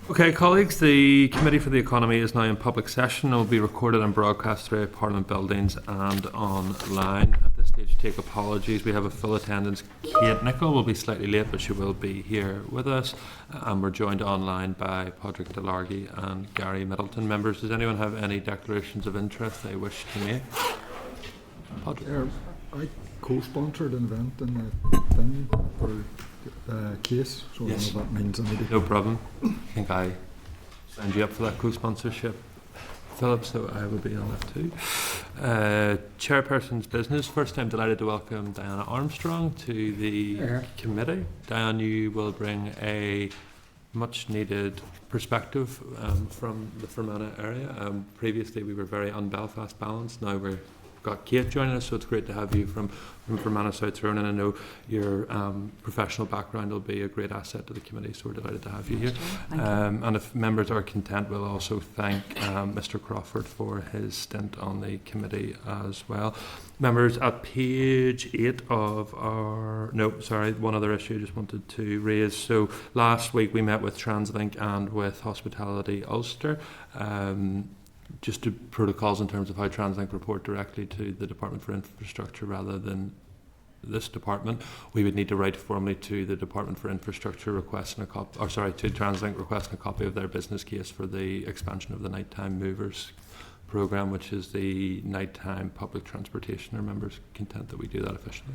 Okay, colleagues, the Committee for the Economy is now in public session and will be recorded and broadcast throughout Parliament buildings and online. At this stage, take apologies. We have a full attendance. Kate Nicholl will be slightly late, but she will be here with us. And we're joined online by Padraig Delargy and Gary Middleton. Members, does anyone have any declarations of interest they wish to make? Padraig. I co-sponsored an event in the thing for case, so yes. I don't know what that means. No problem. I think I signed you up for that co-sponsorship, Philip, so I will be on that too. Chairperson's business. First time delighted to welcome Diana Armstrong to the committee. Diana, you will bring a much needed perspective from the Fermanagh area. Previously we were very un-Belfast balanced, now we're got Kate joining us, so it's great to have you from Fermanagh, South Tyrone, and I know your professional background will be a great asset to the committee, so we're delighted to have you here. And if members are content, we'll also thank Mr. Crawford for his stint on the committee as well. Members, at page 8 of our... No, sorry, one other issue I just wanted to raise. So last week we met with TransLink and with Hospitality Ulster. Just to protocols in terms of how TransLink report directly to the Department for Infrastructure rather than this department, we would need to write formally to the Department for Infrastructure requesting a copy, or sorry, to TransLink requesting a copy of their business case for the expansion of the nighttime movers programme, which is the nighttime public transportation. Are members content that we do that officially?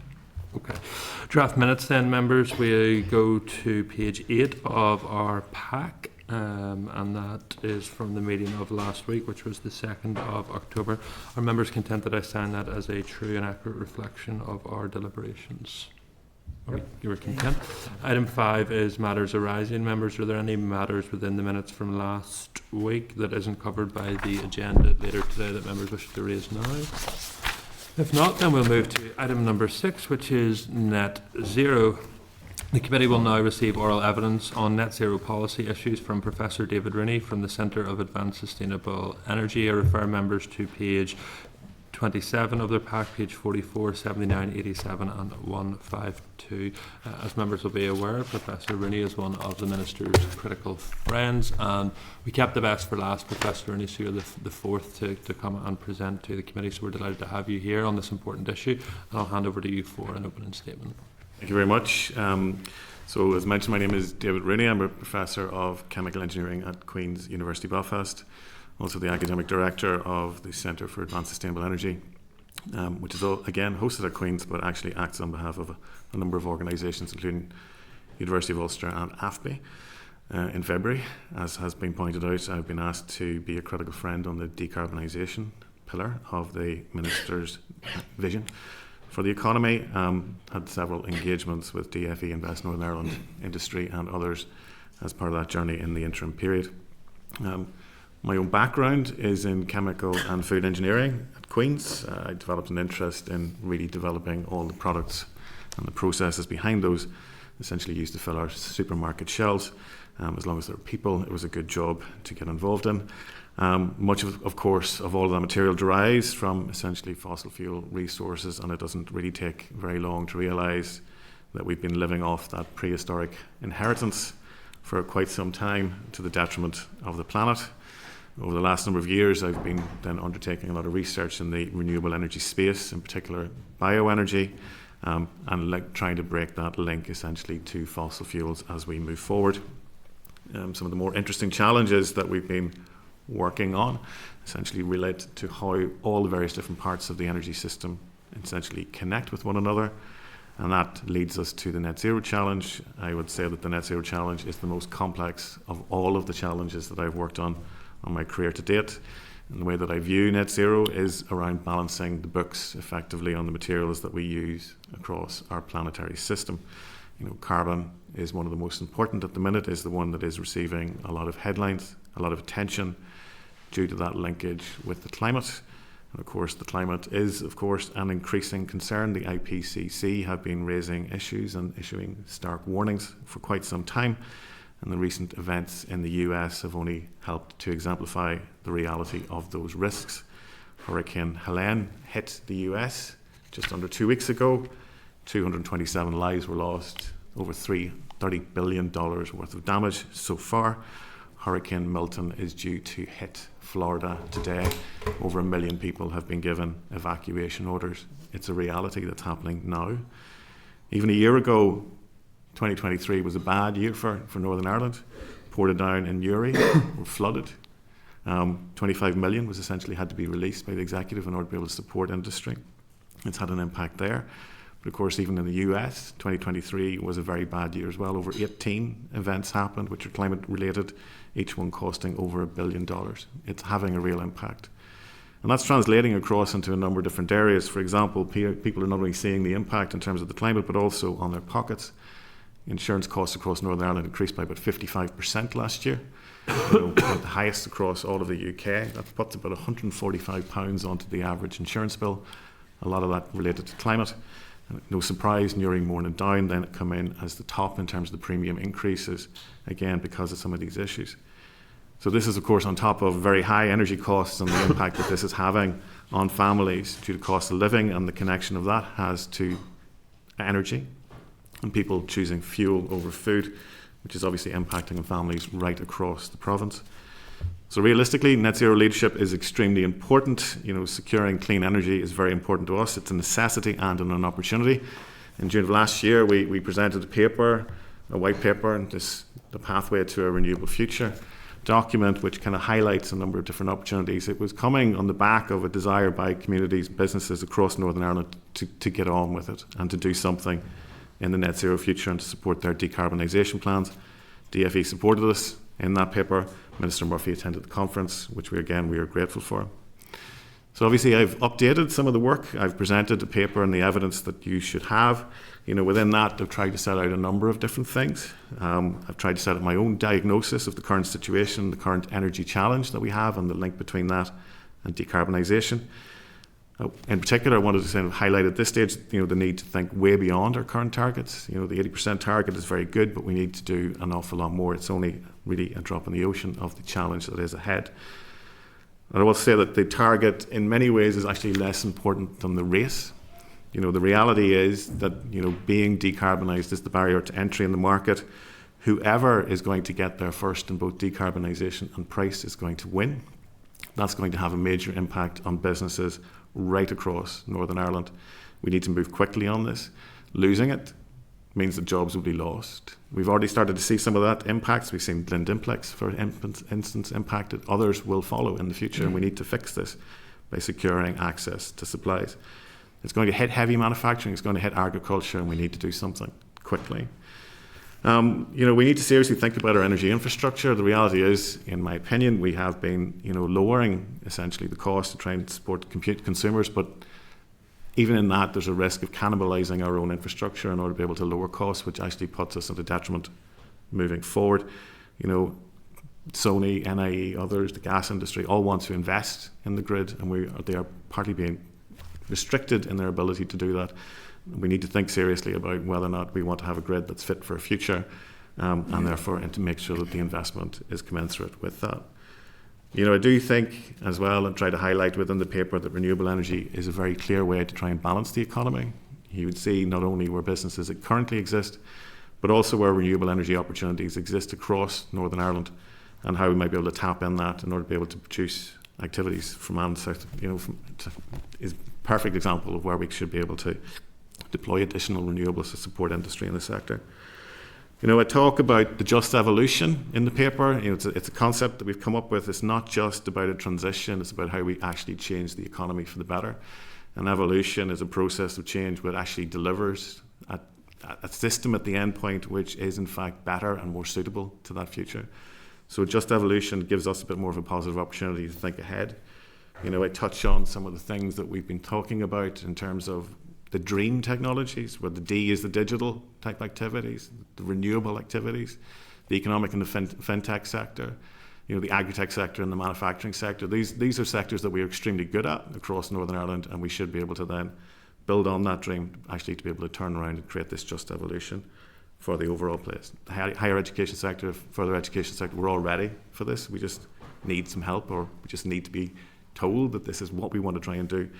Okay. Draft minutes then, members. We go to page 8 of our pack. And that is from the meeting of last week, which was the 2nd of October. Are members content that I sign that as a true and accurate reflection of our deliberations? You were content? Item 5 is matters arising. Members, are there any matters within the minutes from last week that isn't covered by the agenda later today that members wish to raise now? If not, then we'll move to item number 6, which is net zero. The committee will now receive oral evidence on net zero policy issues from Professor David Rooney from the Centre of Advanced Sustainable Energy. I refer members to page 27 of their pack, page 44, 79, 87 and 152. As members will be aware, Professor Rooney is one of the Minister's critical friends, and we kept the best for last, Professor Rooney, so you're the fourth to come and present to the committee, so we're delighted to have you here on this important issue, and I'll hand over to you for an opening statement. Thank you very much. So as mentioned, my name is David Rooney. I'm a Professor of Chemical Engineering at Queen's University Belfast, also the Academic Director of the Centre for Advanced Sustainable Energy, which is again hosted at Queen's but actually acts on behalf of a number of organisations including University of Ulster and AFBI. In February, as has been pointed out, I've been asked to be a critical friend on the decarbonisation pillar of the Minister's vision for the economy. Had several engagements with DFE, Invest Northern Ireland Industry and others as part of that journey in the interim period. My own background is in chemical and food engineering at Queen's. I developed an interest in really developing all the products and the processes behind those, essentially used to fill our supermarket shelves. As long as there were people, it was a good job to get involved in. Much of course, of all of that material derives from essentially fossil fuel resources, and it doesn't really take very long to realise that we've been living off that prehistoric inheritance for quite some time to the detriment of the planet. Over the last number of years, I've been then undertaking a lot of research in the renewable energy space, in particular bioenergy, and trying to break that link essentially to fossil fuels as we move forward. Some of the more interesting challenges that we've been working on essentially relate to how all the various different parts of the energy system essentially connect with one another, and that leads us to the net zero challenge. I would say that the net zero challenge is the most complex of all of the challenges that I've worked on my career to date. And the way that I view net zero is around balancing the books effectively on the materials that we use across our planetary system. You know, carbon is one of the most important at the minute, is the one that is receiving a lot of headlines, a lot of attention due to that linkage with the climate. And of course, the climate is, of course, an increasing concern. The IPCC have been raising issues and issuing stark warnings for quite some time. And the recent events in the US have only helped to exemplify the reality of those risks. Hurricane Helene hit the US just under 2 weeks ago. 227 lives were lost, over $30 billion worth of damage so far. Hurricane Milton is due to hit Florida today. Over 1 million people have been given evacuation orders. It's a reality that's happening now. Even a year ago, 2023 was a bad year for Northern Ireland. Portadown and Uri were flooded. 25 million was essentially had to be released by the executive in order to be able to support industry. It's had an impact there. But of course, even in the US, 2023 was a very bad year as well. Over 18 events happened which are climate related, each one costing over $1 billion. It's having a real impact. And that's translating across into a number of different areas. For example, people are not only seeing the impact in terms of the climate, but also on their pockets. Insurance costs across Northern Ireland increased by about 55% last year. The highest across all of the UK. That puts about £145 onto the average insurance bill. A lot of that related to climate. No surprise, Newry, Mourne and Down then come in as the top in terms of the premium increases, again because of some of these issues. So this is of course on top of very high energy costs and the impact that this is having on families due to cost of living, and the connection of that has to energy and people choosing fuel over food, which is obviously impacting on families right across the province. So realistically, net zero leadership is extremely important. Securing clean energy is very important to us. It's a necessity and an opportunity. In June of last year, we presented a white paper, and the pathway to a renewable future document, which kind of highlights a number of different opportunities. It was coming on the back of a desire by communities, businesses across Northern Ireland to get on with it and to do something in the net zero future and to support their decarbonisation plans. DFE supported us in that paper. Minister Murphy attended the conference, which we are grateful for. So obviously I've updated some of the work. I've presented the paper and the evidence that you should have. Within that, I've tried to set out a number of different things. I've tried to set out my own diagnosis of the current situation, the current energy challenge that we have, and the link between that and decarbonisation. In particular, I wanted to kind of highlight at this stage, the need to think way beyond our current targets. The 80% target is very good, but we need to do an awful lot more. It's only really a drop in the ocean of the challenge that is ahead. And I will say that the target, in many ways, is actually less important than the race. The reality is that, being decarbonised is the barrier to entry in the market. Whoever is going to get there first in both decarbonisation and price is going to win. That's going to have a major impact on businesses right across Northern Ireland. We need to move quickly on this. Losing it means that jobs will be lost. We've already started to see some of that impacts. We've seen Glendimplex, for instance, impacted. Others will follow in the future, and we need to fix this by securing access to supplies. It's going to hit heavy manufacturing, it's going to hit agriculture, and we need to do something quickly. We need to seriously think about our energy infrastructure. The reality is, in my opinion, we have been, lowering essentially the cost to try and support consumers, but even in that, there's a risk of cannibalising our own infrastructure in order to be able to lower costs, which actually puts us into detriment moving forward. Sony, NIE, others, the gas industry, all want to invest in the grid, and they are partly being restricted in their ability to do that. We need to think seriously about whether or not we want to have a grid that's fit for a future, and therefore to make sure that the investment is commensurate with that. I do think as well, and try to highlight within the paper, that renewable energy is a very clear way to try and balance the economy. You would see not only where businesses that currently exist, but also where renewable energy opportunities exist across Northern Ireland, and how we might be able to tap in that in order to be able to produce activities from south. Is a perfect example of where we should be able to deploy additional renewables to support industry in the sector. I talk about the just evolution in the paper. It's a concept that we've come up with. It's not just about a transition, it's about how we actually change the economy for the better. And evolution is a process of change that actually delivers a system at the end point which is in fact better and more suitable to that future. So just evolution gives us a bit more of a positive opportunity to think ahead. I touch on some of the things that we've been talking about in terms of the dream technologies, where the D is the digital type activities, the renewable activities, the economic and the fintech sector, the agri-tech sector and the manufacturing sector. These are sectors that we are extremely good at across Northern Ireland, and we should be able to then build on that dream, actually to be able to turn around and create this just evolution for the overall place. The higher education sector, further education sector, we're all ready for this. We just need some help, or we just need to be told that this is what we want to try and do,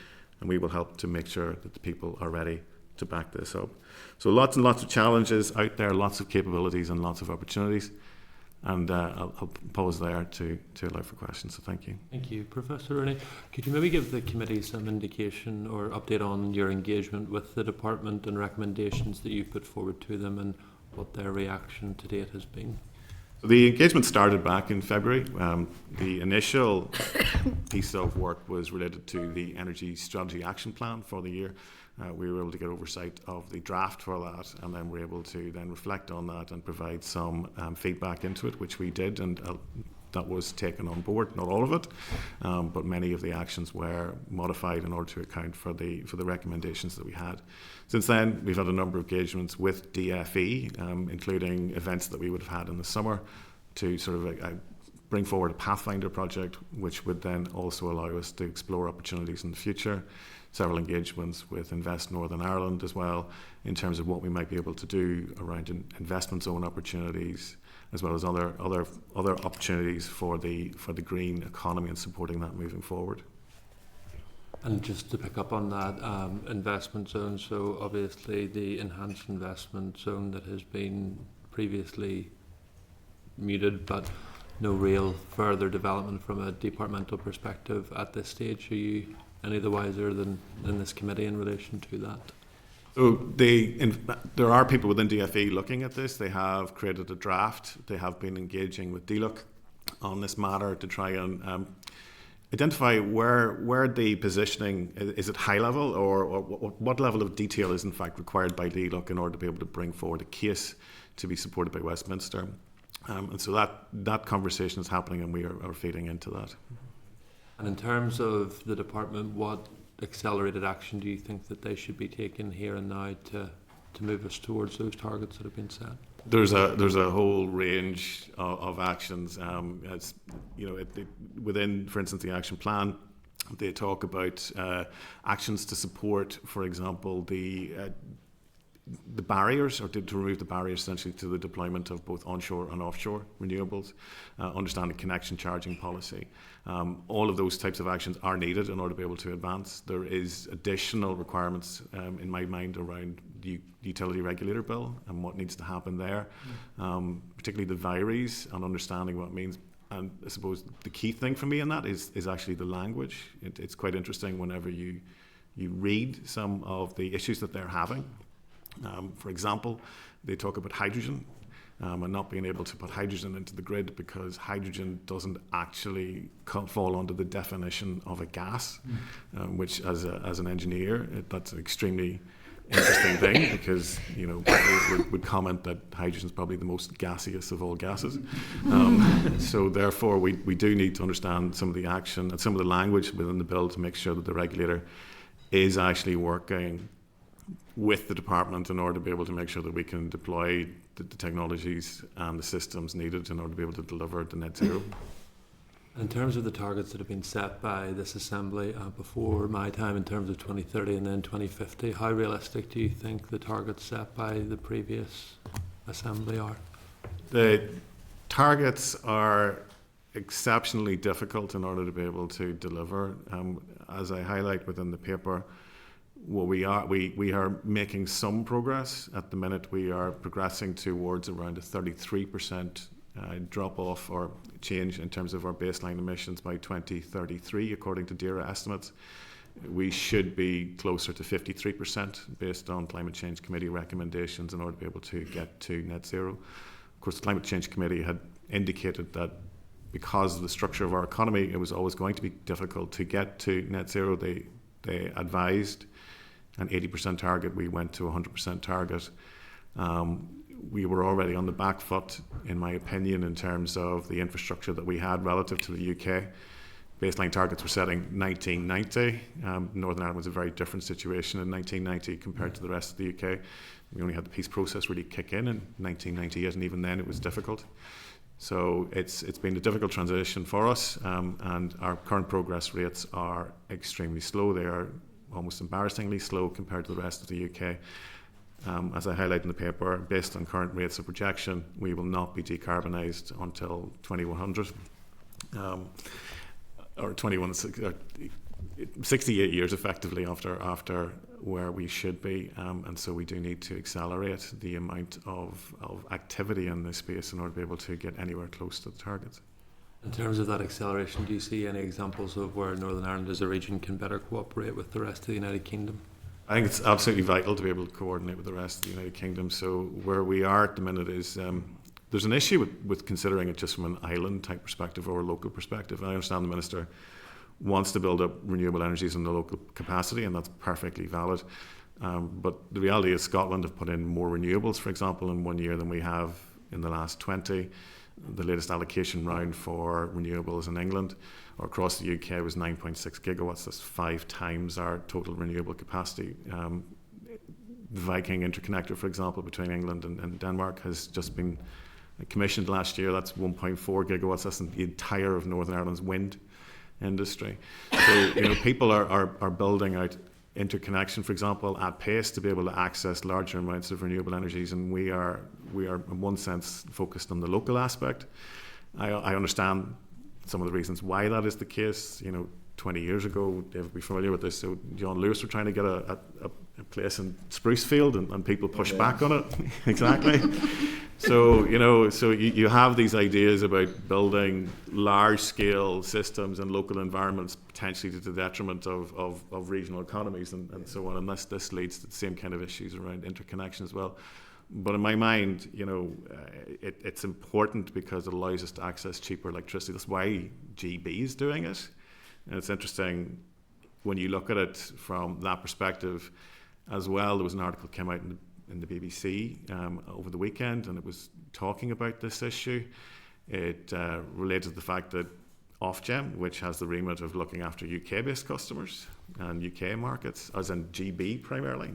and we will help to make sure that the people are ready to back this up. So lots and lots of challenges out there, lots of capabilities and lots of opportunities. And I'll pause there to allow for questions. So thank you. Thank you, Professor Rooney. Could you maybe give the committee some indication or update on your engagement with the department and recommendations that you've put forward to them and what their reaction to date has been? The engagement started back in February. The initial piece of work was related to the Energy Strategy Action Plan for the year. We were able to get oversight of the draft for that, and then we're able to then reflect on that and provide some feedback into it, which we did, and that was taken on board. Not all of it, but many of the actions were modified in order to account for the recommendations that we had. Since then, we've had a number of engagements with DFE, including events that we would have had in the summer to sort of bring forward a Pathfinder project, which would then also allow us to explore opportunities in the future. Several engagements with Invest Northern Ireland as well, in terms of what we might be able to do around investment zone opportunities, as well as other opportunities for the green economy and supporting that moving forward. And just to pick up on that, investment zone, so obviously the enhanced investment zone that has been previously muted, but no real further development from a departmental perspective at this stage. Are you any the wiser than this committee in relation to that? So there are people within DFE looking at this. They have created a draft. They have been engaging with DLUC on this matter to try and identify where the positioning is, at high level, or what level of detail is in fact required by DLUC in order to be able to bring forward a case to be supported by Westminster. And so that conversation is happening, and we are feeding into that. And in terms of the department, what accelerated action do you think that they should be taking here and now to move us towards those targets that have been set? There's a whole range of actions. As you know, within, for instance, the action plan, they talk about actions to support, for example, the barriers, or to remove the barriers essentially to the deployment of both onshore and offshore renewables, understanding connection charging policy. All of those types of actions are needed in order to be able to advance. There is additional requirements in my mind around the utility regulator bill and what needs to happen there, particularly the vires and understanding what it means. And I suppose the key thing for me in that is actually the language. It's quite interesting whenever you read some of the issues that they're having. For example, they talk about hydrogen and not being able to put hydrogen into the grid because hydrogen doesn't actually fall under the definition of a gas, which as an engineer, that's an extremely interesting thing, because you know people would comment that hydrogen is probably the most gaseous of all gases. So therefore, we do need to understand some of the action and some of the language within the bill to make sure that the regulator is actually working with the department in order to be able to make sure that we can deploy the technologies and the systems needed in order to be able to deliver the net zero. In terms of the targets that have been set by this Assembly before my time in terms of 2030 and then 2050, how realistic do you think the targets set by the previous Assembly are? The targets are exceptionally difficult in order to be able to deliver. As I highlight within the paper, well, we are making some progress. At the minute, we are progressing towards around a 33% drop off or change in terms of our baseline emissions by 2033, according to DERA estimates. We should be closer to 53% based on Climate Change Committee recommendations in order to be able to get to net zero. Of course, the Climate Change Committee had indicated that because of the structure of our economy, it was always going to be difficult to get to net zero. They advised an 80% target. We went to a 100% target. We were already on the back foot, in my opinion, in terms of the infrastructure that we had relative to the UK. Baseline targets were setting 1990. Northern Ireland was a very different situation in 1990 compared to the rest of the UK. We only had the peace process really kick in 1998, and even then it was difficult. So it's been a difficult transition for us, and our current progress rates are extremely slow. They are almost embarrassingly slow compared to the rest of the UK. As I highlight in the paper, based on current rates of projection, we will not be decarbonised until 2100, or 68 years effectively after where we should be, and so we do need to accelerate the amount of activity in this space in order to be able to get anywhere close to the targets. In terms of that acceleration, do you see any examples of where Northern Ireland as a region can better cooperate with the rest of the United Kingdom? I think it's absolutely vital to be able to coordinate with the rest of the United Kingdom. So where we are at the minute is there's an issue with considering it just from an island type perspective or a local perspective. And I understand the Minister wants to build up renewable energies in the local capacity, and that's perfectly valid. But the reality is Scotland have put in more renewables, for example, in 1 year than we have in the last 20. The latest allocation round for renewables in England or across the UK was 9.6 gigawatts. That's 5 times our total renewable capacity. The Viking interconnector, for example, between England and Denmark has just been commissioned last year. That's 1.4 gigawatts. That's the entire of Northern Ireland's wind industry. So people are building out interconnection, for example, at pace to be able to access larger amounts of renewable energies, and we are in one sense focused on the local aspect. I understand some of the reasons why that is the case. 20 years ago, Dave will be familiar with this, so John Lewis were trying to get a place in Sprucefield and people pushed back on it. Exactly. So you have these ideas about building large-scale systems and local environments potentially to the detriment of regional economies and so on, and this leads to the same kind of issues around interconnection as well. But in my mind, it's important because it allows us to access cheaper electricity. That's why GB is doing it, and it's interesting when you look at it from that perspective as well. There was an article that came out in the BBC over the weekend, and it was talking about this issue. It related to the fact that Ofgem, which has the remit of looking after UK-based customers and UK markets, as in GB primarily,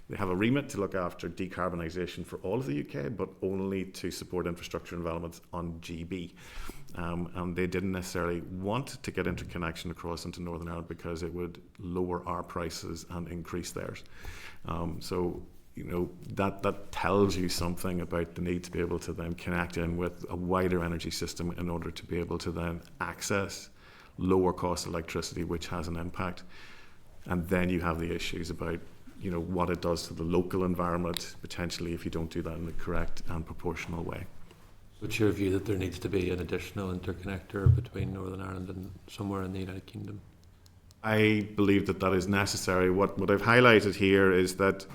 they have a remit to look after decarbonisation for all of the UK, but only to support infrastructure developments on GB. And they didn't necessarily want to get interconnection across into Northern Ireland because it would lower our prices and increase theirs. That tells you something about the need to be able to then connect in with a wider energy system in order to be able to then access lower cost electricity, which has an impact. And then you have the issues about what it does to the local environment potentially if you don't do that in the correct and proportional way. What's your view that there needs to be an additional interconnector between Northern Ireland and somewhere in the United Kingdom? I believe that is necessary. What I've highlighted here is that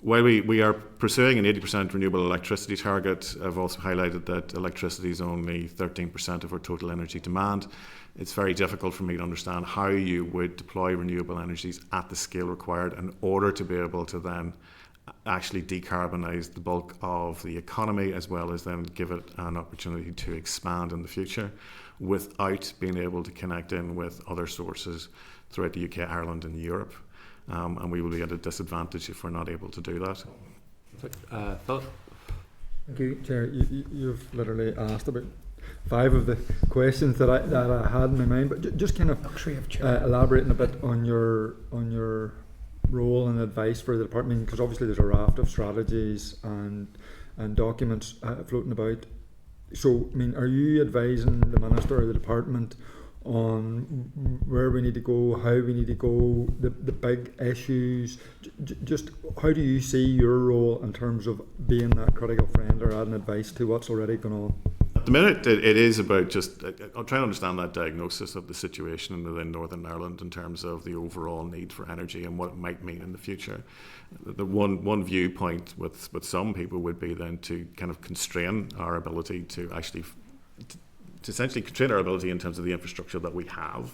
while we are pursuing an 80% renewable electricity target, I've also highlighted that electricity is only 13% of our total energy demand. It's very difficult for me to understand how you would deploy renewable energies at the scale required in order to be able to then actually decarbonise the bulk of the economy, as well as then give it an opportunity to expand in the future without being able to connect in with other sources throughout the UK, Ireland and Europe. And we will be at a disadvantage if we're not able to do that. Philip? Thank you, Chair. You've literally asked about 5 of the questions that I had in my mind, but just kind of elaborating a bit on your role and advice for the department, because obviously there's a raft of strategies and documents floating about. So, are you advising the Minister or the department on where we need to go, how we need to go, the big issues? Just how do you see your role in terms of being that critical friend or adding advice to what's already going on? At the minute, it is about just I'll try to understand that diagnosis of the situation within Northern Ireland in terms of the overall need for energy and what it might mean in the future. The one viewpoint with some people would be then to kind of constrain our ability to actually to essentially constrain our ability in terms of the infrastructure that we have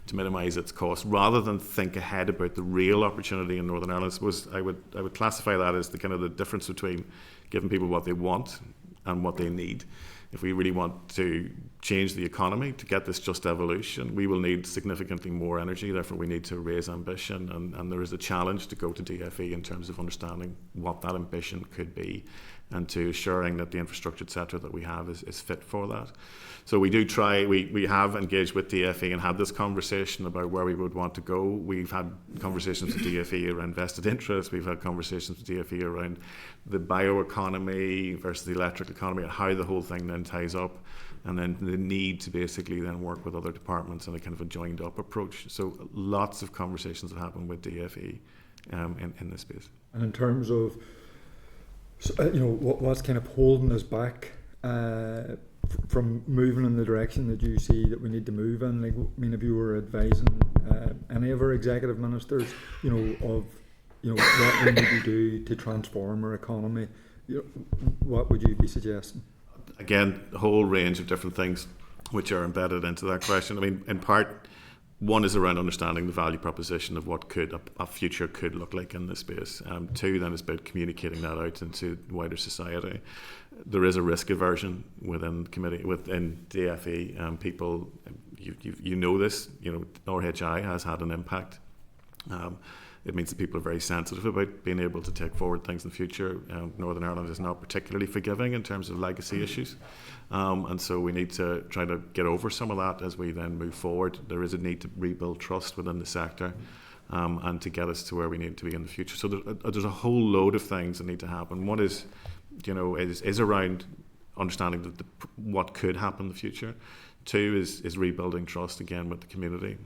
to minimise its cost, rather than think ahead about the real opportunity in Northern Ireland. I suppose I would classify that as the kind of the difference between giving people what they want and what they need. If we really want to change the economy, to get this just evolution, we will need significantly more energy. Therefore, we need to raise ambition, and there is a challenge to go to DFE in terms of understanding what that ambition could be, and to assuring that the infrastructure, etc., that we have is fit for that. So we do try. We have engaged with DFE and had this conversation about where we would want to go. We've had conversations with DFE around vested interest. We've had conversations with DFE around the bioeconomy versus the electric economy and how the whole thing then ties up, and then the need to basically then work with other departments in a kind of a joined up approach. So lots of conversations that happen with DFE in this space. And in terms of, what's kind of holding us back from moving in the direction that you see that we need to move in? Like, I mean, if you were advising any of our executive ministers, what we need to do to transform our economy, what would you be suggesting? Again, a whole range of different things which are embedded into that question. I mean, in part, one is around understanding the value proposition of what a future could look like in this space. Two, then, is about communicating that out into wider society. There is a risk aversion within the committee, within DFE. People, you know this, RHI has had an impact. It means that people are very sensitive about being able to take forward things in the future. Northern Ireland is not particularly forgiving in terms of legacy issues. And so we need to try to get over some of that as we then move forward. There is a need to rebuild trust within the sector and to get us to where we need to be in the future. So there's a whole load of things that need to happen. One is, is around understanding what could happen in the future. Two is rebuilding trust again with the community.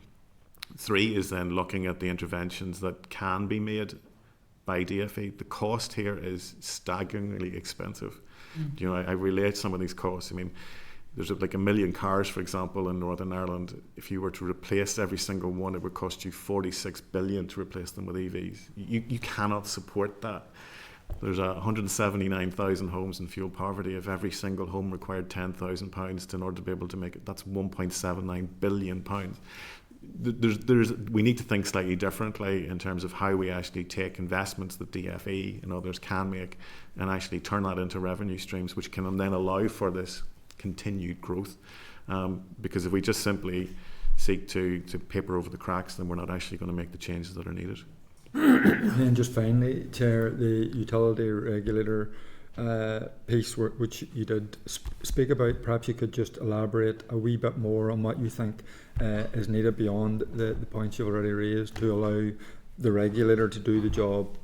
Three is then looking at the interventions that can be made by DFE. The cost here is staggeringly expensive. I relate some of these costs. I mean, there's like 1 million cars, for example, in Northern Ireland. If you were to replace every single one, it would cost you 46 billion to replace them with EVs. You cannot support that. There's 179,000 homes in fuel poverty. If every single home required £10,000 in order to be able to make it, that's £1.79 billion. We need to think slightly differently in terms of how we actually take investments that DFE and others can make and actually turn that into revenue streams which can then allow for this continued growth. Because if we just simply seek to paper over the cracks, then we're not actually going to make the changes that are needed. And just finally, Chair, the utility regulator piece which you did speak about, perhaps you could just elaborate a wee bit more on what you think is needed beyond the points you've already raised to allow the regulator to do the job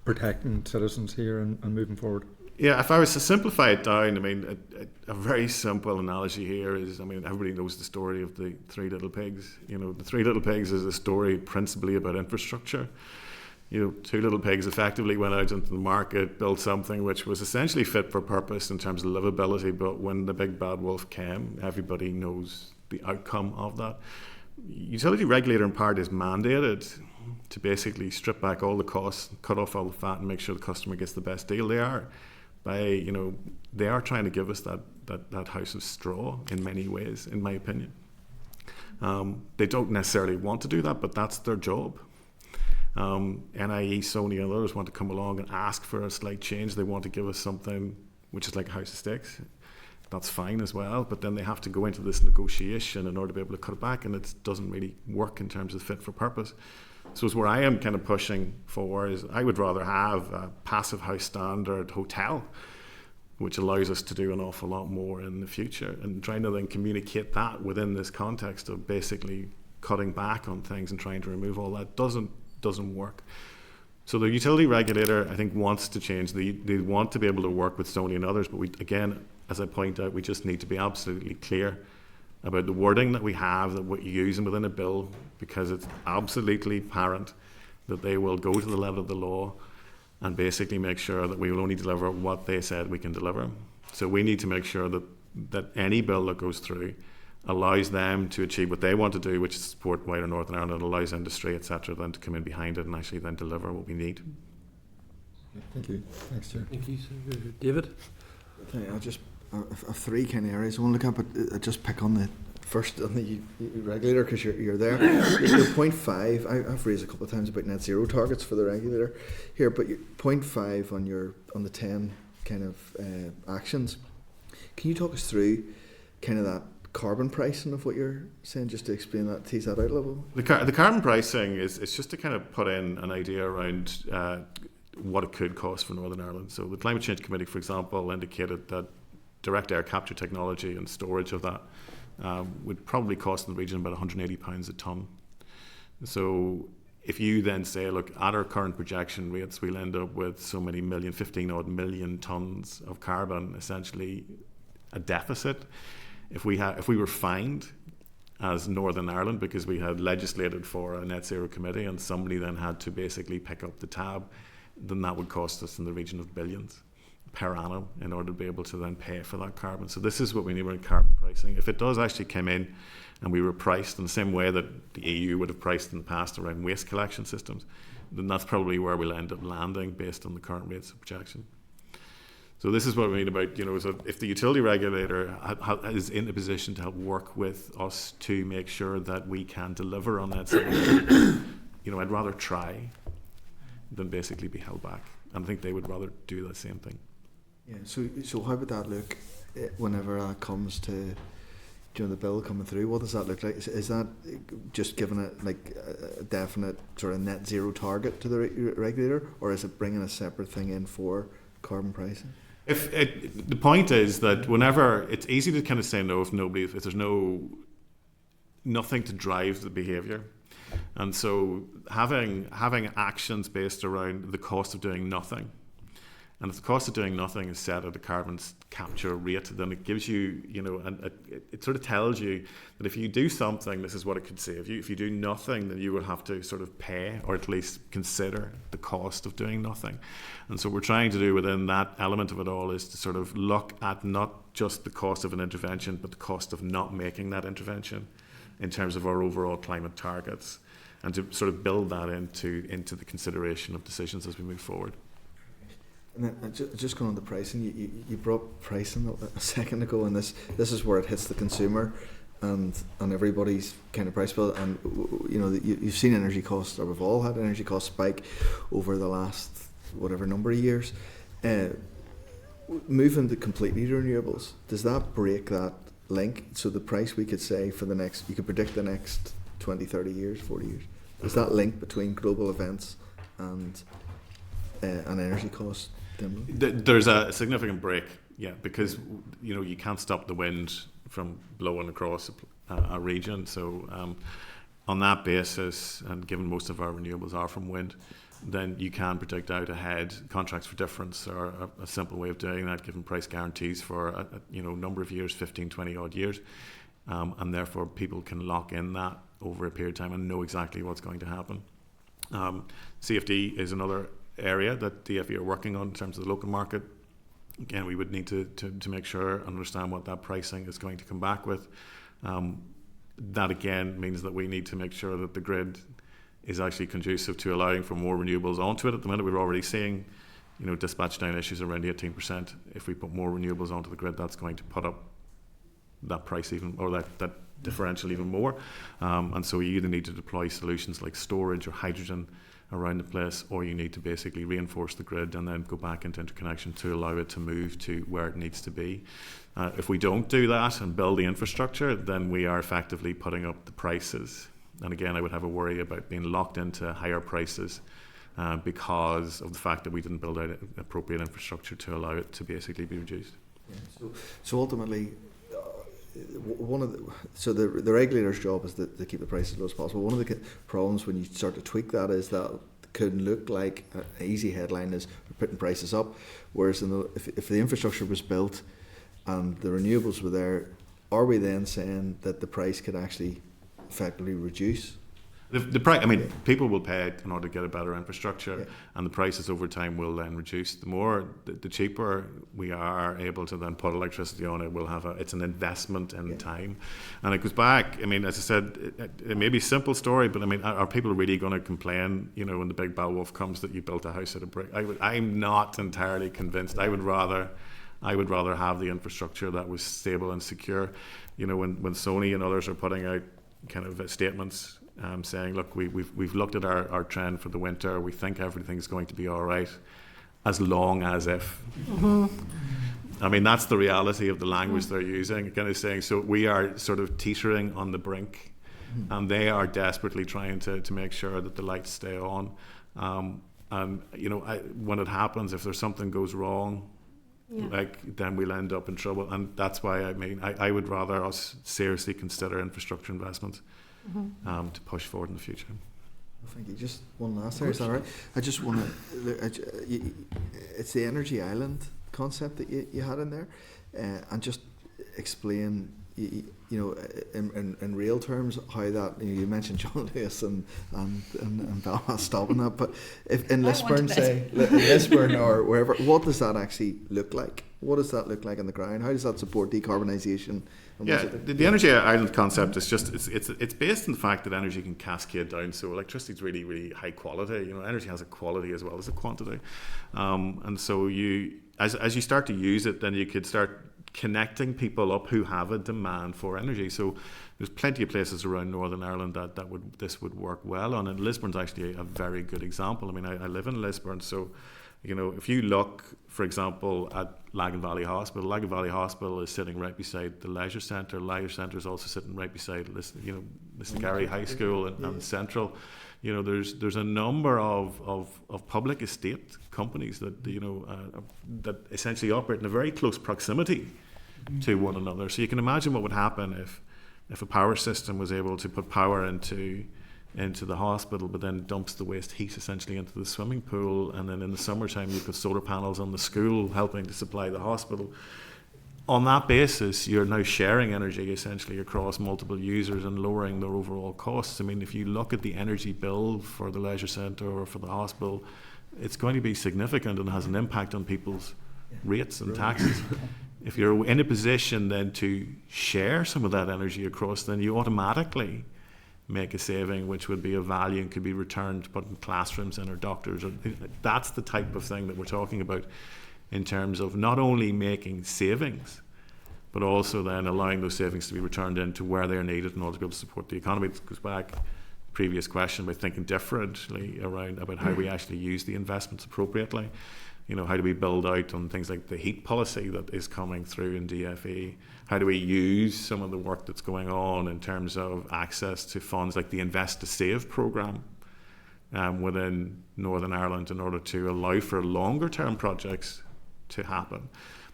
protecting citizens here and moving forward. Yeah, if I was to simplify it down, I mean, a very simple analogy here is, I mean, everybody knows the story of the Three Little Pigs. The Three Little Pigs is a story principally about infrastructure. Two little pigs effectively went out into the market, built something which was essentially fit for purpose in terms of livability, but when the big bad wolf came, everybody knows the outcome of that. Utility regulator in part is mandated to basically strip back all the costs, cut off all the fat and make sure the customer gets the best deal. They are trying to give us that house of straw in many ways, in my opinion. They don't necessarily want to do that, but that's their job. NIE, Sony and others want to come along and ask for a slight change. They want to give us something which is like a house of sticks. That's fine as well, but then they have to go into this negotiation in order to be able to cut it back, and it doesn't really work in terms of fit for purpose. So it's where I am kind of pushing for is I would rather have a passive house standard hotel which allows us to do an awful lot more in the future, and trying to then communicate that within this context of basically cutting back on things and trying to remove all that doesn't work. So the utility regulator, I think, wants to change. They want to be able to work with Sony and others, but we, again, as I point out, we just need to be absolutely clear about the wording that we have, that we're using within a bill, because it's absolutely apparent that they will go to the level of the law and basically make sure that we will only deliver what they said we can deliver. So we need to make sure that any bill that goes through allows them to achieve what they want to do, which is support wider Northern Ireland, allows industry, etc., then to come in behind it and actually then deliver what we need. Thank you. Thanks, Chair. Thank you, sir. David? Okay, I'll just three kind of areas I want to look at, but I'll just pick on the first on the regulator because you're there. Your point 5, I've raised a couple of times about net zero targets for the regulator here, but your point 5 on the 10 kind of actions. Can you talk us through kind of that carbon pricing of what you're saying, just to explain that, tease that out a little? The carbon pricing is just to kind of put in an idea around what it could cost for Northern Ireland. So the Climate Change Committee, for example, indicated that direct air capture technology and storage of that would probably cost in the region about £180 a tonne. So if you then say, look, at our current projection rates, we'll end up with so many 15 odd million tonnes of carbon, essentially a deficit. If we were fined as Northern Ireland, because we had legislated for a net zero committee, and somebody then had to basically pick up the tab, then that would cost us in the region of billions per annum in order to be able to then pay for that carbon. So this is what we need around carbon pricing. If it does actually come in and we were priced in the same way that the EU would have priced in the past around waste collection systems, then that's probably where we'll end up landing based on the current rates of projection. So this is what we mean about, so if the utility regulator is in a position to help work with us to make sure that we can deliver on that, I'd rather try than basically be held back. And I think they would rather do the same thing. Yeah. So how would that look whenever that comes to the bill coming through? What does that look like? Is that just giving it like a definite sort of net zero target to the regulator, or is it bringing a separate thing in for carbon pricing? The point is that whenever it's easy to kind of say no if there's nothing to drive the behaviour, and so having actions based around the cost of doing nothing, and if the cost of doing nothing is set at a carbon capture rate, then it gives you, it sort of tells you that if you do something, this is what it could say. If you do nothing, then you will have to sort of pay, or at least consider the cost of doing nothing. And so what we're trying to do within that element of it all is to sort of look at not just the cost of an intervention, but the cost of not making that intervention in terms of our overall climate targets, and to sort of build that into the consideration of decisions as we move forward. And then just going on the pricing, you brought pricing a second ago, and this is where it hits the consumer and everybody's kind of price bill. And you've seen energy costs, or we've all had energy costs spike over the last whatever number of years. Moving to completely renewables, does that break that link? So the price we could say for you could predict the next 20, 30 years, 40 years. Is that link between global events and energy costs? There's a significant break, because you can't stop the wind from blowing across a region. So on that basis, and given most of our renewables are from wind, then you can predict out ahead. Contracts for difference are a simple way of doing that, given price guarantees for a number of years, 15, 20 odd years, and therefore people can lock in that over a period of time and know exactly what's going to happen. CFD is another area that DFE are working on in terms of the local market. Again, we would need to make sure and understand what that pricing is going to come back with. That again means that we need to make sure that the grid is actually conducive to allowing for more renewables onto it. At the minute, we're already seeing dispatch down issues around 18%. If we put more renewables onto the grid, that's going to put up that price even, or that differential even more. And so you either need to deploy solutions like storage or hydrogen around the place, or you need to basically reinforce the grid and then go back into interconnection to allow it to move to where it needs to be. If we don't do that and build the infrastructure, then we are effectively putting up the prices. And again, I would have a worry about being locked into higher prices because of the fact that we didn't build out appropriate infrastructure to allow it to basically be reduced. Yeah. So ultimately, the regulator's job is to keep the prices as low as possible. One of the problems when you start to tweak that is that it could look like an easy headline is we're putting prices up, whereas if the infrastructure was built and the renewables were there, are we then saying that the price could actually effectively reduce? The price, people will pay in order to get a better infrastructure, and the prices over time will then reduce. The cheaper we are able to then put electricity on it, it's an investment in time. And it goes back, as I said, it may be a simple story, but are people really going to complain, when the big bad wolf comes that you built a house out of brick? I'm not entirely convinced. I would rather have the infrastructure that was stable and secure. When Sony and others are putting out kind of statements saying, look, we've looked at our trend for the winter, we think everything's going to be all right, as long as if. That's the reality of the language they're using. Again, it's saying, so we are sort of teetering on the brink, and they are desperately trying to make sure that the lights stay on. When it happens, if there's something goes wrong, then we'll end up in trouble. And that's why I would rather us seriously consider infrastructure investments to push forward in the future. Thank you. Just one last thing, is that all right? I just want to, it's the energy island concept that you had in there, and just explain you know, in real terms, how that, you mentioned John Lewis and Belfast stopping that, but if in Lisburn, say, Lisburn or wherever, what does that actually look like? What does that look like on the ground? How does that support decarbonisation? Yeah, the Energy Island concept is just, it's based on the fact that energy can cascade down. So electricity is really, really high quality. You know, energy has a quality as well as a quantity. And so as you start to use it, then you could start connecting people up who have a demand for energy. So there's plenty of places around Northern Ireland that this would work well on, and Lisbon's actually a very good example. I mean, I live in Lisburn, so you know, if you look, for example, at Lagan Valley Hospital is sitting right beside the leisure centre. Leisure centre is also sitting right beside, you know, Lisnagary High School and Central. You know, there's a number of public estate companies that, you know, that essentially operate in a very close proximity to one another. So you can imagine what would happen if a power system was able to put power into the hospital, but then dumps the waste heat essentially into the swimming pool, and then in the summertime you've got solar panels on the school helping to supply the hospital. On that basis, you're now sharing energy essentially across multiple users and lowering their overall costs. I mean, if you look at the energy bill for the leisure centre or for the hospital, it's going to be significant and has an impact on people's rates and taxes. If you're in a position then to share some of that energy across, then you automatically make a saving, which would be of value and could be returned to put in classrooms and our doctors. That's the type of thing that we're talking about in terms of not only making savings, but also then allowing those savings to be returned into where they're needed in order to be able to support the economy. It goes back to the previous question about thinking differently about how we actually use the investments appropriately. You know, how do we build out on things like the heat policy that is coming through in DFE? How do we use some of the work that's going on in terms of access to funds like the Invest to Save programme within Northern Ireland in order to allow for longer term projects to happen?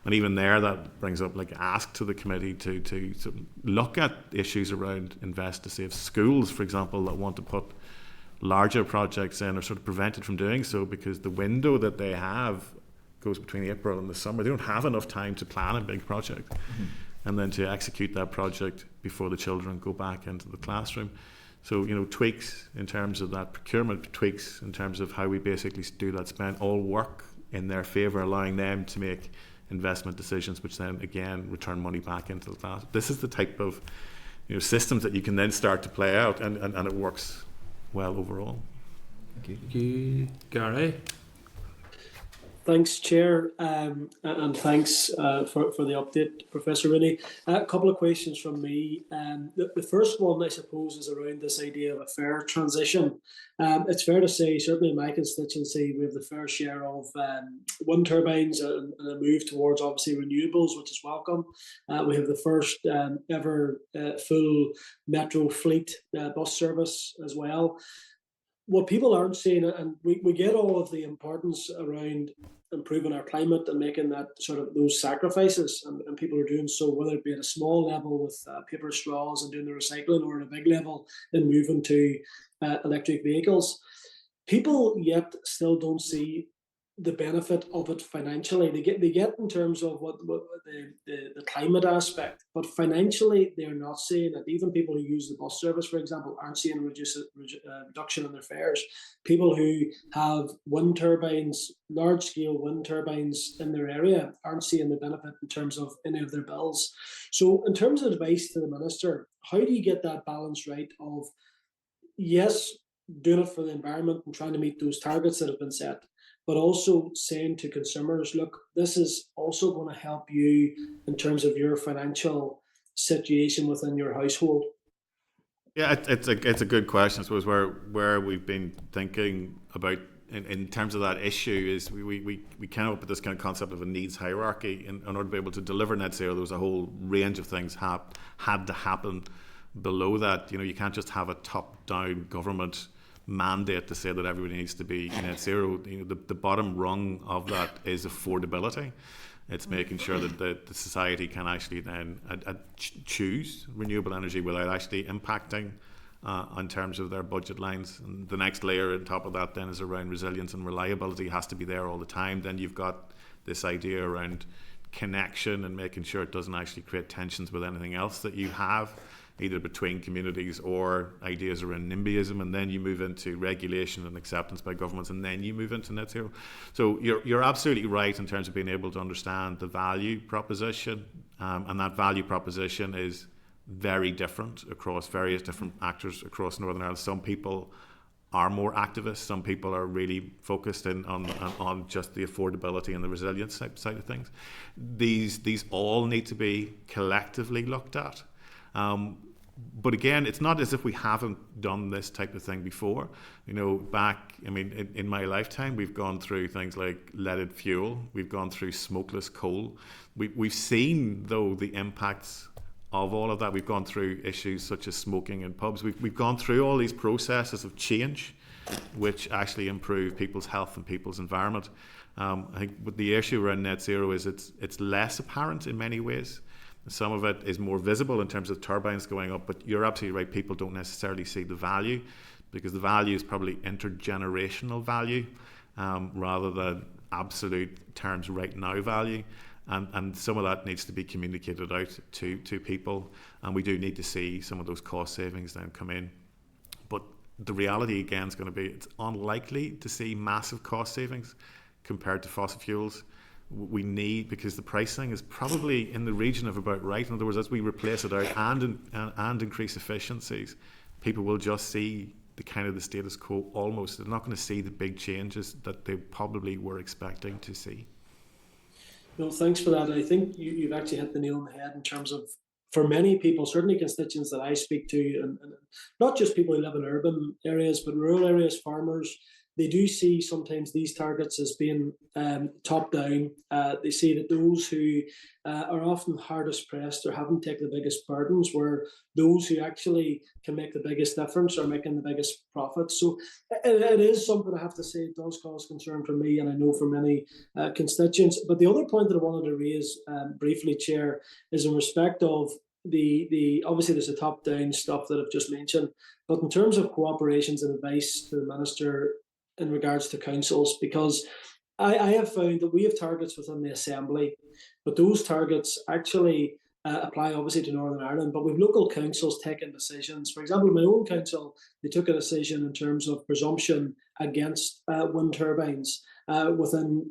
And even there, that brings up, like, ask to the committee to look at issues around Invest to Save. Schools, for example, that want to put larger projects in are sort of prevented from doing so because the window that they have goes between April and the summer. They don't have enough time to plan a big project and then to execute that project before the children go back into the classroom. So, you know, tweaks in terms of that procurement, tweaks in terms of how we basically do that spend, all work in their favour, allowing them to make investment decisions, which then again return money back into the class. This is the type of, you know, systems that you can then start to play out, and it works well overall. Thank you. Gary? Thanks, Chair, and thanks for the update, Professor Rooney. A couple of questions from me. The first one, I suppose, is around this idea of a fair transition. It's fair to say, certainly in my constituency, we have the fair share of wind turbines and a move towards, obviously, renewables, which is welcome. We have the first ever full metro fleet bus service as well. What people aren't seeing, and we get all of the importance around improving our climate and making that sort of those sacrifices, and people are doing so, whether it be at a small level with paper straws and doing the recycling, or at a big level in moving to electric vehicles. People yet still don't see the benefit of it financially. They get in terms of what the climate aspect, but financially they're not seeing it. Even people who use the bus service, for example, aren't seeing a reduction in their fares. People who have wind turbines, large scale wind turbines in their area, aren't seeing the benefit in terms of any of their bills. So in terms of advice to the Minister, how do you get that balance right of, yes, doing it for the environment and trying to meet those targets that have been set, but also saying to consumers, look, this is also going to help you in terms of your financial situation within your household? Yeah, it's a good question. I suppose where we've been thinking about in terms of that issue is we came up with this kind of concept of a needs hierarchy. In order to be able to deliver net zero, there was a whole range of things had to happen below that. You know, you can't just have a top-down government mandate to say that everybody needs to be net zero. You know, the bottom rung of that is affordability. It's making sure that the society can actually then choose renewable energy without actually impacting in terms of their budget lines. And the next layer on top of that then is around resilience and reliability. It has to be there all the time. Then you've got this idea around connection and making sure it doesn't actually create tensions with anything else that you have, either between communities or ideas around NIMBYism, and then you move into regulation and acceptance by governments, and then you move into net zero. So you're absolutely right in terms of being able to understand the value proposition, and that value proposition is very different across various different actors across Northern Ireland. Some people are more activists, some people are really focused in on just the affordability and the resilience side of things. These all need to be collectively looked at. But again, it's not as if we haven't done this type of thing before. In my lifetime, we've gone through things like leaded fuel, we've gone through smokeless coal. We've seen, though, the impacts of all of that. We've gone through issues such as smoking in pubs. We've gone through all these processes of change, which actually improve people's health and people's environment. I think what the issue around net zero is it's less apparent in many ways. Some of it is more visible in terms of turbines going up, but you're absolutely right, people don't necessarily see the value, because the value is probably intergenerational value rather than absolute terms right now value. And some of that needs to be communicated out to people, and we do need to see some of those cost savings then come in. But the reality again is going to be it's unlikely to see massive cost savings compared to fossil fuels. We need, because the pricing is probably in the region of about right. In other words, as we replace it out and increase efficiencies, people will just see the kind of the status quo almost. They're not going to see the big changes that they probably were expecting to see. No, thanks for that. I think you've actually hit the nail on the head in terms of, for many people, certainly constituents that I speak to, and not just people who live in urban areas, but rural areas, farmers, they do see sometimes these targets as being top down. They see that those who are often hardest pressed or haven't taken the biggest burdens, where those who actually can make the biggest difference are making the biggest profits. So it is something, I have to say, it does cause concern for me, and I know for many constituents. But the other point that I wanted to raise briefly, Chair, is in respect of the obviously there's the top down stuff that I've just mentioned, but in terms of cooperations and advice to the Minister in regards to councils, because I have found that we have targets within the Assembly, but those targets actually apply obviously to Northern Ireland, but with local councils taking decisions. For example, my own council, they took a decision in terms of presumption against wind turbines within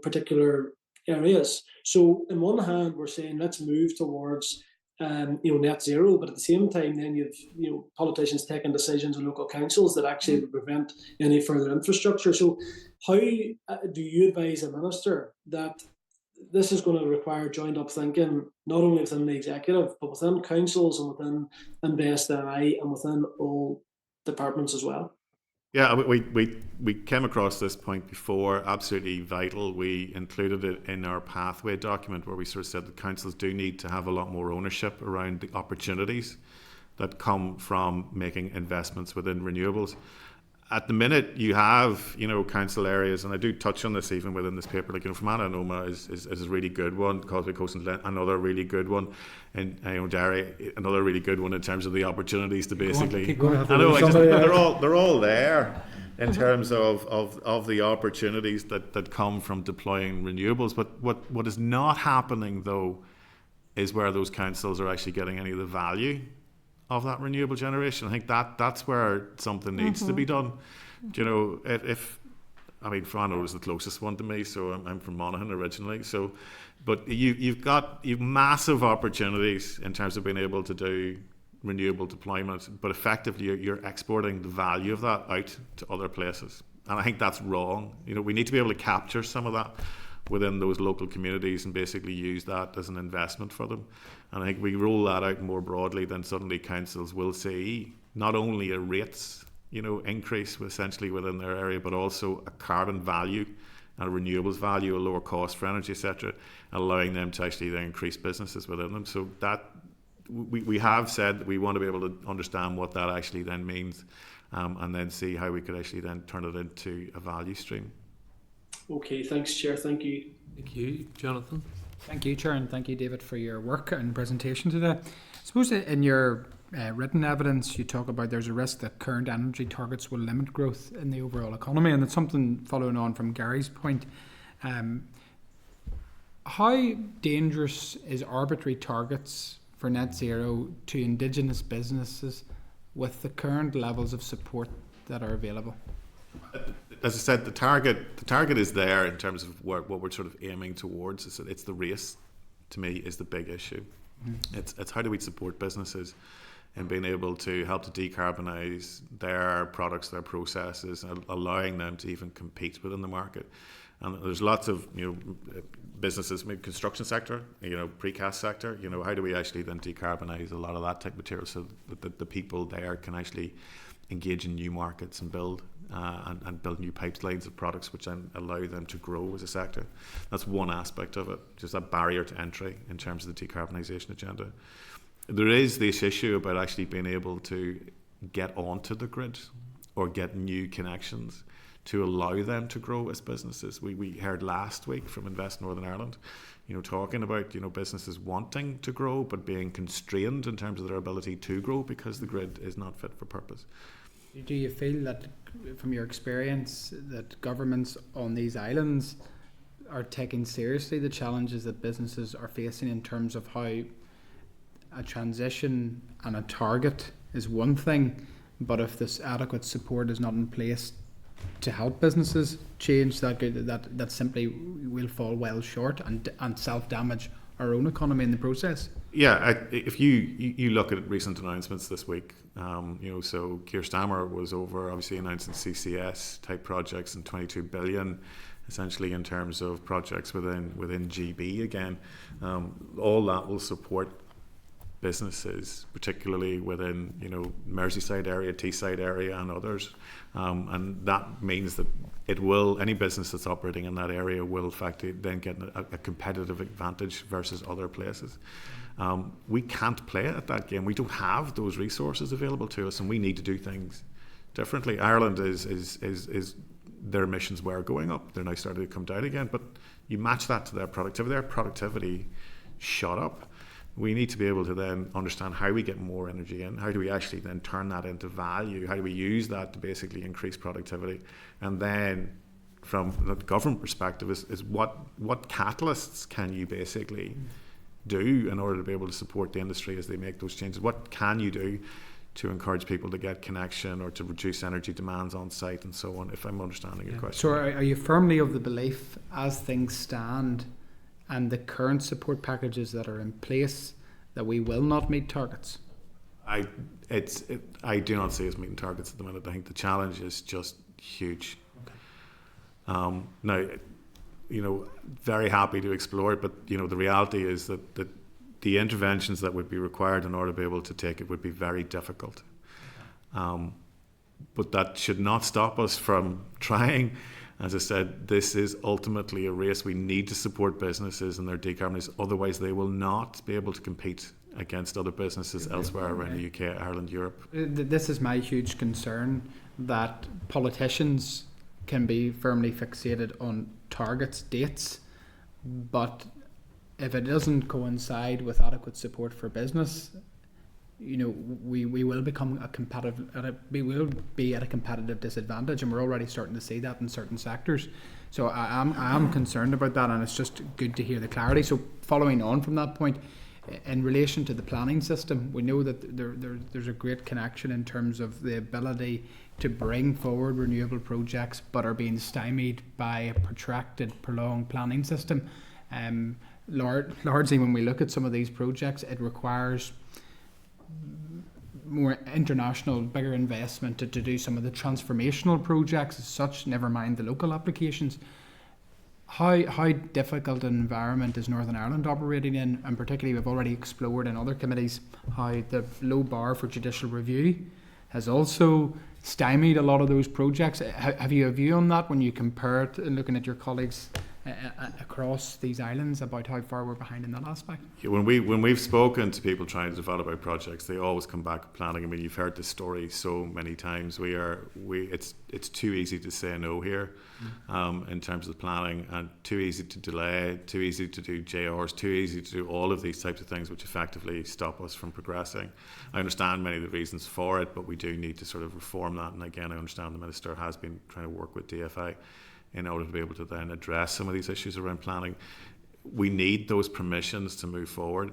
particular areas. So on one hand, we're saying let's move towards net zero, but at the same time, then you've politicians taking decisions in local councils that actually would prevent any further infrastructure. So, how do you advise a minister that this is going to require joined up thinking, not only within the executive, but within councils and within InvestNI and within all departments as well? Yeah, we came across this point before, absolutely vital. We included it in our pathway document where we sort of said that councils do need to have a lot more ownership around the opportunities that come from making investments within renewables. At the minute, you have, council areas, and I do touch on this even within this paper, like, Fermanagh and Omagh is a really good one, Causeway Coast and Glen, another really good one, and Derry, another really good one in terms of the opportunities to basically, they're all there in terms of the opportunities that come from deploying renewables. But what is not happening, though, is where those councils are actually getting any of the value of that renewable generation. I think that's where something needs to be done. Fermanagh was the closest one to me, so I'm from Monaghan originally. So, but you've massive opportunities in terms of being able to do renewable deployment, but effectively you're exporting the value of that out to other places, and I think that's wrong. We need to be able to capture some of that within those local communities and basically use that as an investment for them. And I think we roll that out more broadly, then suddenly councils will see not only a rates increase essentially within their area, but also a carbon value and a renewables value, a lower cost for energy, etc., allowing them to actually then increase businesses within them. So that we have said that we want to be able to understand what that actually then means, and then see how we could actually then turn it into a value stream. Okay, thanks, Chair. Thank you. Thank you, Jonathan. Thank you, Chair, and thank you, David, for your work and presentation today. I suppose in your written evidence, you talk about there's a risk that current energy targets will limit growth in the overall economy, and it's something following on from Gary's point. How dangerous is arbitrary targets for net zero to Indigenous businesses with the current levels of support that are available? As I said, the target is there in terms of what we're sort of aiming towards. It's the race, to me, is the big issue. It's how do we support businesses in being able to help to decarbonise their products, their processes, and allowing them to even compete within the market. And there's lots of businesses, maybe construction sector, precast sector. How do we actually then decarbonise a lot of that type of material so that the people there can actually engage in new markets and build new pipelines of products which then allow them to grow as a sector. That's one aspect of it, just that barrier to entry in terms of the decarbonisation agenda. There is this issue about actually being able to get onto the grid or get new connections to allow them to grow as businesses. We heard last week from Invest Northern Ireland, talking about businesses wanting to grow but being constrained in terms of their ability to grow because the grid is not fit for purpose. Do you feel that, from your experience, that governments on these islands are taking seriously the challenges that businesses are facing in terms of how a transition and a target is one thing, but if this adequate support is not in place to help businesses change, that simply will fall well short and self-damage our own economy in the process? Yeah, if you look at recent announcements this week, so Keir Starmer was over obviously announcing CCS type projects and 22 billion essentially in terms of projects within GB again. All that will support businesses, particularly within Merseyside area, Teesside area, and others, and that means that any business that's operating in that area will in fact then get a competitive advantage versus other places. We can't play at that game. We don't have those resources available to us, and we need to do things differently. Ireland is their emissions were going up. They're now starting to come down again, but you match that to their productivity. Their productivity shot up. We need to be able to then understand how we get more energy in, how do we actually then turn that into value, how do we use that to basically increase productivity, and then from the government perspective is what catalysts can you basically do in order to be able to support the industry as they make those changes. What can you do to encourage people to get connection or to reduce energy demands on site and so on, if I'm understanding your question. So are you firmly of the belief, as things stand and the current support packages that are in place, that we will not meet targets? I do not see us meeting targets at the minute. I think the challenge is just huge. Okay. Now, very happy to explore it, but the reality is that the interventions that would be required in order to be able to take it would be very difficult. But that should not stop us from trying. As I said, this is ultimately a race. We need to support businesses and their decarbonization. Otherwise, they will not be able to compete against other businesses elsewhere around the UK, Ireland, Europe. This is my huge concern, that politicians can be firmly fixated on targets, dates, but if it doesn't coincide with adequate support for business, we will become we will be at a competitive disadvantage, and we're already starting to see that in certain sectors. So I am concerned about that, and it's just good to hear the clarity. So following on from that point, in relation to the planning system, we know that there's a great connection in terms of the ability to bring forward renewable projects, but are being stymied by a protracted, prolonged planning system. Largely when we look at some of these projects, it requires more international, bigger investment to do some of the transformational projects as such, never mind the local applications. How difficult an environment is Northern Ireland operating in, and particularly we've already explored in other committees how the low bar for judicial review has also stymied a lot of those projects. Have you a view on that when you compare it and looking at your colleagues across these islands about how far we're behind in that aspect? Yeah, when we've spoken to people trying to develop our projects, they always come back with planning. I mean, you've heard this story so many times. It's too easy to say no here, in terms of planning, and too easy to delay, too easy to do JRs, too easy to do all of these types of things which effectively stop us from progressing. I understand many of the reasons for it, but we do need to sort of reform that. And again, I understand the Minister has been trying to work with DFI in order to be able to then address some of these issues around planning. we need those permissions to move forward.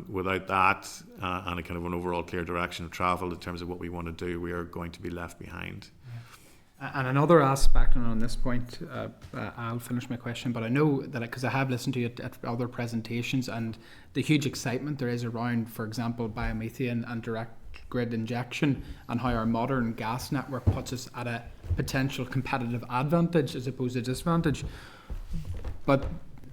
Without that and a kind of an overall clear direction of travel in terms of what we want to do, we are going to be left behind. And another aspect, and on this point, I'll finish my question, but I know that because I have listened to you at other presentations and the huge excitement there is around, for example, biomethane and direct grid injection, and how our modern gas network puts us at a potential competitive advantage as opposed to disadvantage. But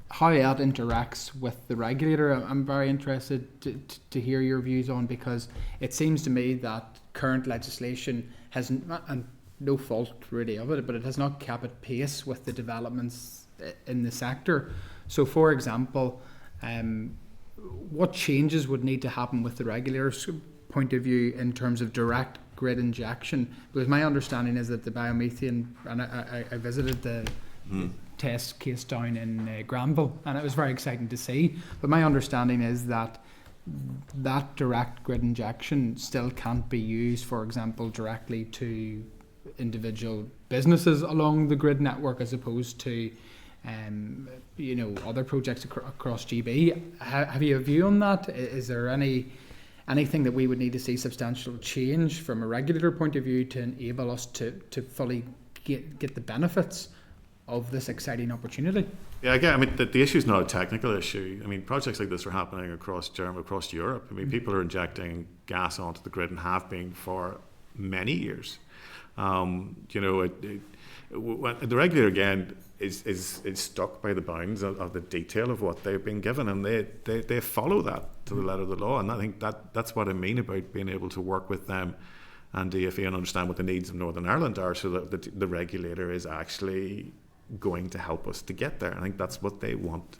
how that interacts with the regulator, I'm very interested to hear your views on, because it seems to me that current legislation has, and no fault really of it, but it has not kept pace with the developments in the sector. So, for example, what changes would need to happen with the regulator's point of view in terms of direct grid injection? Because my understanding is that the biomethane, and I visited the test case down in Granville, and it was very exciting to see. But my understanding is that direct grid injection still can't be used, for example, directly to individual businesses along the grid network, as opposed to other projects across GB. Have you a view on that? Is there anything that we would need to see substantial change from a regulator point of view to enable us to fully get the benefits of this exciting opportunity? Yeah, again, I mean, the issue is not a technical issue. I mean, projects like this are happening across Europe. I mean, people are injecting gas onto the grid and have been for many years. The regulator, again, is stuck by the bounds of the detail of what they've been given, and they follow that to the letter of the law. And I think that's what I mean about being able to work with them and DFE and understand what the needs of Northern Ireland are, so that the regulator is actually going to help us to get there. I think that's what they want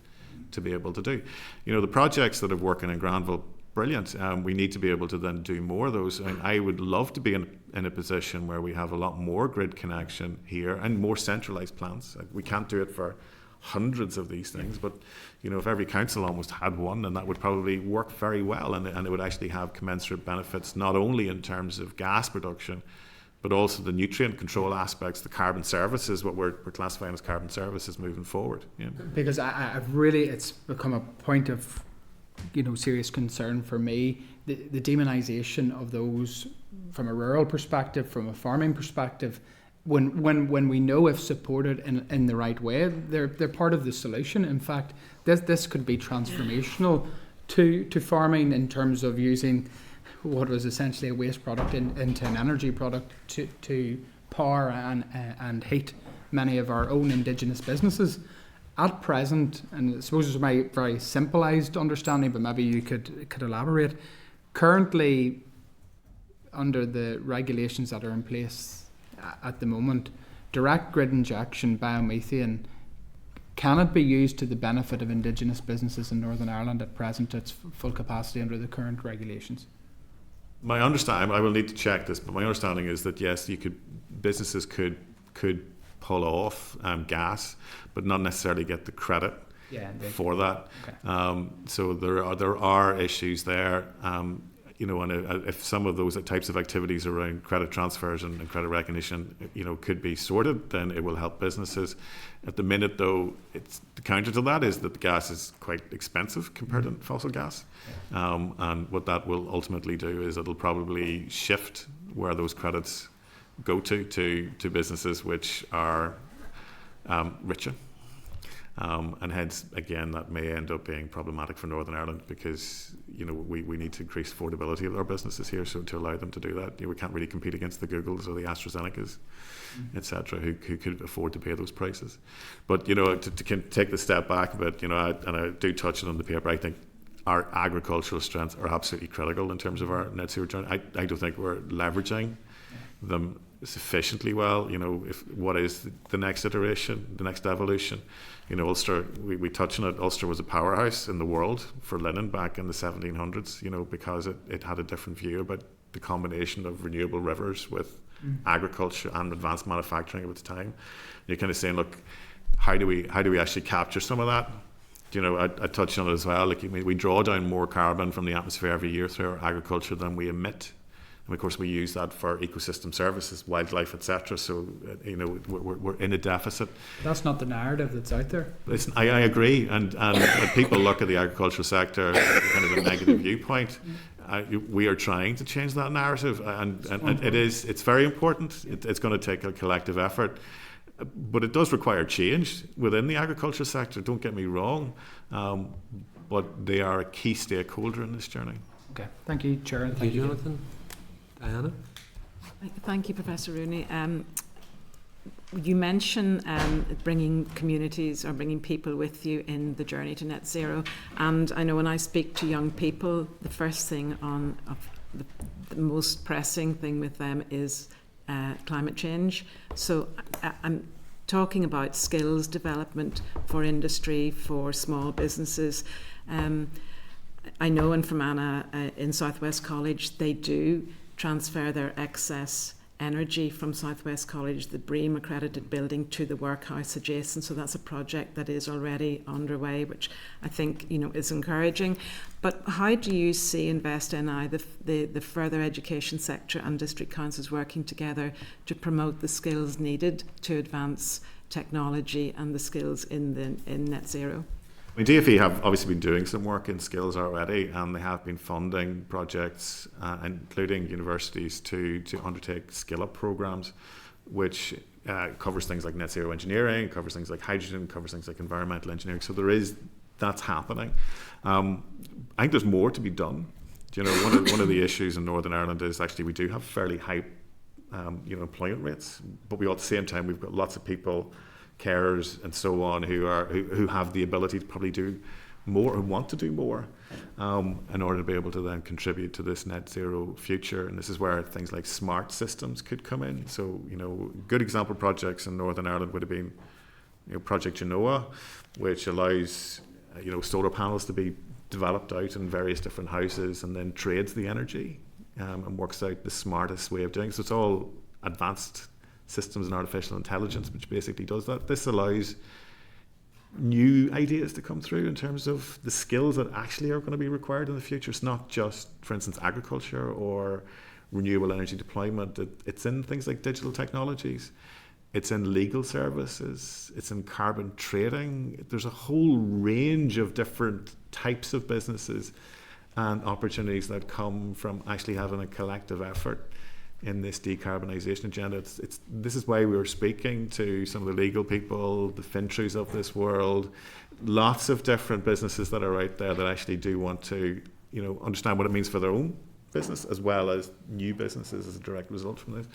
to be able to do. The projects that are working in Granville, brilliant. We need to be able to then do more of those. And I would love to be in a position where we have a lot more grid connection here and more centralised plants. We can't do it for hundreds of these things, but if every council almost had one, then that would probably work very well, and it would actually have commensurate benefits, not only in terms of gas production, but also the nutrient control aspects, the carbon services, what we're classifying as carbon services moving forward. Yeah. Because it's become a point of serious concern for me, the demonisation of those from a rural perspective, from a farming perspective, when we know, if supported in the right way, they're part of the solution. In fact, this could be transformational to farming in terms of using what was essentially a waste product into an energy product to power and heat many of our own indigenous businesses. At present, and I suppose it's my very simplised understanding, but maybe you could elaborate. Currently, under the regulations that are in place at the moment, direct grid injection biomethane, can it be used to the benefit of indigenous businesses in Northern Ireland at present at its full capacity under the current regulations? My understanding, I will need to check this, but my understanding is that yes, businesses could pull off gas, but not necessarily get the credit for that. Okay. So there are issues there. And if some of those types of activities around credit transfers and credit recognition, could be sorted, then it will help businesses. At the minute, though, the counter to that is that the gas is quite expensive compared to fossil gas. And what that will ultimately do is it'll probably shift where those credits go to businesses which are richer. And hence, again, that may end up being problematic for Northern Ireland, because we need to increase affordability of our businesses here, so to allow them to do that, we can't really compete against the Googles or the AstraZenecas, etc., who could afford to pay those prices. But to take the step back a bit, and I do touch on the paper, I think our agricultural strengths are absolutely critical in terms of our net zero journey. I don't think we're leveraging them sufficiently well. What is the next iteration, the next evolution? Ulster, we touch on it. Ulster was a powerhouse in the world for linen back in the 1700s, because it had a different view about the combination of renewable rivers with agriculture and advanced manufacturing of its time. You're kind of saying, look, how do we actually capture some of that? I touched on it as well. We draw down more carbon from the atmosphere every year through our agriculture than we emit. And of course, we use that for ecosystem services, wildlife, etc. So, we're in a deficit. That's not the narrative that's out there. Listen, I agree, and when people look at the agricultural sector kind of a negative viewpoint, we are trying to change that narrative, and it's very important. It's going to take a collective effort, but it does require change within the agriculture sector. Don't get me wrong, but they are a key stakeholder in this journey. Okay, thank you, Chair. Thank you, Jonathan. Diana? Thank you, Professor Rooney. You mentioned bringing communities or bringing people with you in the journey to net zero, and I know when I speak to young people, the first thing the most pressing thing with them is climate change. So I'm talking about skills development for industry, for small businesses. I know in Fermanagh, in Southwest College, they do transfer their excess energy from Southwest College, the BREEAM accredited building, to the workhouse adjacent. So that's a project that is already underway, which I think is encouraging. But how do you see Invest NI, the further education sector and district councils working together to promote the skills needed to advance technology and the skills in net zero? I mean, DFE have obviously been doing some work in skills already, and they have been funding projects, including universities, to undertake skill-up programs, which covers things like net zero engineering, covers things like hydrogen, covers things like environmental engineering. So that's happening. I think there's more to be done. One of the issues in Northern Ireland is actually we do have fairly high, employment rates, but at the same time we've got lots of people, carers and so on, who have the ability to probably do more and want to do more in order to be able to then contribute to this net zero future. And this is where things like smart systems could come in. So, good example projects in Northern Ireland would have been, Project Genoa, which allows, solar panels to be developed out in various different houses and then trades the energy and works out the smartest way of doing it. So it's all advanced systems and artificial intelligence, which basically does that. This allows new ideas to come through in terms of the skills that actually are going to be required in the future. It's not just, for instance, agriculture or renewable energy deployment. It's in things like digital technologies. It's in legal services. It's in carbon trading. There's a whole range of different types of businesses and opportunities that come from actually having a collective effort in this decarbonisation agenda. This is why we were speaking to some of the legal people, the Fintrues of this world, lots of different businesses that are out there that actually do want to, understand what it means for their own business as well as new businesses as a direct result from this.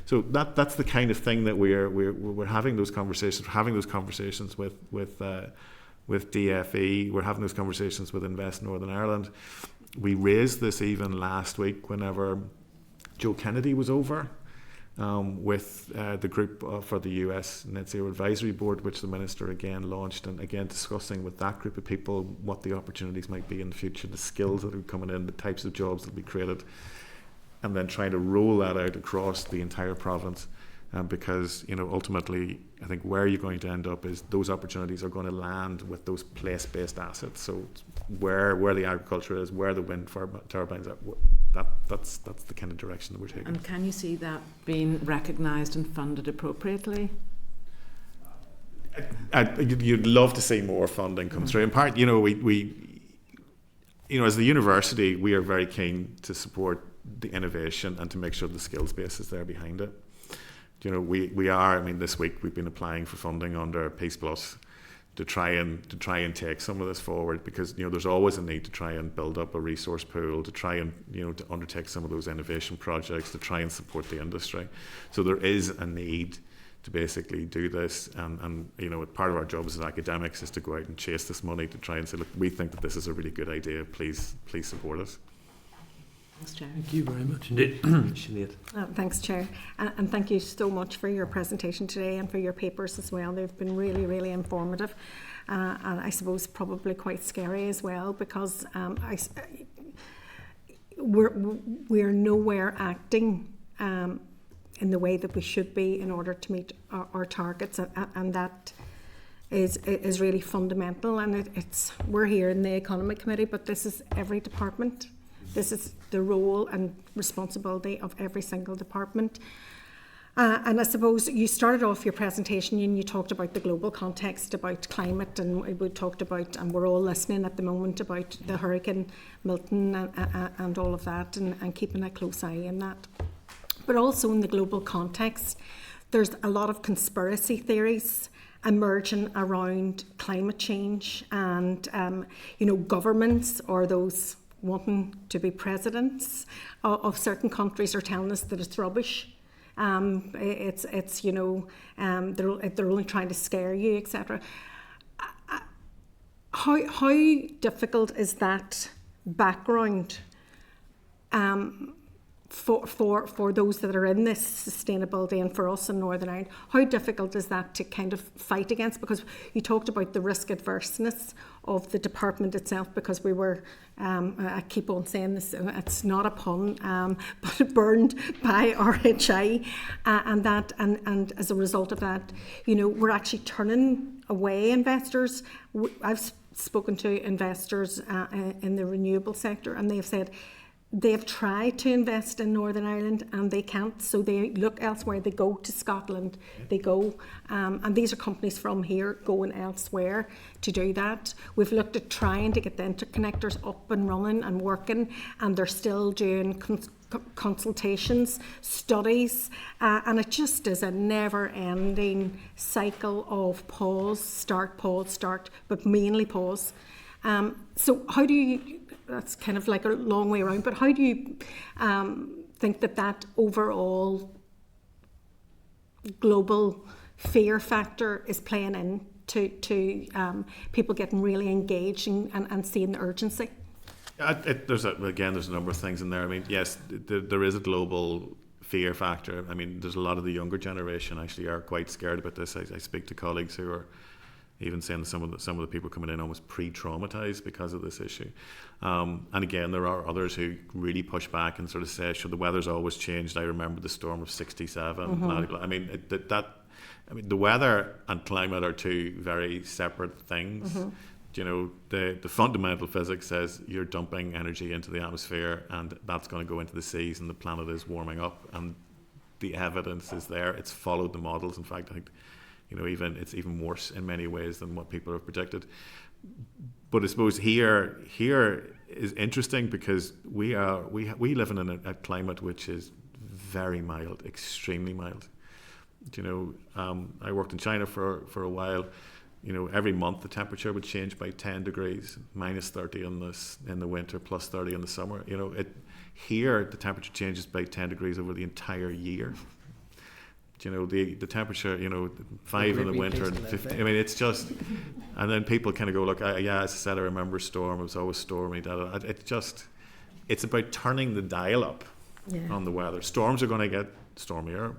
So that's the kind of thing that we're having those conversations. We're having those conversations with DFE. We're having those conversations with Invest Northern Ireland. We raised this even last week whenever Joe Kennedy was over with the group for the US Net Zero Advisory Board, which the Minister again launched, and again discussing with that group of people what the opportunities might be in the future, the skills that are coming in, the types of jobs that will be created, and then trying to roll that out across the entire province. Because ultimately, I think where you're going to end up is those opportunities are going to land with those place-based assets. So where the agriculture is, where the wind turbines are, that's the kind of direction that we're taking. And can you see that being recognised and funded appropriately? You'd love to see more funding come through. In part, we as the university, we are very keen to support the innovation and to make sure the skills base is there behind it. We are. This week we've been applying for funding under Peace Plus to try and take some of this forward, because there's always a need to try and build up a resource pool, to try and to undertake some of those innovation projects, to try and support the industry. So there is a need to basically do this, and part of our job as academics is to go out and chase this money to try and say, look, we think that this is a really good idea. Please support us. Thanks, Chair. Thank you very much indeed. Sinead. Thanks, Chair. And thank you so much for your presentation today and for your papers as well. They've been really, really informative, and I suppose probably quite scary as well, because we're nowhere acting in the way that we should be in order to meet our targets, and that is really fundamental. And we're here in the Economic Committee, but this is every department This is the role and responsibility of every single department. And I suppose you started off your presentation and you talked about the global context, about climate, and we talked about, and we're all listening at the moment, about the Hurricane Milton and all of that, and keeping a close eye on that. But also in the global context, there's a lot of conspiracy theories emerging around climate change, and governments or those wanting to be presidents of certain countries are telling us that it's rubbish. They're only trying to scare you, etc. How difficult is that background for those that are in this sustainability, and for us in Northern Ireland? How difficult is that to kind of fight against? Because you talked about the risk adverseness of the department itself, because we were, I keep on saying this, it's not a pun, but burned by RHI, and as a result of that, we're actually turning away investors. I've spoken to investors in the renewable sector, and they've said they've tried to invest in Northern Ireland and they can't, so they look elsewhere. They go to Scotland, they go, and these are companies from here going elsewhere to do that. We've looked at trying to get the interconnectors up and running and working, and they're still doing consultations, studies, and it just is a never-ending cycle of pause, start, but mainly pause. So how do you, that's kind of like a long way around, but how do you think that overall global fear factor is playing into people getting really engaged and seeing the urgency? There's a number of things in there. I mean, yes, there is a global fear factor. I mean, there's a lot of the younger generation actually are quite scared about this. I speak to colleagues who are even saying some of the people coming in almost pre-traumatized because of this issue. And again, there are others who really push back and sort of say, sure, the weather's always changed. I remember the storm of 67. Mm-hmm. I mean, the weather and climate are two very separate things. Mm-hmm. The fundamental physics says you're dumping energy into the atmosphere and that's going to go into the seas and the planet is warming up. And the evidence is there. It's followed the models. In fact, I think it's even worse in many ways than what people have predicted. But I suppose here is interesting because we live in a climate which is very mild, extremely mild. I worked in China for a while. Every month the temperature would change by 10 degrees, minus 30 in the winter, plus 30 in the summer. Here the temperature changes by 10 degrees over the entire year. The temperature, 5 in the winter and 15. I mean, it's just, and then people kind of go, look, as I said, I remember a storm. It was always stormy. It's about turning the dial up on the weather. Storms are going to get stormier,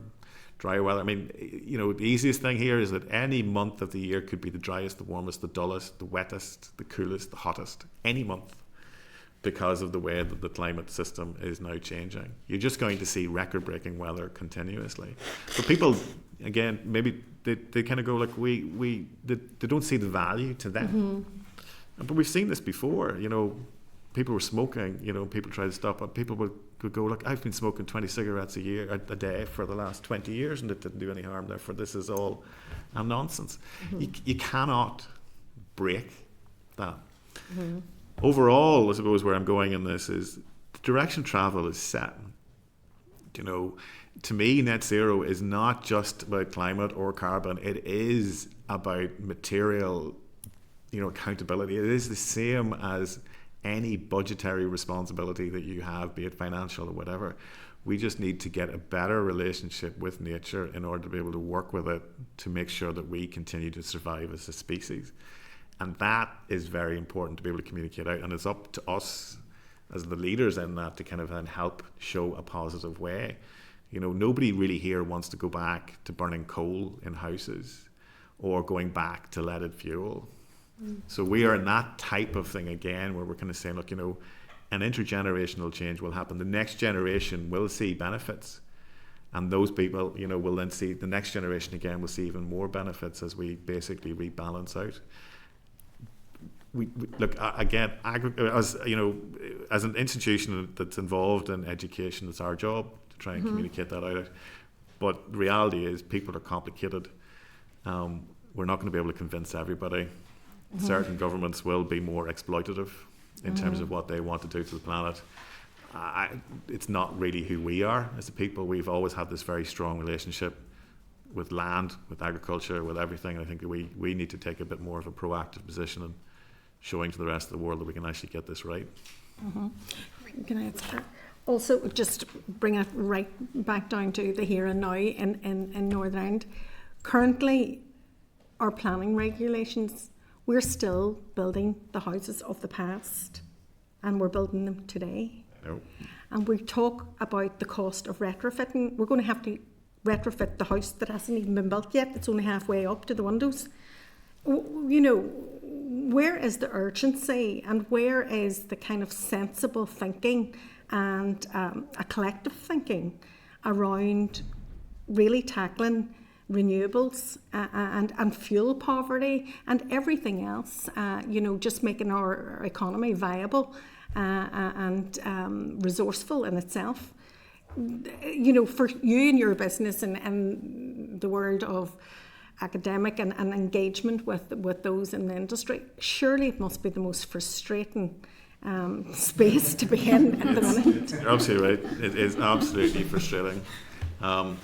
dry weather. I mean, the easiest thing here is that any month of the year could be the driest, the warmest, the dullest, the wettest, the coolest, the hottest, any month, because of the way that the climate system is now changing. You're just going to see record-breaking weather continuously. But people, again, maybe they kind of go like, they don't see the value to that. Mm-hmm. But we've seen this before. People were smoking. People tried to stop it. People would go, look, I've been smoking 20 cigarettes a day for the last 20 years, and it didn't do any harm. Therefore, this is all nonsense. Mm-hmm. You cannot break that. Mm-hmm. Overall, I suppose where I'm going in this is the direction travel is set. To me, net zero is not just about climate or carbon. It is about material, accountability. It is the same as any budgetary responsibility that you have, be it financial or whatever. We just need to get a better relationship with nature in order to be able to work with it to make sure that we continue to survive as a species. And that is very important to be able to communicate out. And it's up to us as the leaders in that to kind of then help show a positive way. Nobody really here wants to go back to burning coal in houses or going back to leaded fuel. So we are in that type of thing again, where we're kind of saying, look, an intergenerational change will happen. The next generation will see benefits. And those people, will then see the next generation again will see even more benefits as we basically rebalance out. we look again. As you know, as an institution that's involved in education, it's our job to try and communicate that out. But the reality is, people are complicated. We're not going to be able to convince everybody. Certain governments will be more exploitative in terms of what they want to do to the planet. It's not really who we are as a people. We've always had this very strong relationship with land, with agriculture, with everything. I think we need to take a bit more of a proactive position in showing to the rest of the world that we can actually get this right. Can I answer? Also, just bring it right back down to the here and now in Northern Ireland. Currently, our planning regulations, we're still building the houses of the past, and we're building them today. No. And we talk about the cost of retrofitting. We're going to have to retrofit the house that hasn't even been built yet. It's only halfway up to the windows. You know, where is the urgency, and where is the kind of sensible thinking and a collective thinking around really tackling renewables and fuel poverty and everything else, you know, just making our economy viable and resourceful in itself. You know, for you and your business and the world of academic and engagement with those in the industry, surely it must be the most frustrating space to be in at the minute. You're absolutely right. It is absolutely frustrating.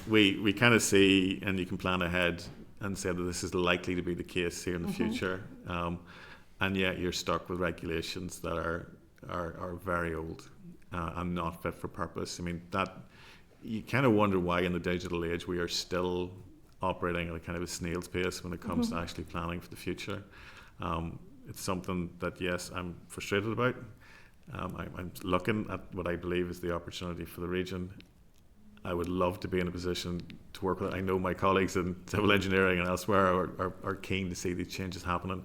We kind of see, and you can plan ahead and say that this is likely to be the case here in the future, and yet you're stuck with regulations that are very old and not fit for purpose. I mean, that you kind of wonder why in the digital age we are still operating at a kind of a snail's pace when it comes to actually planning for the future. It's something that, yes, I'm frustrated about. I'm looking at what I believe is the opportunity for the region. I would love to be in a position to work with it. I know my colleagues in civil engineering and elsewhere are keen to see these changes happening.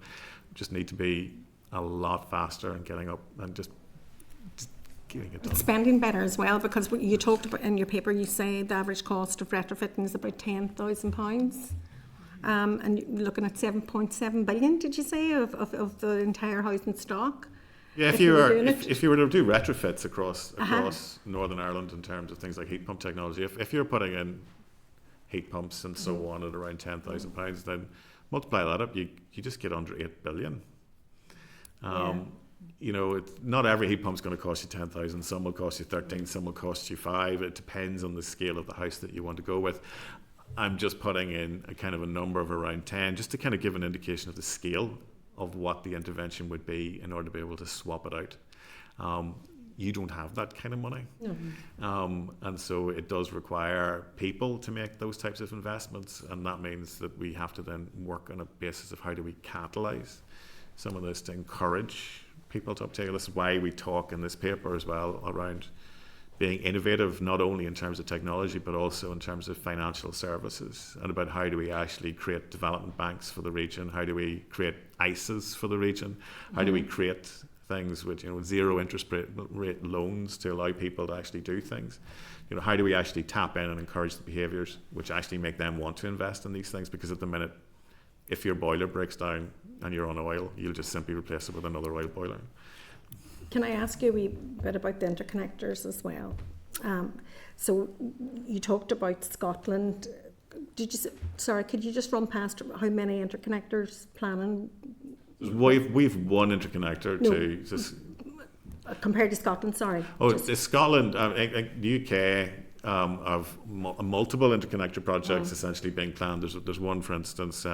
Just need to be a lot faster and getting up and just getting it done. Spending better as well, because you talked about in your paper, you say the average cost of retrofitting is about £10,000. And you're looking at 7.7 billion, did you say, of the entire housing stock? Yeah, if you were to do retrofits across Northern Ireland in terms of things like heat pump technology, if you're putting in heat pumps and so on at around £10,000, then multiply that up, you just get under 8 billion. You know, not every heat pump's going to cost you 10,000. Some will cost you 13, some will cost you 5. It depends on the scale of the house that you want to go with. I'm just putting in a kind of a number of around 10, just to kind of give an indication of the scale of what the intervention would be in order to be able to swap it out. You don't have that kind of money. No. And so it does require people to make those types of investments, and that means that we have to then work on a basis of how do we catalyse some of this to encourage people to uptake. This is why we talk in this paper as well around being innovative, not only in terms of technology, but also in terms of financial services, and about how do we actually create development banks for the region, how do we create ISAs for the region, how do we create things with, you know, zero interest rate loans to allow people to actually do things. You know, how do we actually tap in and encourage the behaviours which actually make them want to invest in these things, because at the minute, if your boiler breaks down and you're on oil, you'll just simply replace it with another oil boiler. Can I ask you a wee bit about the interconnectors as well? So you talked about Scotland. Could you just run past how many interconnectors planning? We've one interconnector compared to Scotland. Sorry. Scotland, the UK have multiple interconnector projects essentially being planned. There's one, for instance.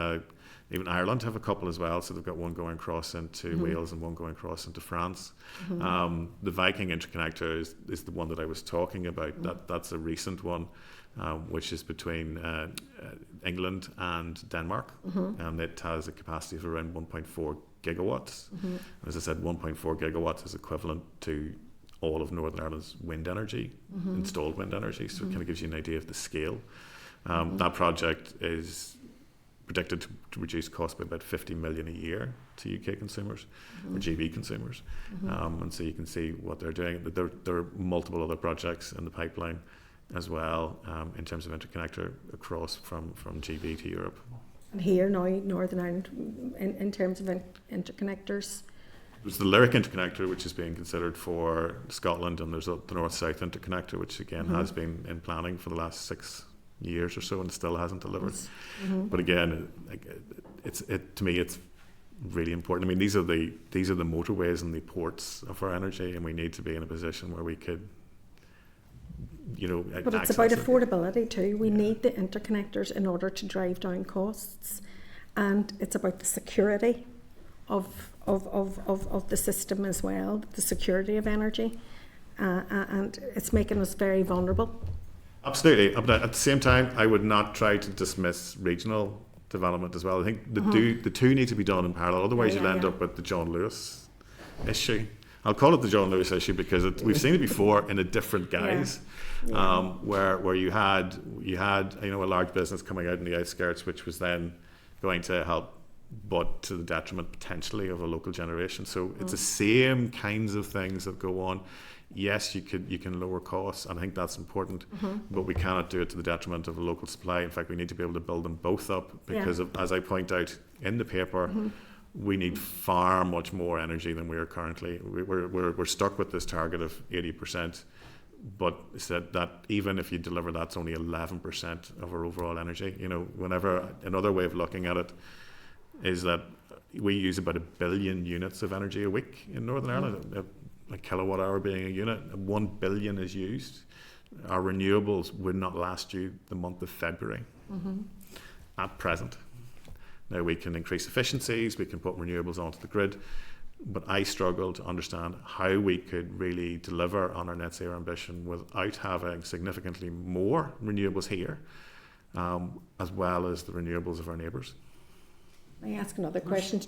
Even Ireland have a couple as well, so they've got one going across into Wales and one going across into France. The Viking interconnector is the one that I was talking about. That's a recent one, which is between England and Denmark, and it has a capacity of around 1.4 gigawatts. As I said, 1.4 gigawatts is equivalent to all of Northern Ireland's wind energy, installed wind energy, so it kind of gives you an idea of the scale. That project is predicted to reduce costs by about 50 million a year to UK consumers or GB consumers, and so you can see what they're doing. There are multiple other projects in the pipeline as well, in terms of interconnector across from GB to Europe. And here now, Northern Ireland, in terms of interconnectors, There's the Lyric interconnector, which is being considered for Scotland, and there's the North-South interconnector, which again has been in planning for the last 6 years or so and still hasn't delivered. But again, to me, it's really important. I mean, these are the motorways and the ports of our energy, and we need to be in a position where we could, But it's about affordability too. We need the interconnectors in order to drive down costs, and it's about the security of the system as well, the security of energy, and it's making us very vulnerable. Absolutely. But at the same time, I would not try to dismiss regional development as well. I think the two need to be done in parallel. Otherwise, you'll end up with the John Lewis issue. I'll call it the John Lewis issue because we've seen it before in a different guise, where you had a large business coming out in the outskirts, which was then going to help, but to the detriment potentially of a local generation. So it's the same kinds of things that go on. Yes, you can lower costs, and I think that's important, but we cannot do it to the detriment of a local supply. In fact, we need to be able to build them both up because, as I point out in the paper, we need far much more energy than we are currently. We're stuck with this target of 80%, but said that even if you deliver that's only 11% of our overall energy. Whenever another way of looking at it is that we use about 1 billion units of energy a week in Northern Ireland. A kilowatt hour being a unit, 1 billion is used. Our renewables would not last you the month of February at present. Now we can increase efficiencies, we can put renewables onto the grid, but I struggle to understand how we could really deliver on our net zero ambition without having significantly more renewables here, as well as the renewables of our neighbours. May I ask another question,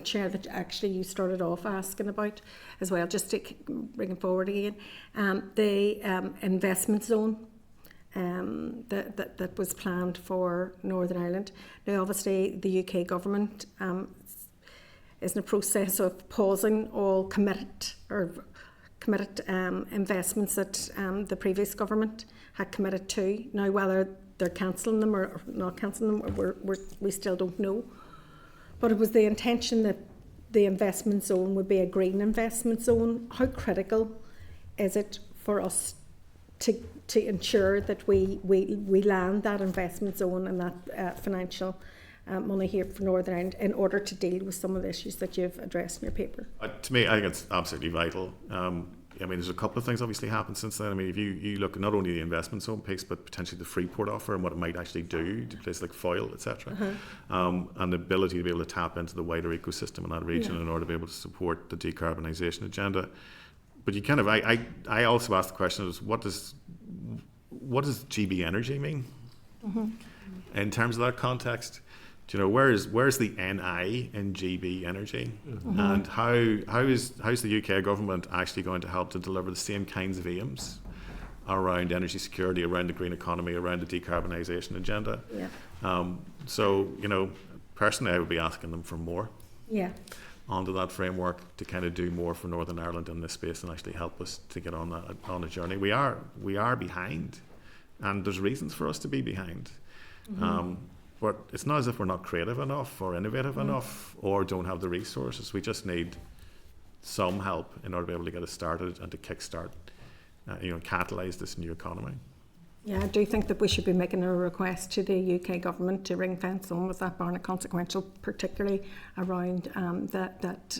Chair, that actually you started off asking about as well, just to bring it forward again. The investment zone that was planned for Northern Ireland. Now, obviously, the UK government is in a process of pausing all committed investments that the previous government had committed to. Now, whether they're cancelling them or not cancelling them, we still don't know. But it was the intention that the investment zone would be a green investment zone. How critical is it for us to ensure that we land that investment zone and that financial money here for Northern Ireland in order to deal with some of the issues that you've addressed in your paper? To me, I think it's absolutely vital. There's a couple of things obviously happened since then. I mean, if you look at not only the investment zone piece, but potentially the Freeport offer and what it might actually do to places like Foyle, etc., and the ability to be able to tap into the wider ecosystem in that region in order to be able to support the decarbonisation agenda. But you kind of, I also asked the question: what does GB Energy mean in terms of that context? Do you know where's the NI in GB Energy, and how's the UK government actually going to help to deliver the same kinds of aims around energy security, around the green economy, around the decarbonisation agenda? So personally, I would be asking them for more onto that framework to kind of do more for Northern Ireland in this space and actually help us to get on a journey. We are behind, and there's reasons for us to be behind. But it's not as if we're not creative enough or innovative enough or don't have the resources. We just need some help in order to be able to get us started and to kickstart, catalyse this new economy. Yeah, I do think that we should be making a request to the UK government to ring fence on with that Barnett consequential, particularly around that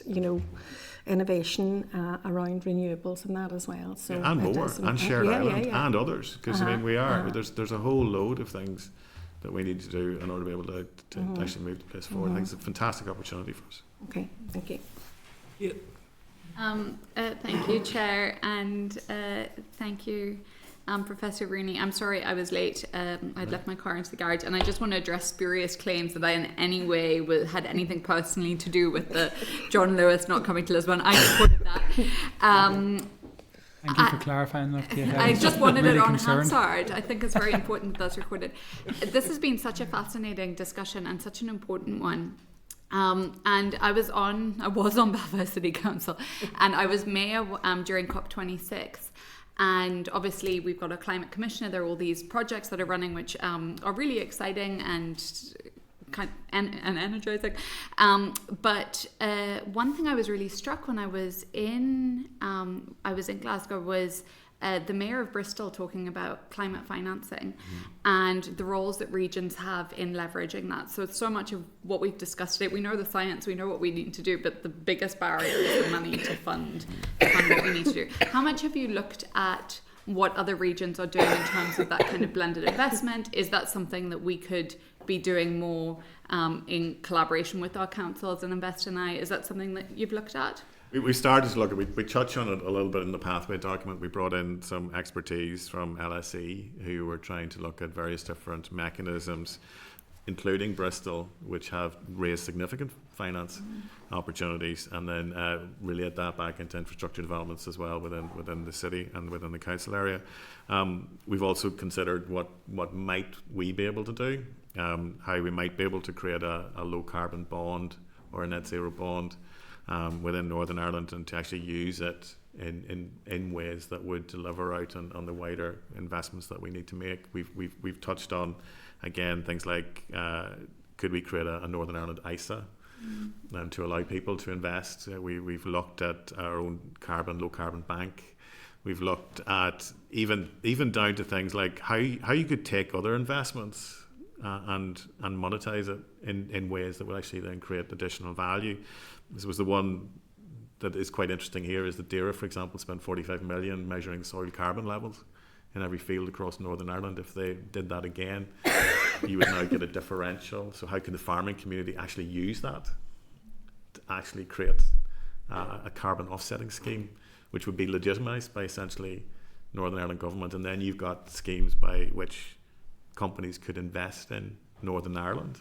innovation around renewables and that as well. So and more, and shared island, and others, because there's a whole load of things that we need to do in order to be able to actually move the place forward. I think it's a fantastic opportunity for us. Okay, thank you. Thank you, Chair, and thank you, Professor Rooney. I'm sorry I was late. I'd left my car into the garage, and I just want to address spurious claims that I in any way had anything personally to do with the John Lewis not coming to Lisbon. I supported that. Thank you for clarifying that, Kate. I just wanted really it on concerned. Hansard. I think it's very important that that's recorded. This has been such a fascinating discussion and such an important one. And I was on Belfast City Council, and I was mayor during COP26. And obviously we've got a climate commissioner. There are all these projects that are running which are really exciting and and energizing. But one thing I was really struck when I was in Glasgow was the Mayor of Bristol talking about climate financing and the roles that regions have in leveraging that. So it's so much of what we've discussed today. We know the science, we know what we need to do, but the biggest barrier is the money to fund what we need to do. How much have you looked at what other regions are doing in terms of that kind of blended investment? Is that something that we could be doing more in collaboration with our councils and Invest in I? Is that something that you've looked at? We started to look at, we touched on it a little bit in the pathway document. We brought in some expertise from LSE who were trying to look at various different mechanisms, including Bristol, which have raised significant finance opportunities, and then relate that back into infrastructure developments as well within the city and within the council area. We've also considered what might we be able to do, how we might be able to create a low carbon bond or a net zero bond within Northern Ireland, and to actually use it in ways that would deliver out on the wider investments that we need to make. We've touched on, again, things like could we create a Northern Ireland ISA to allow people to invest. We've looked at our own low carbon bank. We've looked at even down to things like how you could take other investments and monetize it in ways that will actually then create additional value. This was the one that is quite interesting here, is that DAERA, for example, spent 45 million measuring soil carbon levels in every field across Northern Ireland. If they did that again, you would now get a differential. So how can the farming community actually use that to actually create a carbon offsetting scheme, which would be legitimised by essentially Northern Ireland government? And then you've got schemes by which companies could invest in Northern Ireland,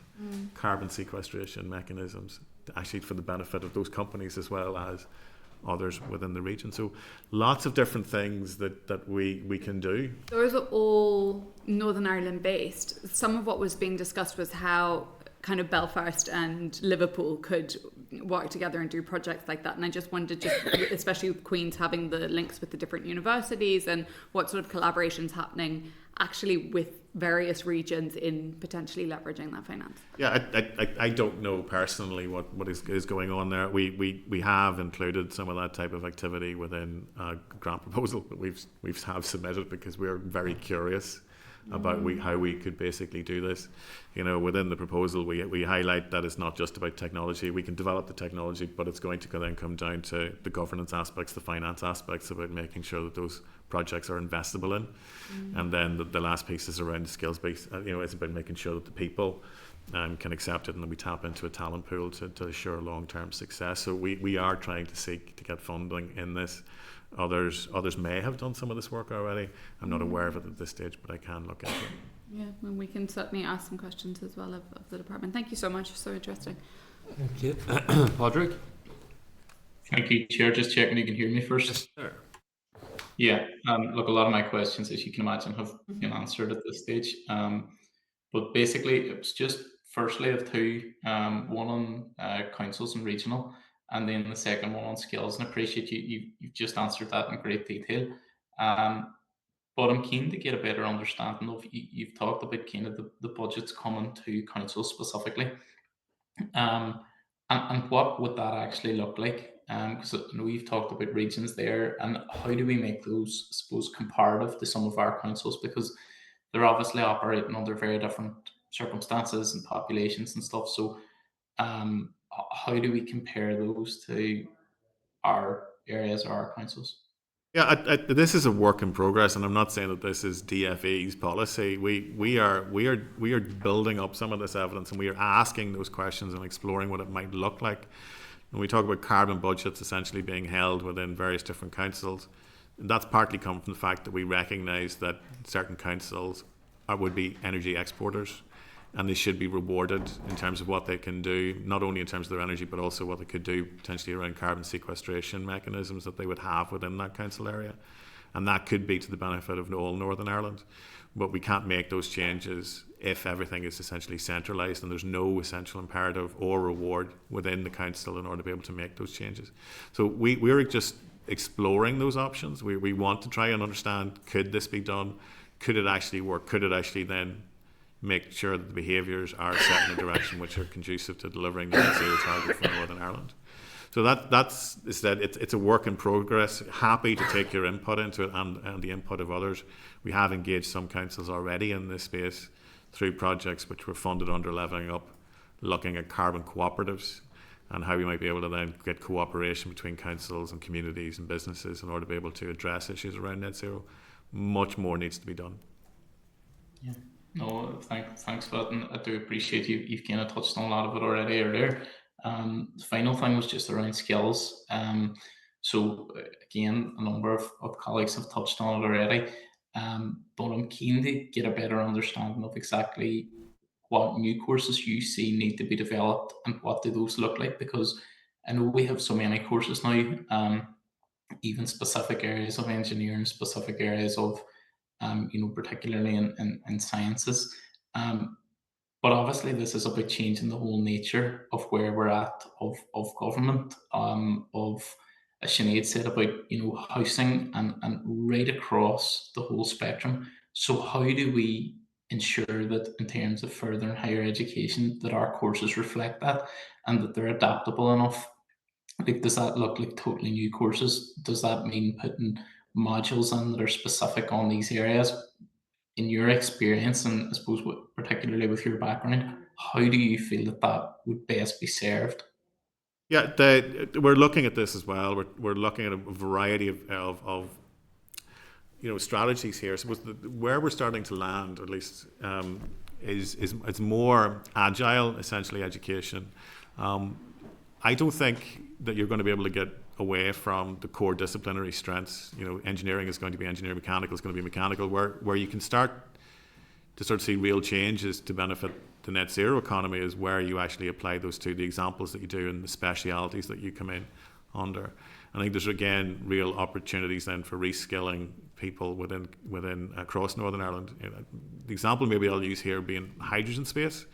carbon sequestration mechanisms, actually for the benefit of those companies as well as others within the region. So lots of different things that we can do. Those are all Northern Ireland based. Some of what was being discussed was how kind of Belfast and Liverpool could work together and do projects like that. And I just wondered, especially with Queen's having the links with the different universities, and what sort of collaborations happening actually with various regions in potentially leveraging that finance. Yeah, I don't know personally what is going on there. We have included some of that type of activity within a grant proposal that we've submitted, because we're very curious about how we could basically do this. You know, within the proposal we highlight that it's not just about technology. We can develop the technology, but it's going to then come down to the governance aspects, the finance aspects, about making sure that those projects are investable in. And then the last piece is around the skills base. It's about making sure that the people can accept it, and that we tap into a talent pool to assure long-term success. So we are trying to seek to get funding in this. Others may have done some of this work already. I'm not aware of it at this stage, but I can look into it. Yeah, and we can certainly ask some questions as well of the department. Thank you so much. So interesting. Thank you. Padraig? Thank you, Chair. Just checking you can hear me first. Yes, sir. Yeah, look, a lot of my questions, as you can imagine, have been answered at this stage. But basically, it's just firstly of two, one on councils and regional, and then the second one on skills. And I appreciate you've just answered that in great detail. But I'm keen to get a better understanding of, you've talked about kind of the budgets coming to councils specifically. And what would that actually look like? Because you've talked about regions there, and how do we make those, I suppose, comparative to some of our councils, because they're obviously operating under very different circumstances and populations and stuff. So how do we compare those to our areas or our councils? Yeah, this is a work in progress, and I'm not saying that this is DFE's policy. We are building up some of this evidence, and we are asking those questions and exploring what it might look like. When we talk about carbon budgets essentially being held within various different councils, that's partly come from the fact that we recognise that certain councils would be energy exporters, and they should be rewarded in terms of what they can do, not only in terms of their energy, but also what they could do potentially around carbon sequestration mechanisms that they would have within that council area. And that could be to the benefit of all Northern Ireland. But we can't make those changes if everything is essentially centralised and there's no essential imperative or reward within the council in order to be able to make those changes. So we're just exploring those options. We want to try and understand, could this be done? Could it actually work? Could it actually then make sure that the behaviours are set in a direction which are conducive to delivering the net zero target for Northern Ireland. So it's a work in progress. Happy to take your input into it and the input of others. We have engaged some councils already in this space through projects which were funded under Levelling Up, looking at carbon cooperatives and how we might be able to then get cooperation between councils and communities and businesses in order to be able to address issues around net zero. Much more needs to be done. Yeah. No, thanks for that, and I do appreciate you've kind of touched on a lot of it already earlier. The final thing was just around skills. So again, a number of colleagues have touched on it already, but I'm keen to get a better understanding of exactly what new courses you see need to be developed and what do those look like, because I know we have so many courses now, even specific areas of engineering, specific areas of particularly in sciences. But obviously this is about changing the whole nature of where we're at, of government, of, as Sinead said, about housing and right across the whole spectrum. So how do we ensure that in terms of further and higher education that our courses reflect that and that they're adaptable enough? Like, does that look like totally new courses? Does that mean putting modules in that are specific on these areas? In your experience, and I suppose particularly with your background, how do you feel that would best be served? Yeah, we're looking at this as well. We're looking at a variety of strategies here. So where we're starting to land, at least, is more agile, essentially, education. I don't think that you're going to be able to get away from the core disciplinary strengths. Engineering is going to be engineering, mechanical is going to be mechanical. Where you can start to see real changes to benefit the net zero economy is where you actually apply those to the examples that you do and the specialities that you come in under. I think there's again real opportunities then for reskilling people within across Northern Ireland. The example maybe I'll use here being hydrogen space.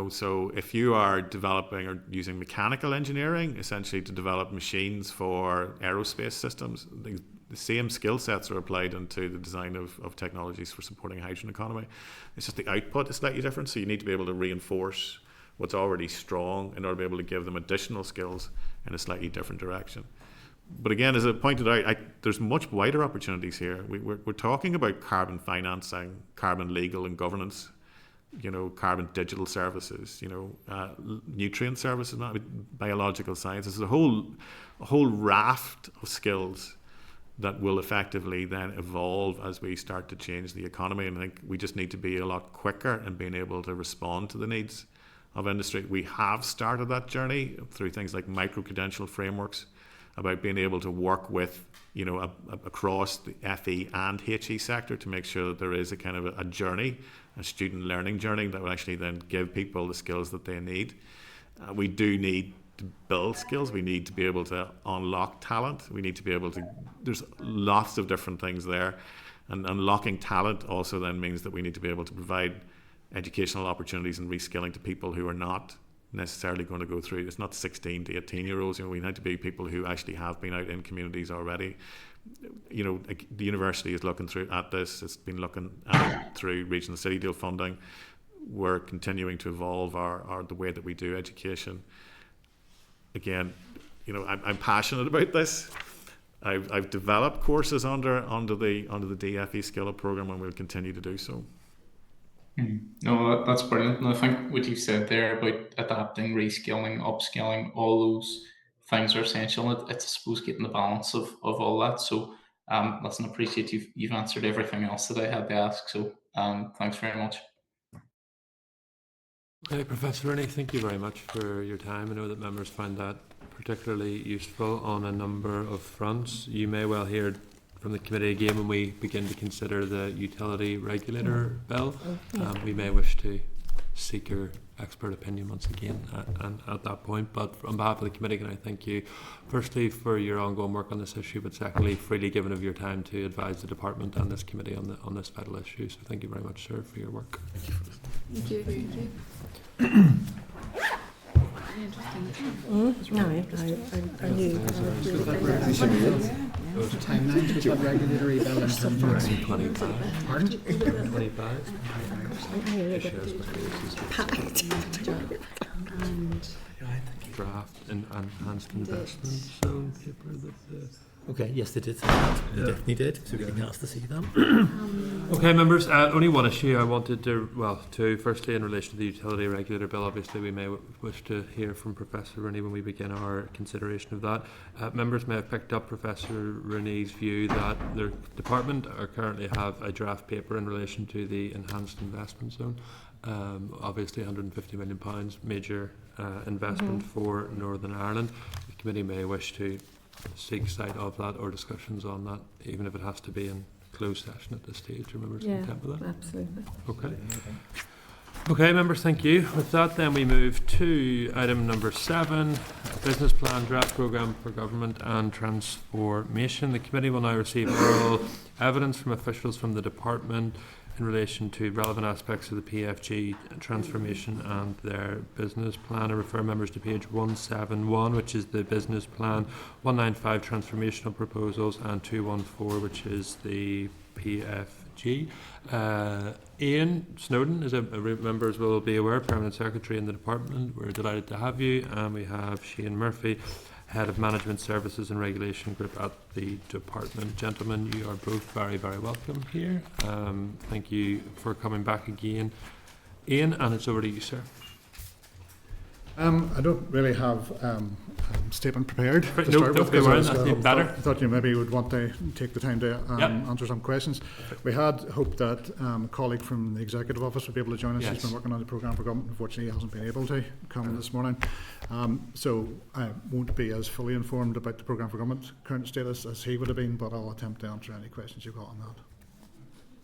So if you are developing or using mechanical engineering essentially to develop machines for aerospace systems, the same skill sets are applied into the design of technologies for supporting a hydrogen economy. It's just the output is slightly different, so you need to be able to reinforce what's already strong in order to be able to give them additional skills in a slightly different direction. But again, as I pointed out, there's much wider opportunities here. We're talking about carbon financing, carbon legal and governance, carbon digital services, nutrient services, biological sciences. There's a whole raft of skills that will effectively then evolve as we start to change the economy. And I think we just need to be a lot quicker in being able to respond to the needs of industry. We have started that journey through things like micro-credential frameworks, about being able to work with, across the FE and HE sector to make sure that there is a kind of a journey, a student learning journey that will actually then give people the skills that they need. We do need to build skills. We need to be able to unlock talent. We need to be able to, there's lots of different things there. And unlocking talent also then means that we need to be able to provide educational opportunities and reskilling to people who are not necessarily going to go through. It's not 16 to 18 year olds. We need to be people who actually have been out in communities already. The university is looking through at this. It's been looking at it through regional city deal funding. We're continuing to evolve the way that we do education. Again, I'm passionate about this. I've developed courses under the DFE Skill Up program, and we'll continue to do so. No, that's brilliant. And I think what you've said there about adapting, reskilling, upskilling, all those things are essential. It's, I suppose, getting the balance of all that. So, listen, I appreciate you've answered everything else that I had to ask. So, thanks very much. Okay, Professor Rooney, thank you very much for your time. I know that members find that particularly useful on a number of fronts. You may well hear from the committee again when we begin to consider the utility regulator bill. We may wish to seek your expert opinion once again at that point. But on behalf of the committee, can I thank you firstly for your ongoing work on this issue, but secondly freely given of your time to advise the department and this committee on this vital issue. So thank you very much, sir, for your work. Thank you. Thank you. No, I knew. Timelines with that regulatory bill in terms of 25. Pardon? 25. Draft and enhanced investment zone paper that Okay, yes, they did say that. They definitely did. So we can ask to see them. Okay, members, only one issue I wanted to, firstly in relation to the utility regulator bill, obviously we may wish to hear from Professor Rooney when we begin our consideration of that. Members may have picked up Professor Rooney's view that their department currently have a draft paper in relation to the enhanced investment zone. Obviously £150 million, major investment for Northern Ireland. The committee may wish to seek sight of that or discussions on that, even if it has to be in closed session at this stage. Are members content with that? Absolutely. Okay. Okay, members, thank you. With that, then we move to item number 7, business plan, draft programme for government and transformation. The committee will now receive oral evidence from officials from the department in relation to relevant aspects of the PFG transformation and their business plan. I refer members to page 171, which is the business plan, 195 transformational proposals, and 214, which is the PFG. Ian Snowden, as members will be aware, Permanent Secretary in the department. We're delighted to have you. And we have Shane Murphy, Head of Management Services and Regulation Group at the department. Gentlemen, you are both very, very welcome here. Thank you for coming back again. Ian, and it's over to you, sir. I don't really have a statement prepared to No, start with. better. I thought you maybe would want to take the time to answer some questions. We had hoped that a colleague from the Executive Office would be able to join us. Yes. He's been working on the programme for government. Unfortunately, he hasn't been able to come this morning. So I won't be as fully informed about the programme for government current status as he would have been, but I'll attempt to answer any questions you've got on that.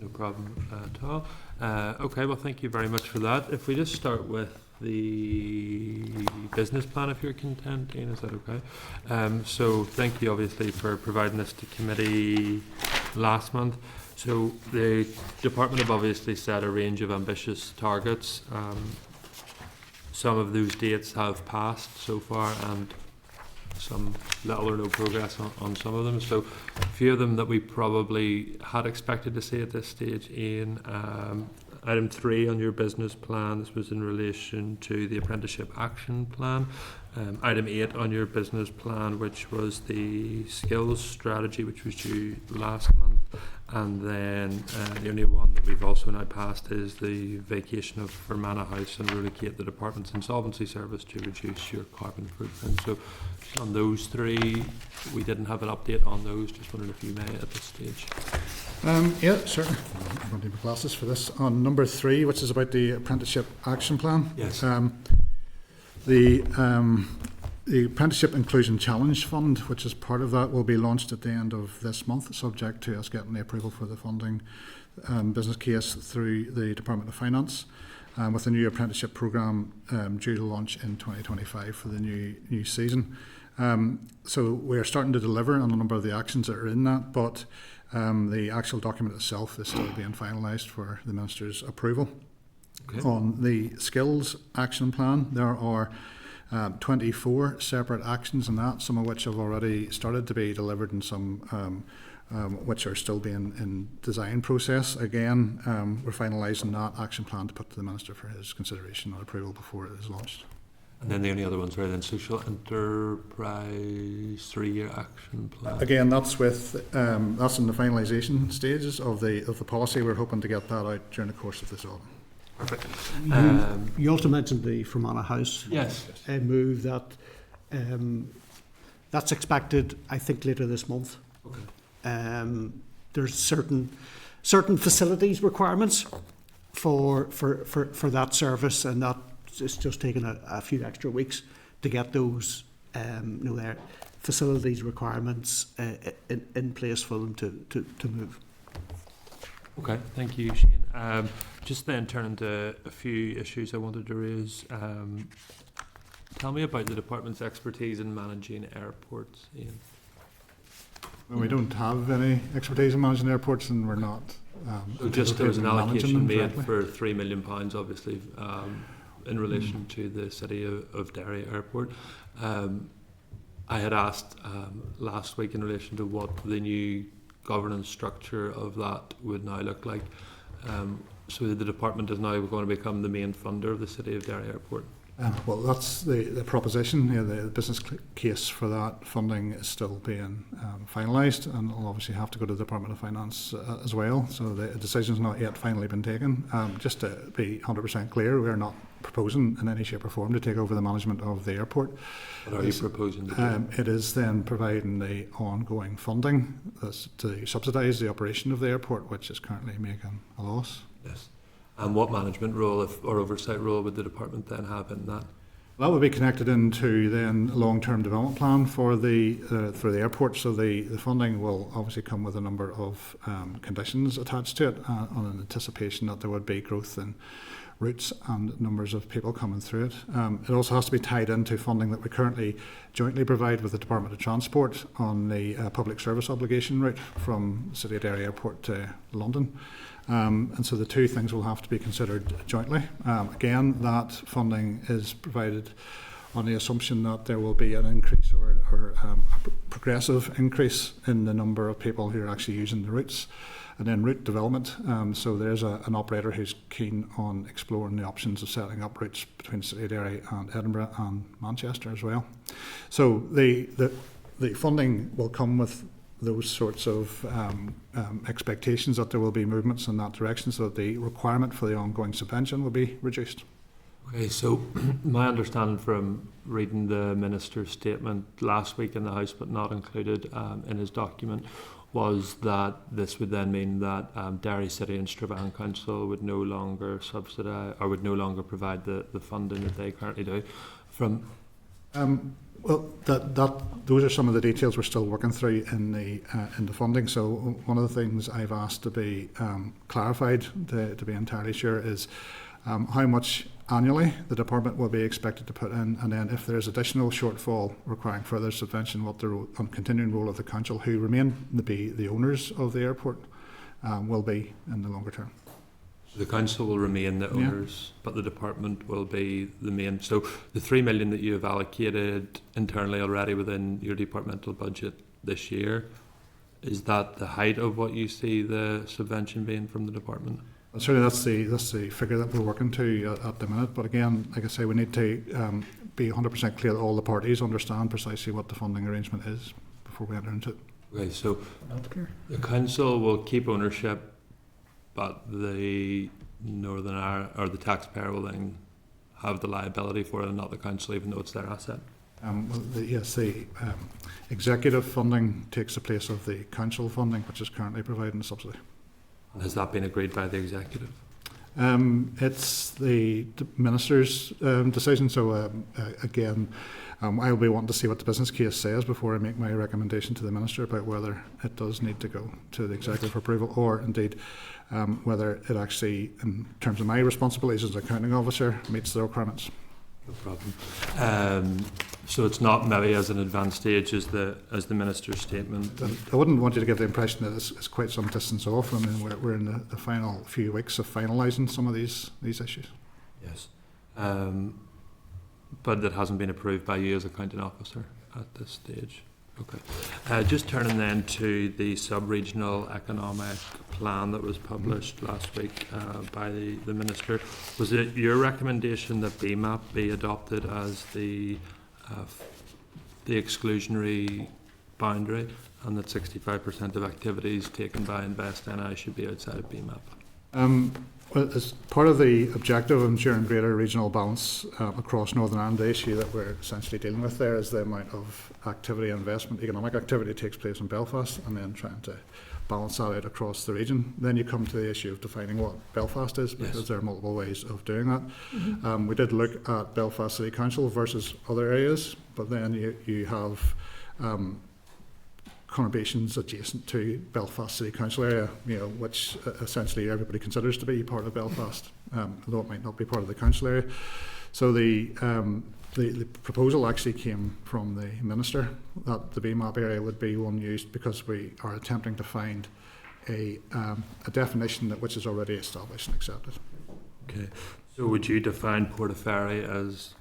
No problem at all. Okay, well, thank you very much for that. If we just start with the business plan, if you're content, Ian, is that okay? So thank you, obviously, for providing this to committee last month. So the department have obviously set a range of ambitious targets. Some of those dates have passed so far, and some little or no progress on some of them. So a few of them that we probably had expected to see at this stage. Ian, item 3 on your business plan, this was in relation to the apprenticeship action plan. Item 8 on your business plan, which was the skills strategy, which was due last month. And then the only one that we've also now passed is the vacation of Fermanagh House and relocate the department's insolvency service to reduce your carbon footprint. So on those 3, we didn't have an update on those. Just wondering if you may at this stage. Yeah, certainly. I'm going to need my glasses for this. On number 3, which is about the apprenticeship action plan. Yes. The Apprenticeship Inclusion Challenge Fund, which is part of that, will be launched at the end of this month, subject to us getting the approval for the funding business case through the Department of Finance, with the new apprenticeship programme due to launch in 2025 for the new season. So we're starting to deliver on a number of the actions that are in that, but the actual document itself is still being finalised for the Minister's approval. Okay. On the skills action plan, there are 24 separate actions in that, some of which have already started to be delivered and some which are still being in design process. Again, we're finalising that action plan to put to the Minister for his consideration and approval before it is launched. And then the only other ones were then social enterprise 3-year action plan. Again, that's with that's in the finalisation stages of the policy. We're hoping to get that out during the course of this autumn. Perfect. You also mentioned the Fermanagh House move that that's expected, I think, later this month. Okay. There's certain facilities requirements for that service, and that it's just taken a few extra weeks to get those their facilities requirements in place for them to move. Okay, thank you, Shane. Just then turning to a few issues I wanted to raise. Tell me about the department's expertise in managing airports, Ian. Well, we don't have any expertise in managing airports, and we're not. So just there was an allocation made for £3 million, obviously, in relation to the city of Derry Airport. I had asked last week in relation to what the new governance structure of that would now look like. So the department is now going to become the main funder of the City of Derry Airport. Well, that's the proposition. The business case for that funding is still being finalised, and will obviously have to go to the Department of Finance as well. So the decision's not yet finally been taken. Just to be 100% clear, we're not proposing in any shape or form to take over the management of the airport. What are you proposing to do? It is then providing the ongoing funding to subsidise the operation of the airport, which is currently making a loss. Yes. And what management role or oversight role would the department then have in that? That would be connected into then a long-term development plan for the airport. So the funding will obviously come with a number of conditions attached to it, on an anticipation that there would be growth in routes and numbers of people coming through it. It also has to be tied into funding that we currently jointly provide with the Department of Transport on the public service obligation route from City of Derry Airport to London. And so the two things will have to be considered jointly. Again, that funding is provided on the assumption that there will be an increase or a progressive increase in the number of people who are actually using the routes. And then route development. So there's an operator who's keen on exploring the options of setting up routes between City of Derry and Edinburgh and Manchester as well. So the funding will come with those sorts of expectations that there will be movements in that direction, so that the requirement for the ongoing subvention will be reduced. Okay, so my understanding from reading the Minister's statement last week in the House, but not included in his document, was that this would then mean that Derry City and Strabane Council would no longer subsidise or would no longer provide the funding that they currently do. Well, those are some of the details we're still working through in the funding. So one of the things I've asked to be clarified, to be entirely sure, is how much annually the department will be expected to put in, and then if there's additional shortfall requiring further subvention, what the continuing role of the council, who remain to be the owners of the airport, will be in the longer term. The council will remain the owners, but the department will be the main. So the 3 million that you have allocated internally already within your departmental budget this year, is that the height of what you see the subvention being from the department? Certainly that's the figure that we're working to at the minute. But again, like I say, we need to be 100% clear that all the parties understand precisely what the funding arrangement is before we enter into it. Okay, so the council will keep ownership, but the Northern Ireland or the taxpayer will then have the liability for it, and not the council, even though it's their asset. The executive funding takes the place of the council funding, which is currently providing the subsidy. Has that been agreed by the executive? It's the minister's decision. So again, I'll be wanting to see what the business case says before I make my recommendation to the minister about whether it does need to go to the executive for approval, or indeed whether it actually, in terms of my responsibilities as accounting officer, meets the requirements. No problem. So it's not maybe as an advanced stage as the minister's statement. I wouldn't want you to get the impression that it's quite some distance off. I mean, we're in the final few weeks of finalising some of these issues. Yes, but it hasn't been approved by you as accounting officer at this stage. Okay. Just turning then to the sub-regional economic plan that was published last week by the minister. Was it your recommendation that BMAP be adopted as the exclusionary boundary, and that 65% of activities taken by Invest NI should be outside of BMAP? Well, as part of the objective of ensuring greater regional balance across Northern Ireland, the issue that we're essentially dealing with there is the amount of activity and investment, economic activity takes place in Belfast, and then trying to balance that out across the region. Then you come to the issue of defining what Belfast is, because yes, there are multiple ways of doing that. Mm-hmm. We did look at Belfast City Council versus other areas, but then you have conurbations adjacent to Belfast City Council area, which essentially everybody considers to be part of Belfast, although it might not be part of the council area. So the proposal actually came from the minister that the BMAP area would be one used, because we are attempting to find a definition which is already established and accepted. Okay, so would you define Portaferry as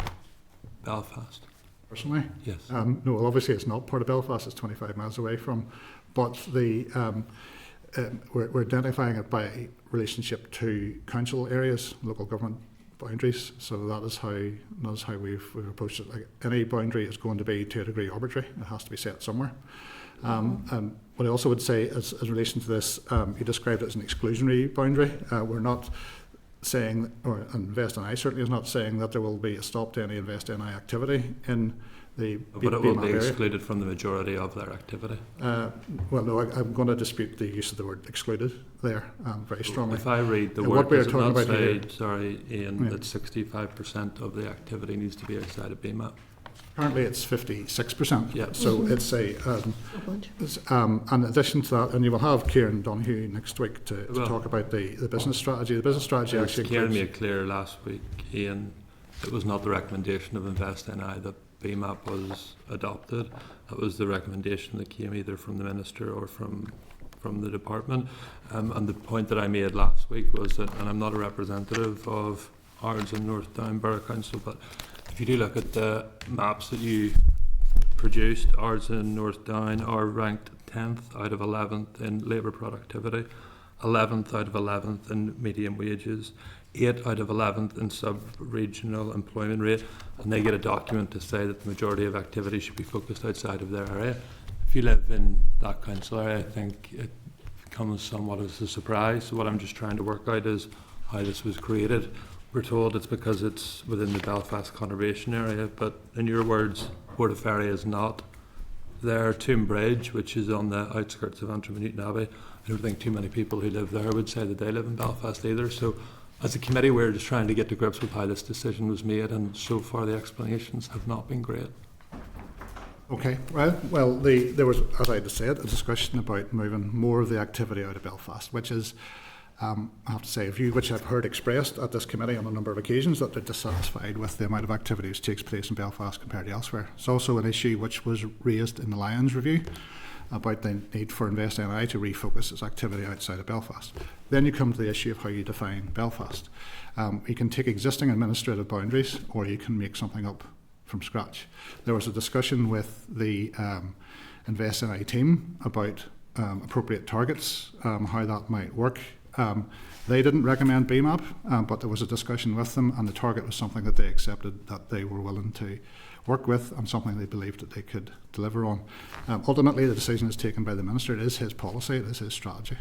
Belfast? personally. Yes. No, well, obviously it's not part of Belfast, it's 25 miles away from, but we're identifying it by relationship to council areas, local government boundaries. So that is how we've approached it. Like, any boundary is going to be to a degree arbitrary. It has to be set somewhere. What I also would say as relation to this, you described it as an exclusionary boundary. We're not saying, or Invest NI certainly is not saying that there will be a stop to any Invest NI activity in the But it will be area. excluded from the majority of their activity. Well, no, I'm going to dispute the use of the word excluded there very strongly. If I read the And word, what we are does it talking not about say, here, sorry, Ian, Yeah. that 65% of the activity needs to be outside of BMAP? currently it's 56%. Yeah. So it's in addition to that, and you will have Kieran Donoghue next week to talk about the business strategy. The business strategy As actually Kieran includes... made clear last week, Ian, it was not the recommendation of Invest NI that BMAP was adopted. That was the recommendation that came either from the Minister or from the Department. And the point that I made last week was that, and I'm not a representative of Ards and North Down Borough Council, but if you do look at the maps that you produced, Ards and North Down are ranked 10th out of 11th in labour productivity, 11th out of 11th in median wages, 8 out of 11th in sub-regional employment rate, and they get a document to say that the majority of activity should be focused outside of their area. If you live in that council area, I think it comes somewhat as a surprise. So what I'm just trying to work out is how this was created. We're told it's because it's within the Belfast conurbation area, but in your words, Portaferry is not there. Tomb Bridge, which is on the outskirts of Antrim and Newton Abbey, I don't think too many people who live there would say that they live in Belfast either. So as a committee, we're just trying to get to grips with how this decision was made, and so far the explanations have not been great. Okay, well, there was, as I just said, a discussion about moving more of the activity out of Belfast, which is, I have to say, a view which I've heard expressed at this committee on a number of occasions, that they're dissatisfied with the amount of activity which takes place in Belfast compared to elsewhere. It's also an issue which was raised in the Lions Review about the need for Invest NI to refocus its activity outside of Belfast. Then you come to the issue of how you define Belfast. You can take existing administrative boundaries, or you can make something up from scratch. There was a discussion with the Invest NI team about appropriate targets, how that might work. They didn't recommend BMAP, but there was a discussion with them, and the target was something that they accepted that they were willing to work with, and something they believed that they could deliver on. Ultimately, the decision is taken by the Minister. It is his policy, it is his strategy.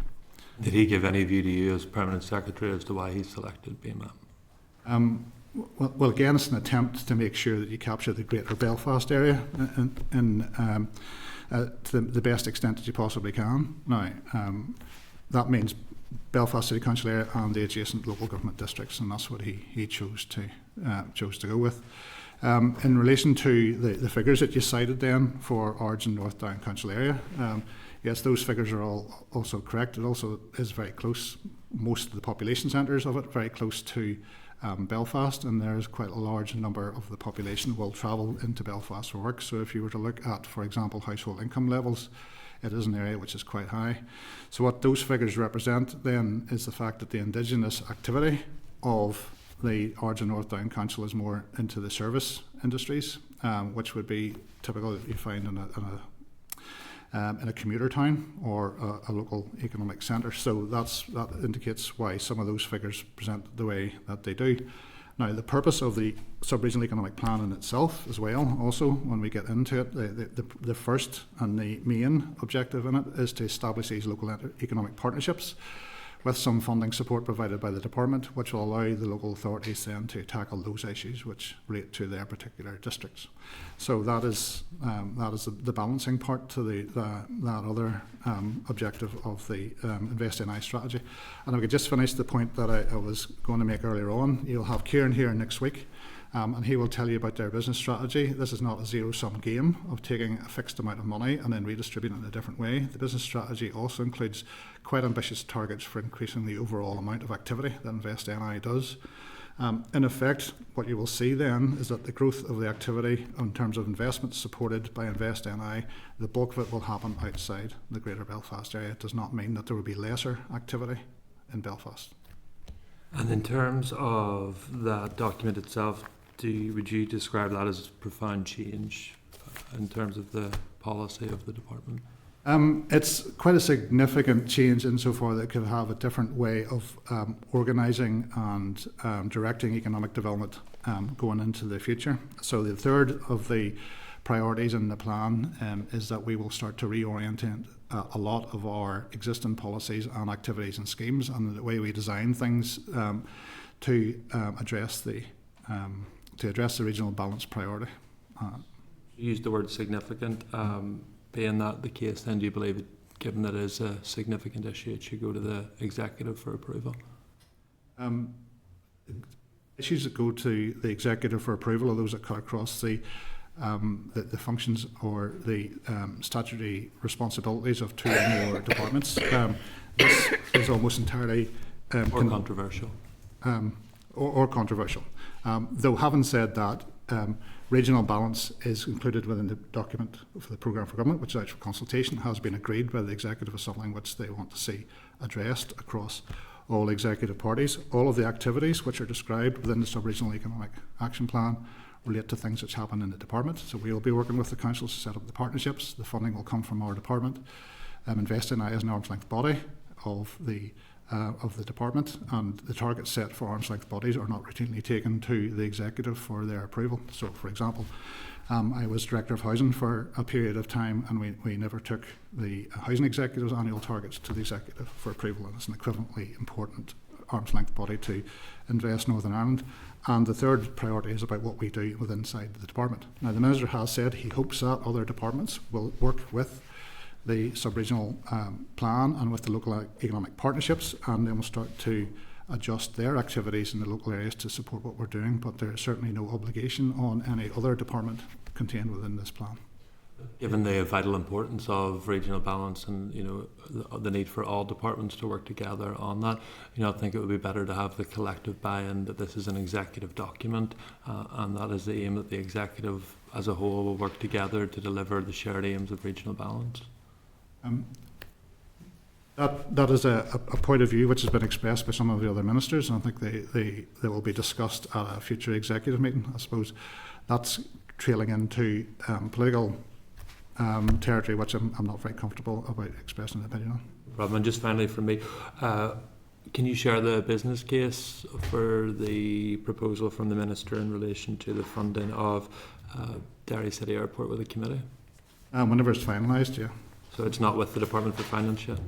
Did he give any view to you as Permanent Secretary as to why he selected BMAP? Well, again, it's an attempt to make sure that you capture the greater Belfast area to the best extent that you possibly can. Now, that means Belfast City Council area and the adjacent local government districts, and that's what he chose to go with. In relation to the figures that you cited then for Ards and North Down Council area, yes, those figures are all also correct. It also is very close, most of the population centres of it, very close to Belfast, and there's quite a large number of the population will travel into Belfast for work. So if you were to look at, for example, household income levels, it is an area which is quite high. So what those figures represent then is the fact that the indigenous activity of the Ards and North Down Council is more into the service industries, which would be typical that you find in a commuter town or a local economic centre. So that indicates why some of those figures present the way that they do. Now, the purpose of the sub-regional economic plan in itself as well, also, when we get into it, the first and the main objective in it is to establish these local economic partnerships with some funding support provided by the Department, which will allow the local authorities then to tackle those issues which relate to their particular districts. So that is the balancing part to that other objective of the Invest NI strategy. And I could just finish the point that I was going to make earlier on. You'll have Kieran here next week, and he will tell you about their business strategy. This is not a zero-sum game of taking a fixed amount of money and then redistributing it in a different way. The business strategy also includes quite ambitious targets for increasing the overall amount of activity that Invest NI does. In effect, what you will see then is that the growth of the activity in terms of investments supported by Invest NI, the bulk of it will happen outside the Greater Belfast area. It does not mean that there will be lesser activity in Belfast. And in terms of that document itself, would you describe that as a profound change in terms of the policy of the department? It's quite a significant change insofar that it could have a different way of organising and directing economic development going into the future. So the third of the priorities in the plan is that we will start to reorient a lot of our existing policies and activities and schemes and the way we design things to address the regional balance priority. You used the word significant. Being that the case, then do you believe, given that it is a significant issue, it should go to the executive for approval? Issues that go to the executive for approval are those that cut across the functions or the statutory responsibilities of two or more departments. This is almost entirely controversial. Or controversial. Though having said that, regional balance is included within the document for the programme for government, which is out for consultation, has been agreed by the executive as something which they want to see addressed across all executive parties. All of the activities which are described within the sub-regional economic action plan relate to things which happen in the department. So we will be working with the councils to set up the partnerships. The funding will come from our department. Investing as an arm's length body of the department, and the targets set for arm's length bodies are not routinely taken to the executive for their approval. So, for example, I was director of housing for a period of time, and we never took the housing executive's annual targets to the executive for approval, and it's an equivalently important arm's length body to Invest Northern Ireland. And the third priority is about what we do within inside the department. Now, the Minister has said he hopes that other departments will work with the sub-regional plan and with the local economic partnerships, and then we'll start to adjust their activities in the local areas to support what we're doing, but there is certainly no obligation on any other department contained within this plan. Given the vital importance of regional balance and the need for all departments to work together on that, I think it would be better to have the collective buy-in that this is an executive document, and that is the aim that the executive as a whole will work together to deliver the shared aims of regional balance. That is a point of view which has been expressed by some of the other ministers, and I think they will be discussed at a future executive meeting. I suppose that's trailing into political territory, which I'm not very comfortable about expressing an opinion on. Robin, and just finally from me, can you share the business case for the proposal from the Minister in relation to the funding of Derry City Airport with the committee? Whenever it's finalised, yeah. So it's not with the Department for Finance yet?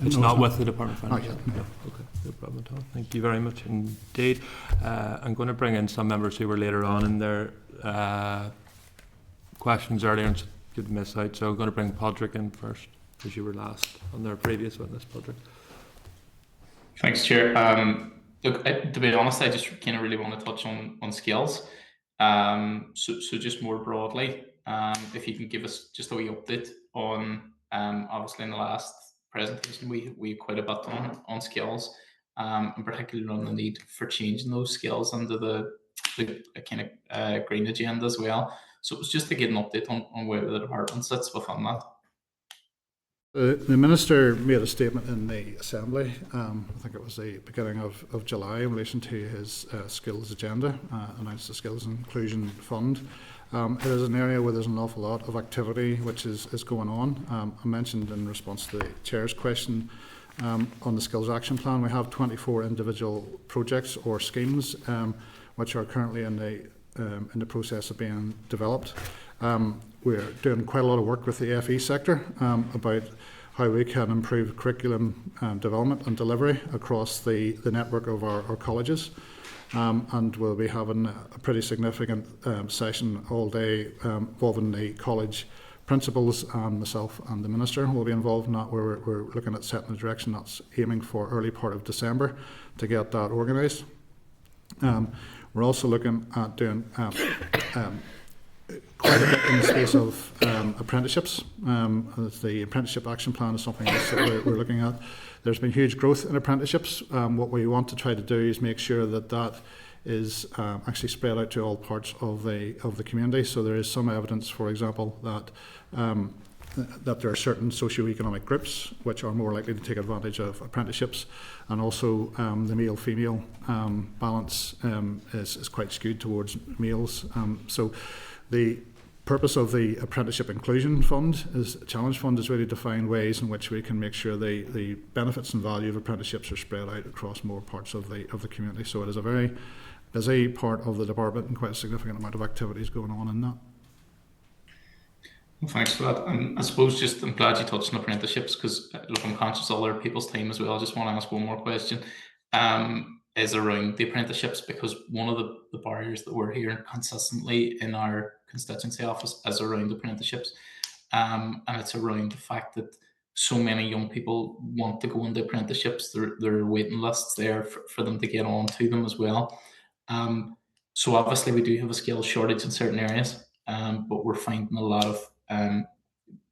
It's No, not with the Department of Finance? Not yet, no. Okay, no problem at all. Thank you very much indeed. I'm going to bring in some members who were later on in their questions earlier and could miss out. So I'm going to bring Padraig in first, because you were last on their previous witness, Padraig. Thanks, Chair. Look, to be honest, I just kind of really want to touch on skills. So just more broadly, if you can give us just a wee update on, obviously in the last presentation we quite a bit on skills, and particularly on the need for changing those skills under the kind of green agenda as well. So it was just to get an update on where the department sits within that. The Minister made a statement in the Assembly, I think it was the beginning of July, in relation to his skills agenda, announced the Skills and Inclusion Fund. It is an area where there's an awful lot of activity which is going on. I mentioned in response to the Chair's question on the Skills Action Plan, we have 24 individual projects or schemes which are currently in the process of being developed. We're doing quite a lot of work with the FE sector about how we can improve curriculum development and delivery across the network of our colleges. And we'll be having a pretty significant session all day involving the college principals, and myself and the Minister will be involved in that, where we're looking at setting a direction that's aiming for early part of December to get that organised. We're also looking at doing quite a bit in the space of apprenticeships. The Apprenticeship Action Plan is something else that we're looking at. There's been huge growth in apprenticeships. What we want to try to do is make sure that that is actually spread out to all parts of the community. So there is some evidence, for example, that that there are certain socio-economic groups which are more likely to take advantage of apprenticeships, and also the male-female balance is quite skewed towards males. So the purpose of the Apprenticeship Inclusion Challenge Fund is really to find ways in which we can make sure the benefits and value of apprenticeships are spread out across more parts of the community. So it is a very busy part of the department and quite a significant amount of activities going on in that. Well, thanks for that. And I suppose I'm glad you touched on apprenticeships, because look, I'm conscious of other people's time as well. I just want to ask one more question. Is around the apprenticeships, because one of the barriers that we're hearing consistently in our constituency office is around apprenticeships, and it's around the fact that so many young people want to go into apprenticeships. There are waiting lists there for them to get on to them as well. So obviously we do have a skills shortage in certain areas, but we're finding a lot of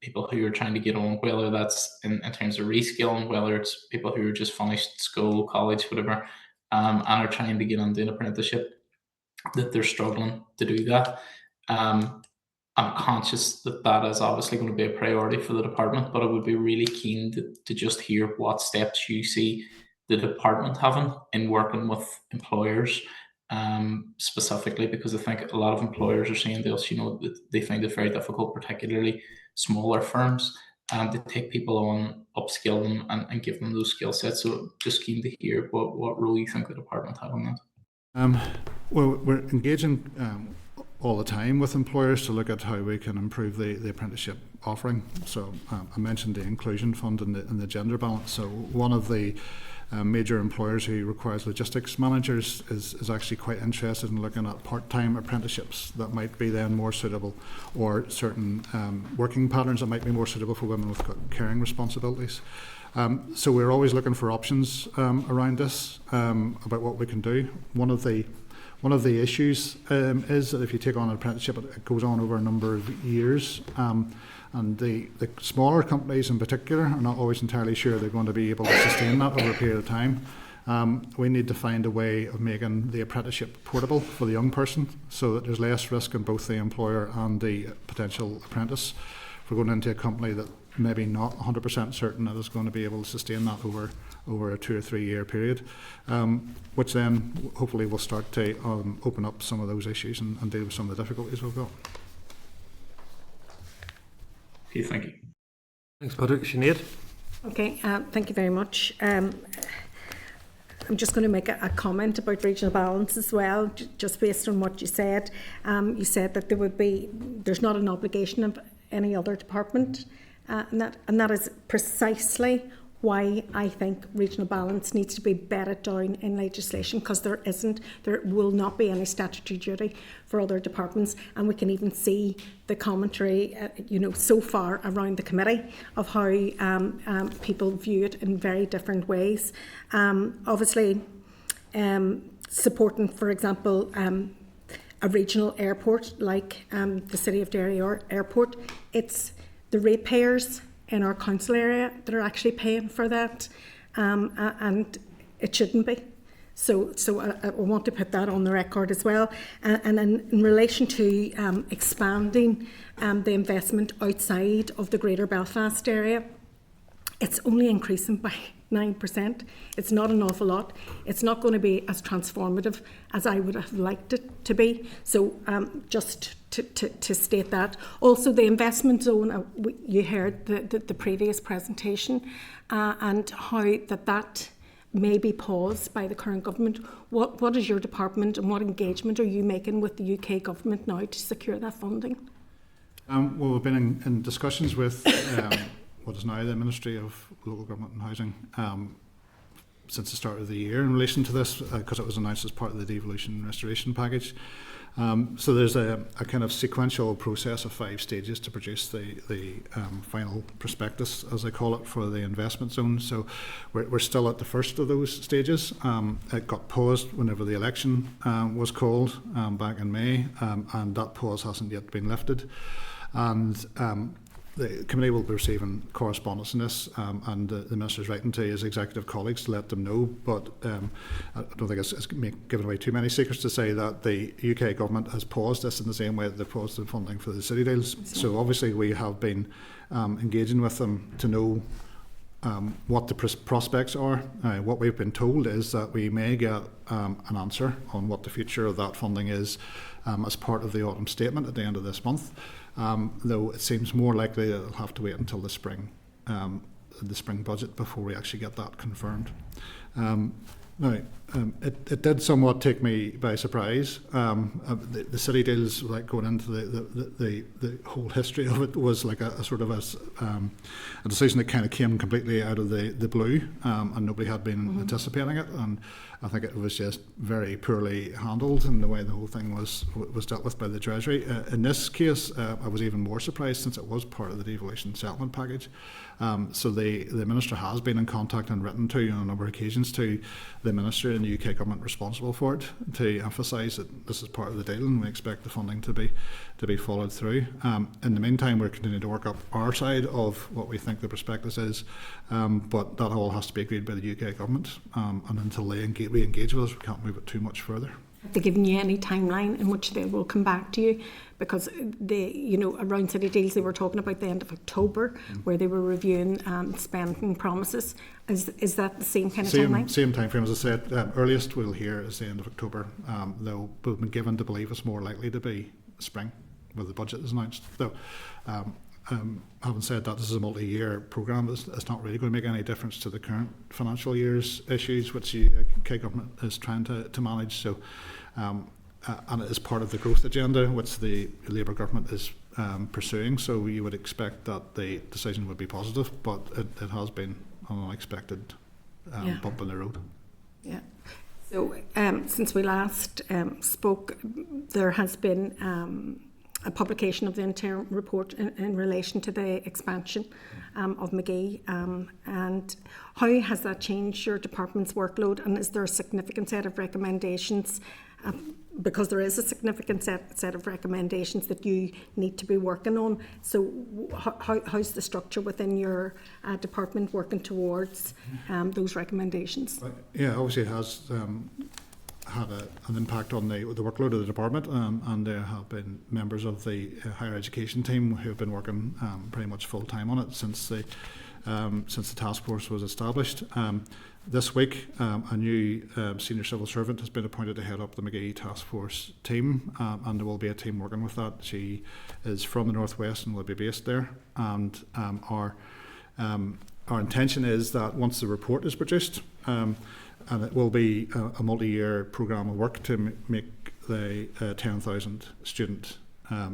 people who are trying to get on, whether that's in terms of reskilling, whether it's people who are just finished school, college, whatever, and are trying to get into an apprenticeship, that they're struggling to do that. I'm conscious that is obviously going to be a priority for the department, but I would be really keen to just hear what steps you see the department having in working with employers, specifically, because I think a lot of employers are saying to us, that they find it very difficult, particularly smaller firms, to take people on, upskill them, and give them those skill sets. So just keen to hear what role you think the department have on that. Well, we're engaging all the time with employers to look at how we can improve the apprenticeship offering. So I mentioned the inclusion fund and the gender balance. So one of the major employers who requires logistics managers is actually quite interested in looking at part-time apprenticeships that might be then more suitable, or certain working patterns that might be more suitable for women with caring responsibilities. So we're always looking for options around this, about what we can do. One of the issues is that if you take on an apprenticeship, it goes on over a number of years, and the smaller companies in particular are not always entirely sure they're going to be able to sustain that over a period of time. We need to find a way of making the apprenticeship portable for the young person, so that there's less risk in both the employer and the potential apprentice for going into a company that maybe not 100% certain that is going to be able to sustain that over a 2 or 3 year period, which then hopefully will start to open up some of those issues and deal with some of the difficulties we've got. Okay, thank you. Thanks, Patrick. Sinead? Okay, thank you very much. I'm just going to make a comment about regional balance as well, just based on what you said. You said that there's not an obligation of any other department, and that is precisely why I think regional balance needs to be bedded down in legislation, because there will not be any statutory duty for other departments, and we can even see the commentary, so far around the committee of how people view it in very different ways. Obviously, supporting, for example, a regional airport like the City of Derry Airport, it's the ratepayers in our council area that are actually paying for that, and it shouldn't be. So I want to put that on the record as well. And then in relation to expanding the investment outside of the Greater Belfast area, it's only increasing by 9%. It's not an awful lot. It's not going to be as transformative as I would have liked it to be. So just to state that. Also, the investment zone, you heard the previous presentation, and how that may be paused by the current government. What is your department, and what engagement are you making with the UK government now to secure that funding? Well, we've been in discussions with what is now the Ministry of Local Government and Housing since the start of the year in relation to this, because it was announced as part of the devolution and restoration package. So there's a kind of sequential process of 5 stages to produce the final prospectus, as they call it, for the investment zone. So we're still at the first of those stages. It got paused whenever the election was called back in May, and that pause hasn't yet been lifted. And the committee will be receiving correspondence on this, and the Minister's writing to his executive colleagues to let them know, but I don't think it's giving away too many secrets to say that the UK government has paused this in the same way that they paused the funding for the city deals. So obviously we have been engaging with them to know what the prospects are. What we've been told is that we may get an answer on what the future of that funding is as part of the autumn statement at the end of this month. Though it seems more likely that it'll have to wait until the spring budget before we actually get that confirmed. It did somewhat take me by surprise. The city deals, like going into the whole history of it, was like a sort of a decision that kind of came completely out of the blue, and nobody had been anticipating it. And I think it was just very poorly handled in the way the whole thing was dealt with by the Treasury. In this case, I was even more surprised since it was part of the devolution settlement package. So the Minister has been in contact and written to on a number of occasions to the Minister in the UK government responsible for it to emphasise that this is part of the deal and we expect the funding to be followed through. In the meantime, we're continuing to work up our side of what we think the prospectus is, but that all has to be agreed by the UK government, and until they re-engage with us, we can't move it too much further. Have they given you any timeline in which they will come back to you? Because around city deals they were talking about the end of October, where they were reviewing spending promises. Is that the same kind of timeline? Same time frame as I said. Earliest we'll hear is the end of October. Though we've been given to believe it's more likely to be spring, when the budget is announced. Though, having said that, this is a multi-year programme. It's not really going to make any difference to the current financial year's issues, which the UK government is trying to manage. So. And it is part of the growth agenda which the Labour government is pursuing, so you would expect that the decision would be positive, but it has been an unexpected bump in the road. Yeah. So since we last spoke, there has been a publication of the interim report in relation to the expansion of McGee, and how has that changed your department's workload, and is there a significant set of recommendations, because there is a significant set of recommendations that you need to be working on, so how's the structure within your department working towards those recommendations? Yeah, obviously it has had an impact on the workload of the department, and there have been members of the higher education team who have been working pretty much full time on it since the task force was established. This week, a new senior civil servant has been appointed to head up the McGee task force team, and there will be a team working with that. She is from the Northwest and will be based there. And our intention is that once the report is produced, and it will be a multi-year programme of work to make the 10,000 student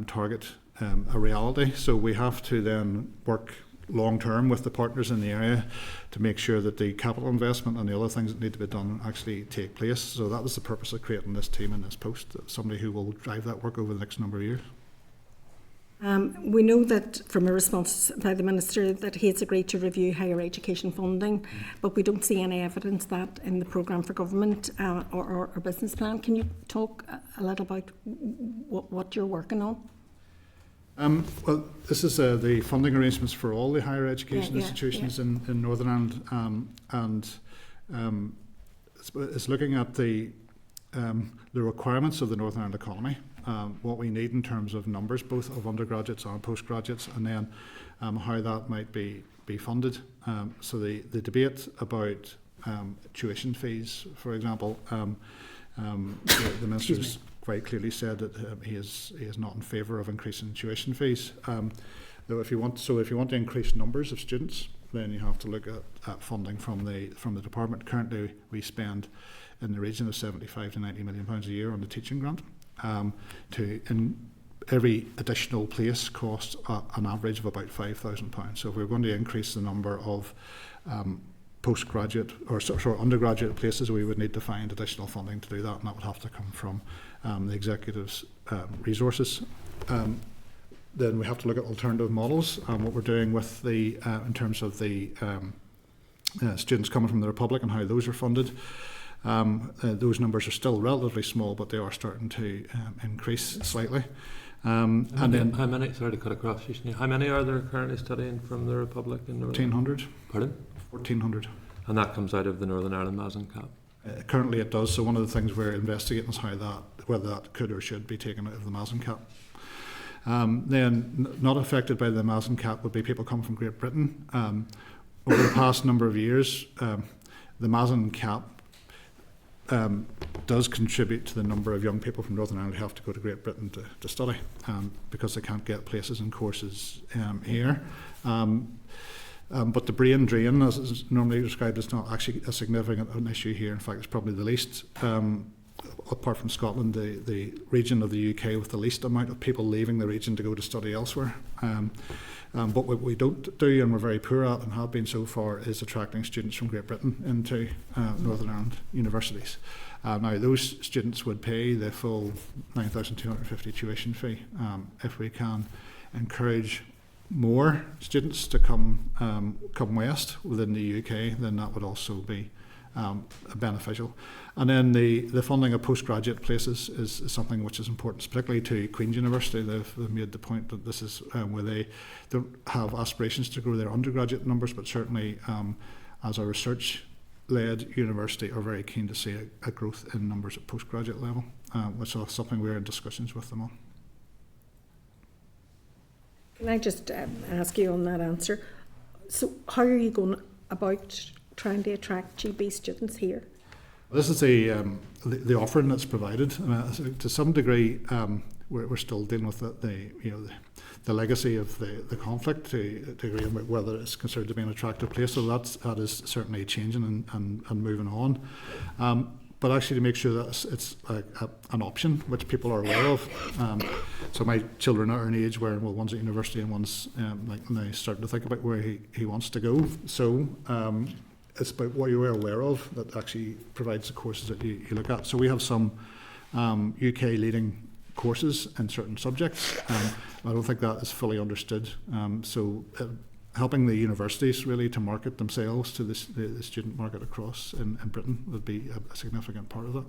target a reality. So we have to then work long term with the partners in the area to make sure that the capital investment and the other things that need to be done actually take place. So that was the purpose of creating this team and this post, somebody who will drive that work over the next number of years. We know that from a response by the Minister that he has agreed to review higher education funding, but we don't see any evidence that in the programme for government or business plan. Can you talk a little about what you're working on? Well, this is the funding arrangements for all the higher education institutions in Northern Ireland, and it's looking at the requirements of the Northern Ireland economy, what we need in terms of numbers, both of undergraduates and postgraduates, and then how that might be funded. So the debate about tuition fees, for example, the Minister's quite clearly said that he is not in favour of increasing tuition fees. Though if you want to increase numbers of students, then you have to look at funding from the department. Currently, we spend in the region of 75 to 90 million pounds a year on the teaching grant. Every additional place costs an average of about £5,000. So if we're going to increase the number of postgraduate or undergraduate places, we would need to find additional funding to do that, and that would have to come from the executive's resources. Then we have to look at alternative models, what we're doing with the in terms of the students coming from the Republic and how those are funded. Those numbers are still relatively small, but they are starting to increase slightly. And then how many? Sorry to cut across you. How many are there currently studying from the Republic in Northern? 1,400. Pardon? 1,400. And that comes out of the Northern Ireland Mazen cap. Currently, it does. So one of the things we're investigating is whether that could or should be taken out of the Mazen cap. Then, not affected by the Mazen cap would be people coming from Great Britain. Over the past number of years, the Mazen cap does contribute to the number of young people from Northern Ireland who have to go to Great Britain to study because they can't get places and courses here. But the brain drain, as is normally described, is not actually a significant an issue here. In fact, it's probably the least, apart from Scotland, the region of the UK with the least amount of people leaving the region to go to study elsewhere. But what we don't do, and we're very poor at and have been so far, is attracting students from Great Britain into Northern Ireland universities. Now, those students would pay the full $9,250 tuition fee. If we can encourage more students to come west within the UK, then that would also be beneficial. And then the funding of postgraduate places is something which is important, particularly to Queen's University. They've made the point that this is where they don't have aspirations to grow their undergraduate numbers, but certainly as a research-led university are very keen to see a growth in numbers at postgraduate level, which is something we're in discussions with them on. Can I just ask you on that answer? So how are you going about trying to attract GB students here? This is the offering that's provided. To some degree, we're still dealing with the legacy of the conflict to agree on whether it's considered to be an attractive place. So that is certainly changing and moving on. But actually to make sure that it's an option which people are aware of. So my children are an age where, well, one's at university and one's now starting to think about where he wants to go. So it's about what you are aware of that actually provides the courses that you look at. So we have some UK leading courses in certain subjects. I don't think that is fully understood. Helping the universities really to market themselves to the student market across in Britain would be a significant part of that.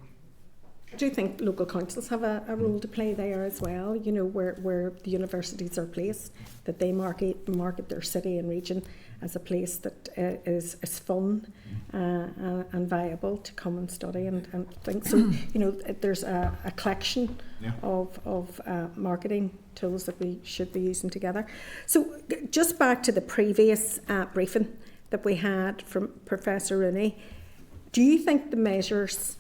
Do you think local councils have a role to play there as well? You know, where the universities are placed, that they market their city and region as a place that is fun and viable to come and study and think. So, you know, there's a collection of marketing tools that we should be using together. So just back to the previous briefing that we had from Professor Rooney, do you think the measures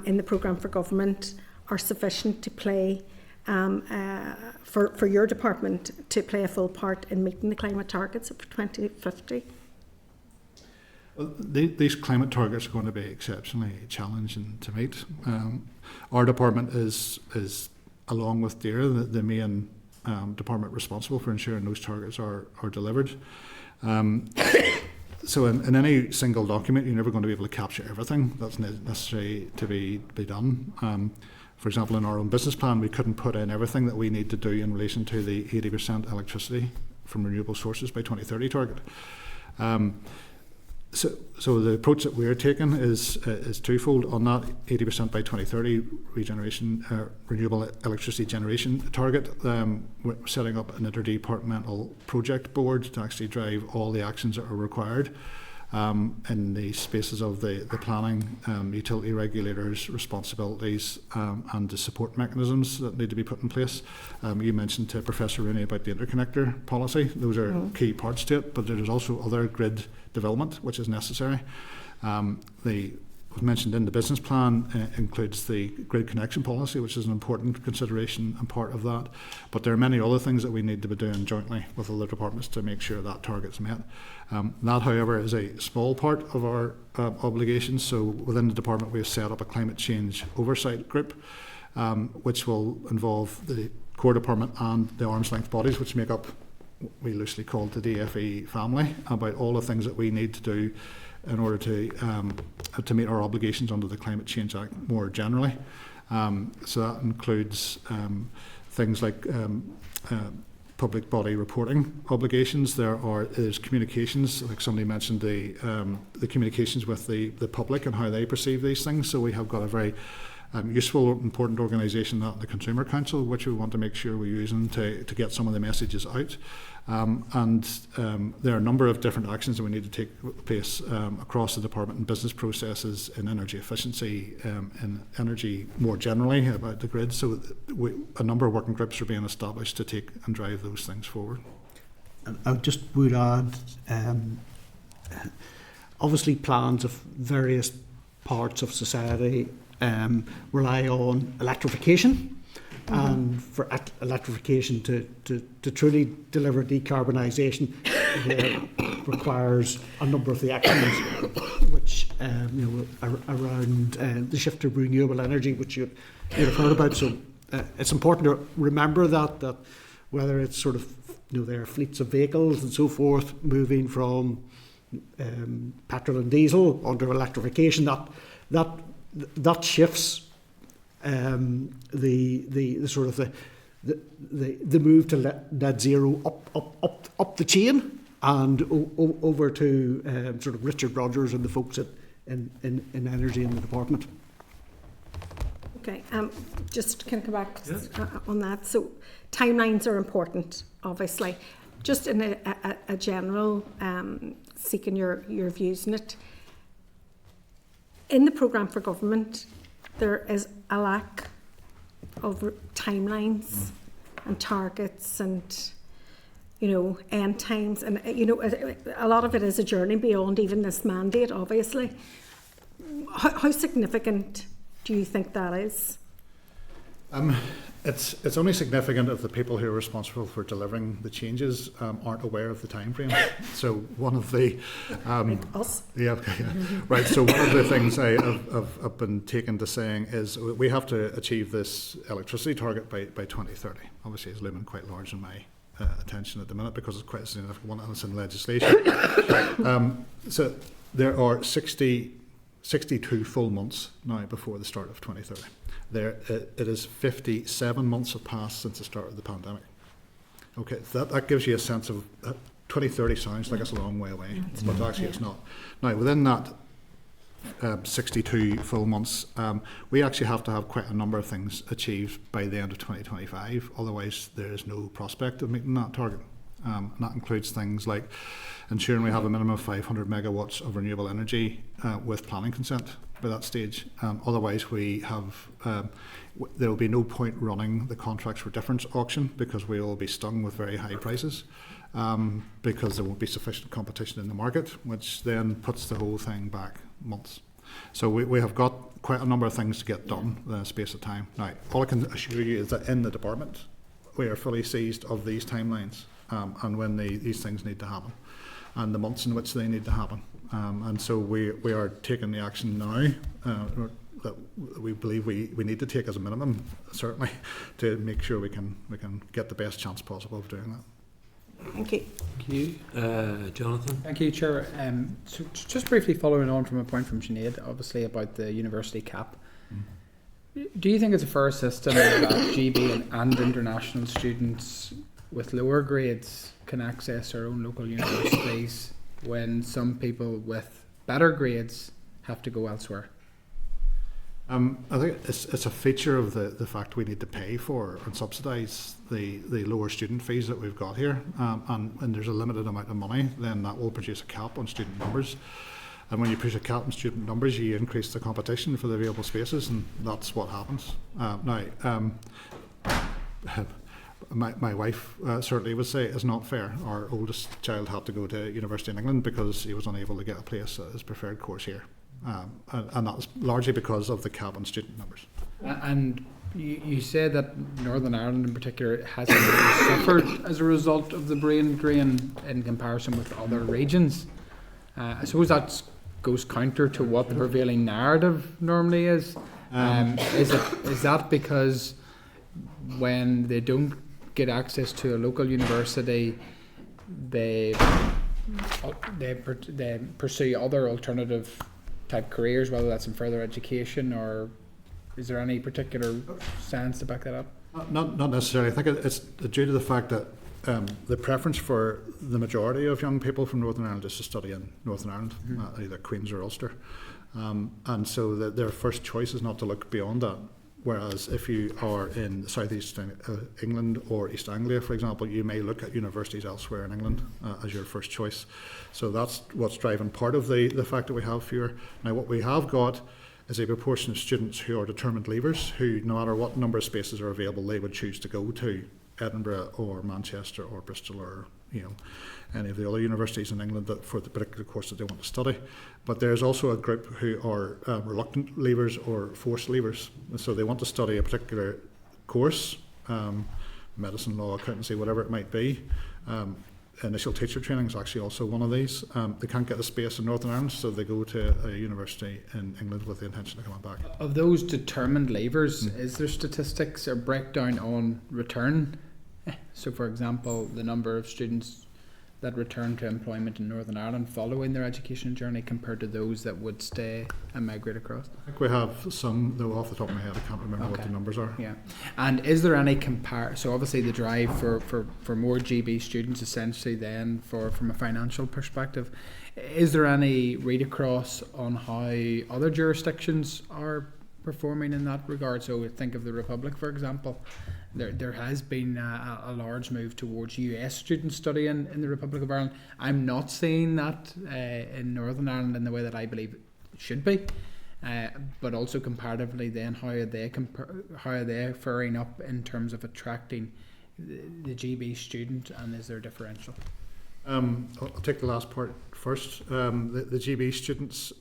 in the programme for government are sufficient to play for your department to play a full part in meeting the climate targets of 2050? Well, these climate targets are going to be exceptionally challenging to meet. Our department is along with DARE, the main department responsible for ensuring those targets are delivered. So in any single document, you're never going to be able to capture everything that's necessary to be done. For example, in our own business plan, we couldn't put in everything that we need to do in relation to the 80% electricity from renewable sources by 2030 target. So the approach that we're taking is twofold. On that 80% by 2030 renewable electricity generation target, we're setting up an interdepartmental project board to actually drive all the actions that are required in the spaces of the planning, utility regulators' responsibilities and the support mechanisms that need to be put in place. You mentioned to Professor Rooney about the interconnector policy. Those are key parts to it, but there's also other grid development which is necessary. Was mentioned in the business plan includes the grid connection policy, which is an important consideration and part of that. But there are many other things that we need to be doing jointly with other departments to make sure that target's met. That, however, is a small part of our obligations. So within the department, we have set up a climate change oversight group, which will involve the core department and the arm's length bodies, which make up what we loosely call the DFE family, about all the things that we need to do in order to meet our obligations under the Climate Change Act more generally. So that includes things like public body reporting obligations. There's communications, like somebody mentioned, the communications with the public and how they perceive these things. So we have got a very useful, important organisation, that the Consumer Council, which we want to make sure we're using to get some of the messages out. There are a number of different actions that we need to take place across the department in business processes, in energy efficiency, in energy more generally about the grid. So a number of working groups are being established to take and drive those things forward. And I just would add, obviously plans of various parts of society rely on electrification. And for electrification to truly deliver decarbonisation requires a number of the actions which around the shift to renewable energy, which you'd have heard about. So it's important to remember that whether it's sort of there are fleets of vehicles and so forth moving from petrol and diesel onto electrification, that shifts the sort of the move to net zero up the chain and over to sort of Richard Rogers and the folks in energy in the department. Okay, just to kind of come back on that. So timelines are important, obviously. Just in a general, seeking your views on it. In the programme for government, there is a lack of timelines and targets and, end times. And, a lot of it is a journey beyond even this mandate, obviously. How significant do you think that is? It's only significant if the people who are responsible for delivering the changes aren't aware of the time frame. So one of the us. Yeah, right. So one of the things I've been taken to saying is we have to achieve this electricity target by 2030. Obviously, it's looming quite large in my attention at the minute because it's quite a significant one and it's in legislation. So there are 62 full months now before the start of 2030. It is 57 months have passed since the start of the pandemic. Okay, so that gives you a sense of 2030 sounds like it's a long way away, but actually it's not. Now, within that 62 full months, we actually have to have quite a number of things achieved by the end of 2025, otherwise there is no prospect of meeting that target. And that includes things like ensuring we have a minimum of 500 megawatts of renewable energy with planning consent by that stage. Otherwise, we have there will be no point running the contracts for difference auction because we will be stung with very high prices because there won't be sufficient competition in the market, which then puts the whole thing back months. So we have got quite a number of things to get done in a space of time. Now, all I can assure you is that in the department, we are fully seized of these timelines and when these things need to happen and the months in which they need to happen. And so we are taking the action now that we believe we need to take as a minimum, certainly, to make sure we can get the best chance possible of doing that. Thank you. Thank you. Jonathan? Thank you, Chair. So just briefly following on from a point from Sinead, obviously about the university cap. Do you think it's a fair system that GB and international students with lower grades can access their own local universities when some people with better grades have to go elsewhere? I think it's a feature of the fact we need to pay for and subsidise the lower student fees that we've got here, and when there's a limited amount of money, then that will produce a cap on student numbers. And when you push a cap on student numbers, you increase the competition for the available spaces, and that's what happens. My wife certainly would say it's not fair. Our oldest child had to go to university in England because he was unable to get a place at his preferred course here. And that was largely because of the cap on student numbers. And you said that Northern Ireland in particular hasn't really suffered as a result of the brain drain in comparison with other regions. I suppose that goes counter to what the prevailing narrative normally is. Is that because when they don't get access to a local university, they pursue other alternative type careers, whether that's in further education, or is there any particular science to back that up? Not necessarily. I think it's due to the fact that the preference for the majority of young people from Northern Ireland is to study in Northern Ireland, either Queen's or Ulster. And so their first choice is not to look beyond that. Whereas if you are in southeast England or East Anglia, for example, you may look at universities elsewhere in England as your first choice. So that's what's driving part of the fact that we have fewer. Now, what we have got is a proportion of students who are determined leavers, who no matter what number of spaces are available, they would choose to go to Edinburgh or Manchester or Bristol or any of the other universities in England that for the particular course that they want to study. But there's also a group who are reluctant leavers or forced leavers. So they want to study a particular course, medicine, law, accountancy, whatever it might be. Initial teacher training is actually also one of these. They can't get the space in Northern Ireland, so they go to a university in England with the intention of coming back. Of those determined leavers, is there statistics or breakdown on return? So, for example, the number of students that return to employment in Northern Ireland following their education journey compared to those that would stay and migrate across? I think we have some, though off the top of my head, I can't remember what the numbers are. Yeah. And is there any so obviously the drive for more GB students essentially then from a financial perspective, is there any read across on how other jurisdictions are performing in that regard? So think of the Republic, for example. There has been a large move towards US students studying in the Republic of Ireland. I'm not seeing that in Northern Ireland in the way that I believe it should be. But also comparatively then, how are they faring up in terms of attracting the GB student, and is there a differential? I'll take the last part first. The GB students,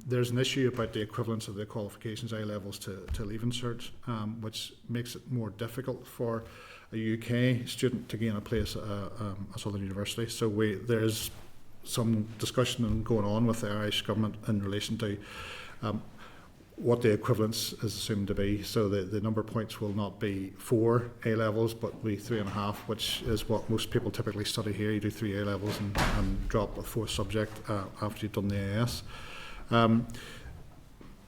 there's an issue about the equivalence of the qualifications A levels to Leaving Cert, which makes it more difficult for a UK student to gain a place at a Southern university. So there's some discussion going on with the Irish government in relation to what the equivalence is assumed to be. So the number of points will not be 4 A levels, but be 3.5, which is what most people typically study here. You do 3 A levels and drop a 4th subject after you've done the AS.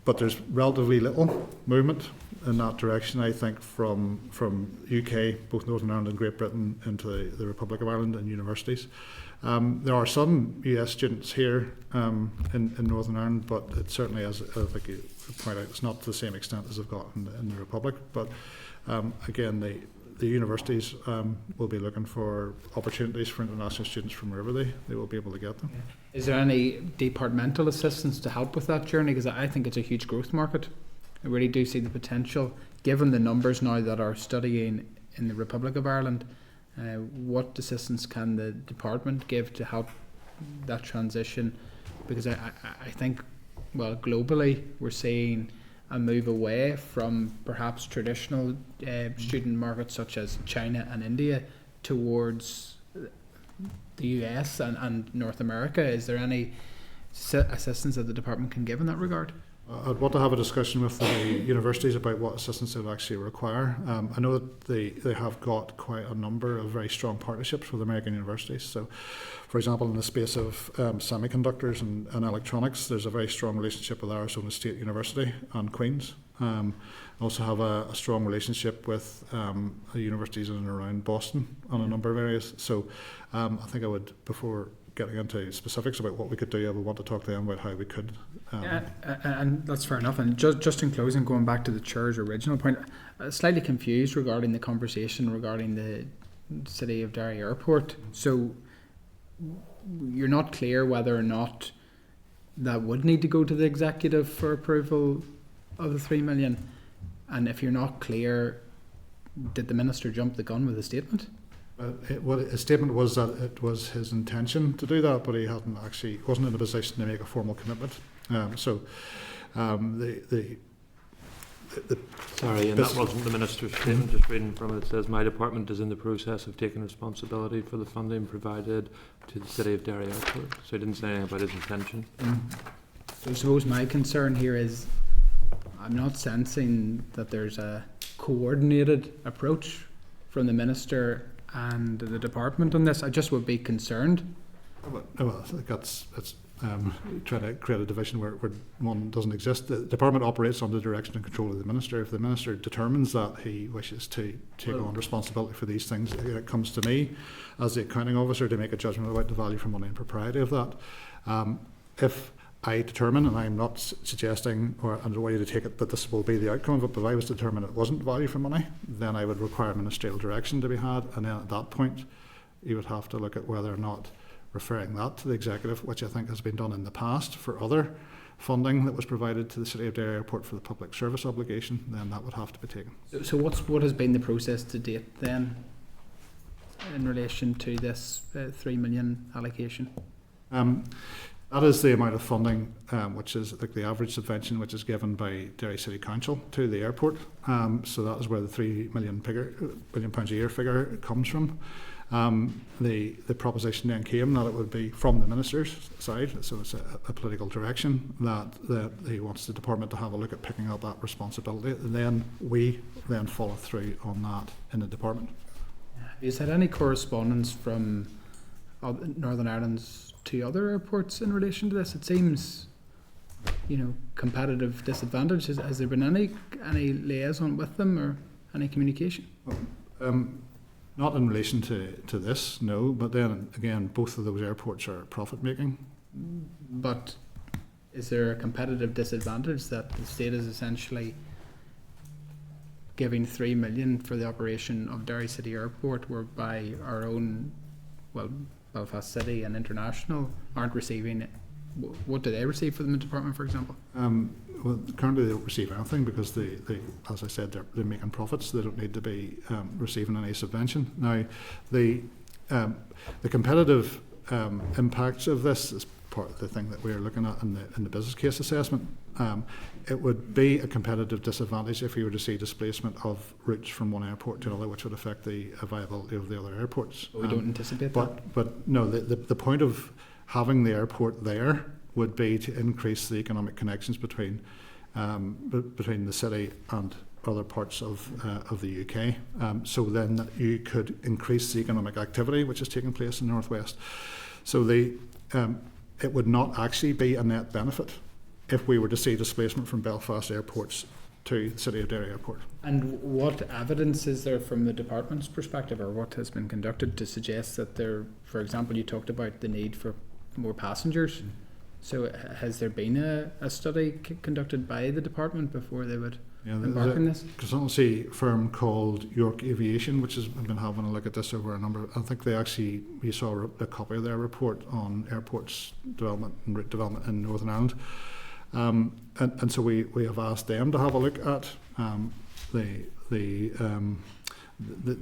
But there's relatively little movement in that direction, I think, from UK, both Northern Ireland and Great Britain, into the Republic of Ireland and universities. There are some US students here in Northern Ireland, but it certainly, as I think you point out, it's not to the same extent as they've got in the Republic. But again, the universities will be looking for opportunities for international students from wherever they will be able to get them. Is there any departmental assistance to help with that journey? Because I think it's a huge growth market. I really do see the potential, given the numbers now that are studying in the Republic of Ireland. What assistance can the department give to help that transition? Because I think, well, globally we're seeing a move away from perhaps traditional student markets such as China and India towards the US and North America. Is there any assistance that the department can give in that regard? I'd want to have a discussion with the universities about what assistance they would actually require. I know that they have got quite a number of very strong partnerships with American universities. So, for example, in the space of semiconductors and electronics, there's a very strong relationship with Arizona State University and Queen's. Also have a strong relationship with universities in and around Boston on a number of areas. So I think I would, before getting into specifics about what we could do, I would want to talk to them about how we could. And that's fair enough. And just in closing, going back to the chair's original point, slightly confused regarding the conversation regarding the City of Derry Airport. So you're not clear whether or not that would need to go to the executive for approval of the 3 million. And if you're not clear, did the minister jump the gun with a statement? His statement was that it was his intention to do that, but he wasn't in a position to make a formal commitment. Sorry, and that wasn't the minister's statement. Just reading from it, it says, "My department is in the process of taking responsibility for the funding provided to the City of Derry Airport." So he didn't say anything about his intention. So I suppose my concern here is I'm not sensing that there's a coordinated approach from the minister and the department on this. I just would be concerned. Well, I think it's trying to create a division where one doesn't exist. The department operates under the direction and control of the minister. If the minister determines that he wishes to take on responsibility for these things, it comes to me as the accounting officer to make a judgment about the value for money and propriety of that. If I determine, and I'm not suggesting, or I don't want you to take it that this will be the outcome of it, but if I was to determine it wasn't value for money, then I would require ministerial direction to be had, and then at that point you would have to look at whether or not referring that to the executive, which I think has been done in the past for other funding that was provided to the City of Derry Airport for the public service obligation, then that would have to be taken. So what has been the process to date then in relation to this 3 million allocation? That is the amount of funding, which is like the average subvention which is given by Derry City Council to the airport. So that is where the £3 million a year figure comes from. The proposition then came that it would be from the minister's side, so it's a political direction that he wants the department to have a look at picking up that responsibility, and then we then follow through on that in the department. Have you had any correspondence from Northern Ireland's to other airports in relation to this? It seems, competitive disadvantage. Has there been any liaison with them or any communication? Not in relation to this, no. But then again, both of those airports are profit making. But is there a competitive disadvantage that the state is essentially giving 3 million for the operation of Derry City Airport, whereby our own, Belfast City and International aren't receiving it? What do they receive from the department, for example? Well, currently they don't receive anything because they as I said, they're making profits. They don't need to be receiving any subvention. Now, the competitive impacts of this is part of the thing that we're looking at in the business case assessment. It would be a competitive disadvantage if we were to see displacement of routes from one airport to another, which would affect the viability of the other airports. But we don't anticipate that. But no, the point of having the airport there would be to increase the economic connections between the city and other parts of the UK. So then that you could increase the economic activity which is taking place in the northwest. So it would not actually be a net benefit if we were to see displacement from Belfast airports to the City of Derry Airport. And what evidence is there from the department's perspective, or what has been conducted to suggest that there, for example, you talked about the need for more passengers. So has there been a study conducted by the department before they would embark on this? There's a consultancy firm called York Aviation, which has been having a look at this over a number. I think we saw a copy of their report on airports development and route development in Northern Ireland. And so we have asked them to have a look at the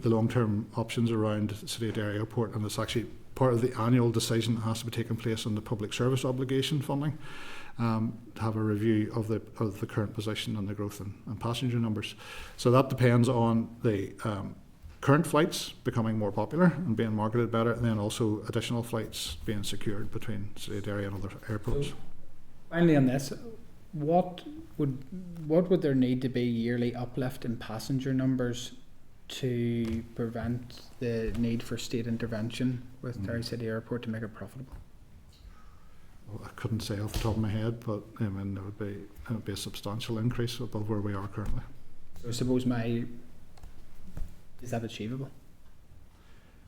long-term options around the City of Derry Airport, and it's actually part of the annual decision that has to be taking place on the public service obligation funding, to have a review of the current position and the growth in passenger numbers. So that depends on the current flights becoming more popular and being marketed better, and then also additional flights being secured between City of Derry and other airports. So, finally on this, what would there need to be yearly uplift in passenger numbers to prevent the need for state intervention with Derry City Airport to make it profitable? Well, I couldn't say off the top of my head, but I mean it would be a substantial increase above where we are currently. So I suppose is that achievable?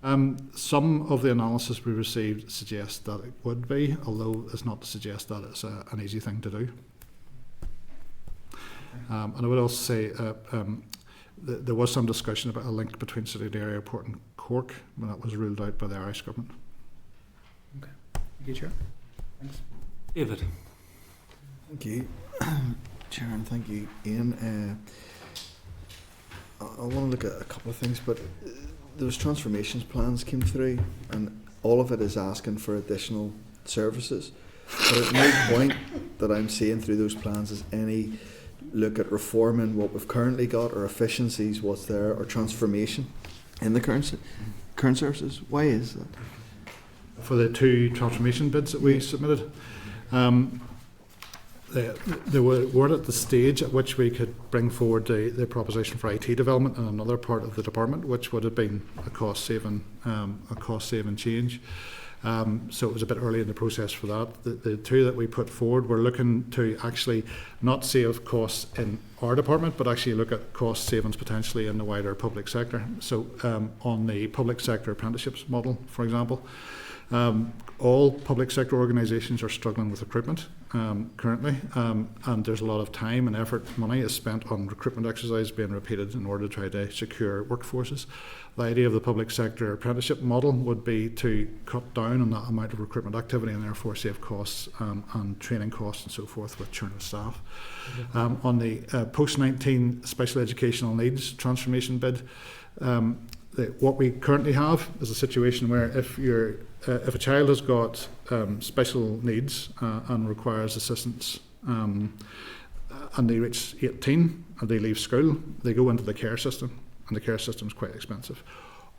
Some of the analysis we received suggests that it would be, although it's not to suggest that it's an easy thing to do. And I would also say there was some discussion about a link between City of Derry Airport and Cork, but that was ruled out by the Irish government. Okay. Thank you, Chair. Thanks. David. Thank you, Chair, and thank you, Ian. I want to look at a couple of things, but those transformations plans came through, and all of it is asking for additional services. But at no point that I'm seeing through those plans is any look at reforming what we've currently got, or efficiencies, what's there, or transformation in the current services. Why is that? For the two transformation bids that we submitted, they weren't at the stage at which we could bring forward the proposition for IT development in another part of the department, which would have been a cost saving change. So it was a bit early in the process for that. The two that we put forward, we're looking to actually not save costs in our department, but actually look at cost savings potentially in the wider public sector. So on the public sector apprenticeships model, for example, all public sector organisations are struggling with recruitment currently, and there's a lot of time and effort, money is spent on recruitment exercises being repeated in order to try to secure workforces. The idea of the public sector apprenticeship model would be to cut down on that amount of recruitment activity and therefore save costs and training costs and so forth with churn of staff. On the post-19 special educational needs transformation bid, what we currently have is a situation where if a child has got special needs and requires assistance, and they reach 18 and they leave school, they go into the care system, and the care system is quite expensive.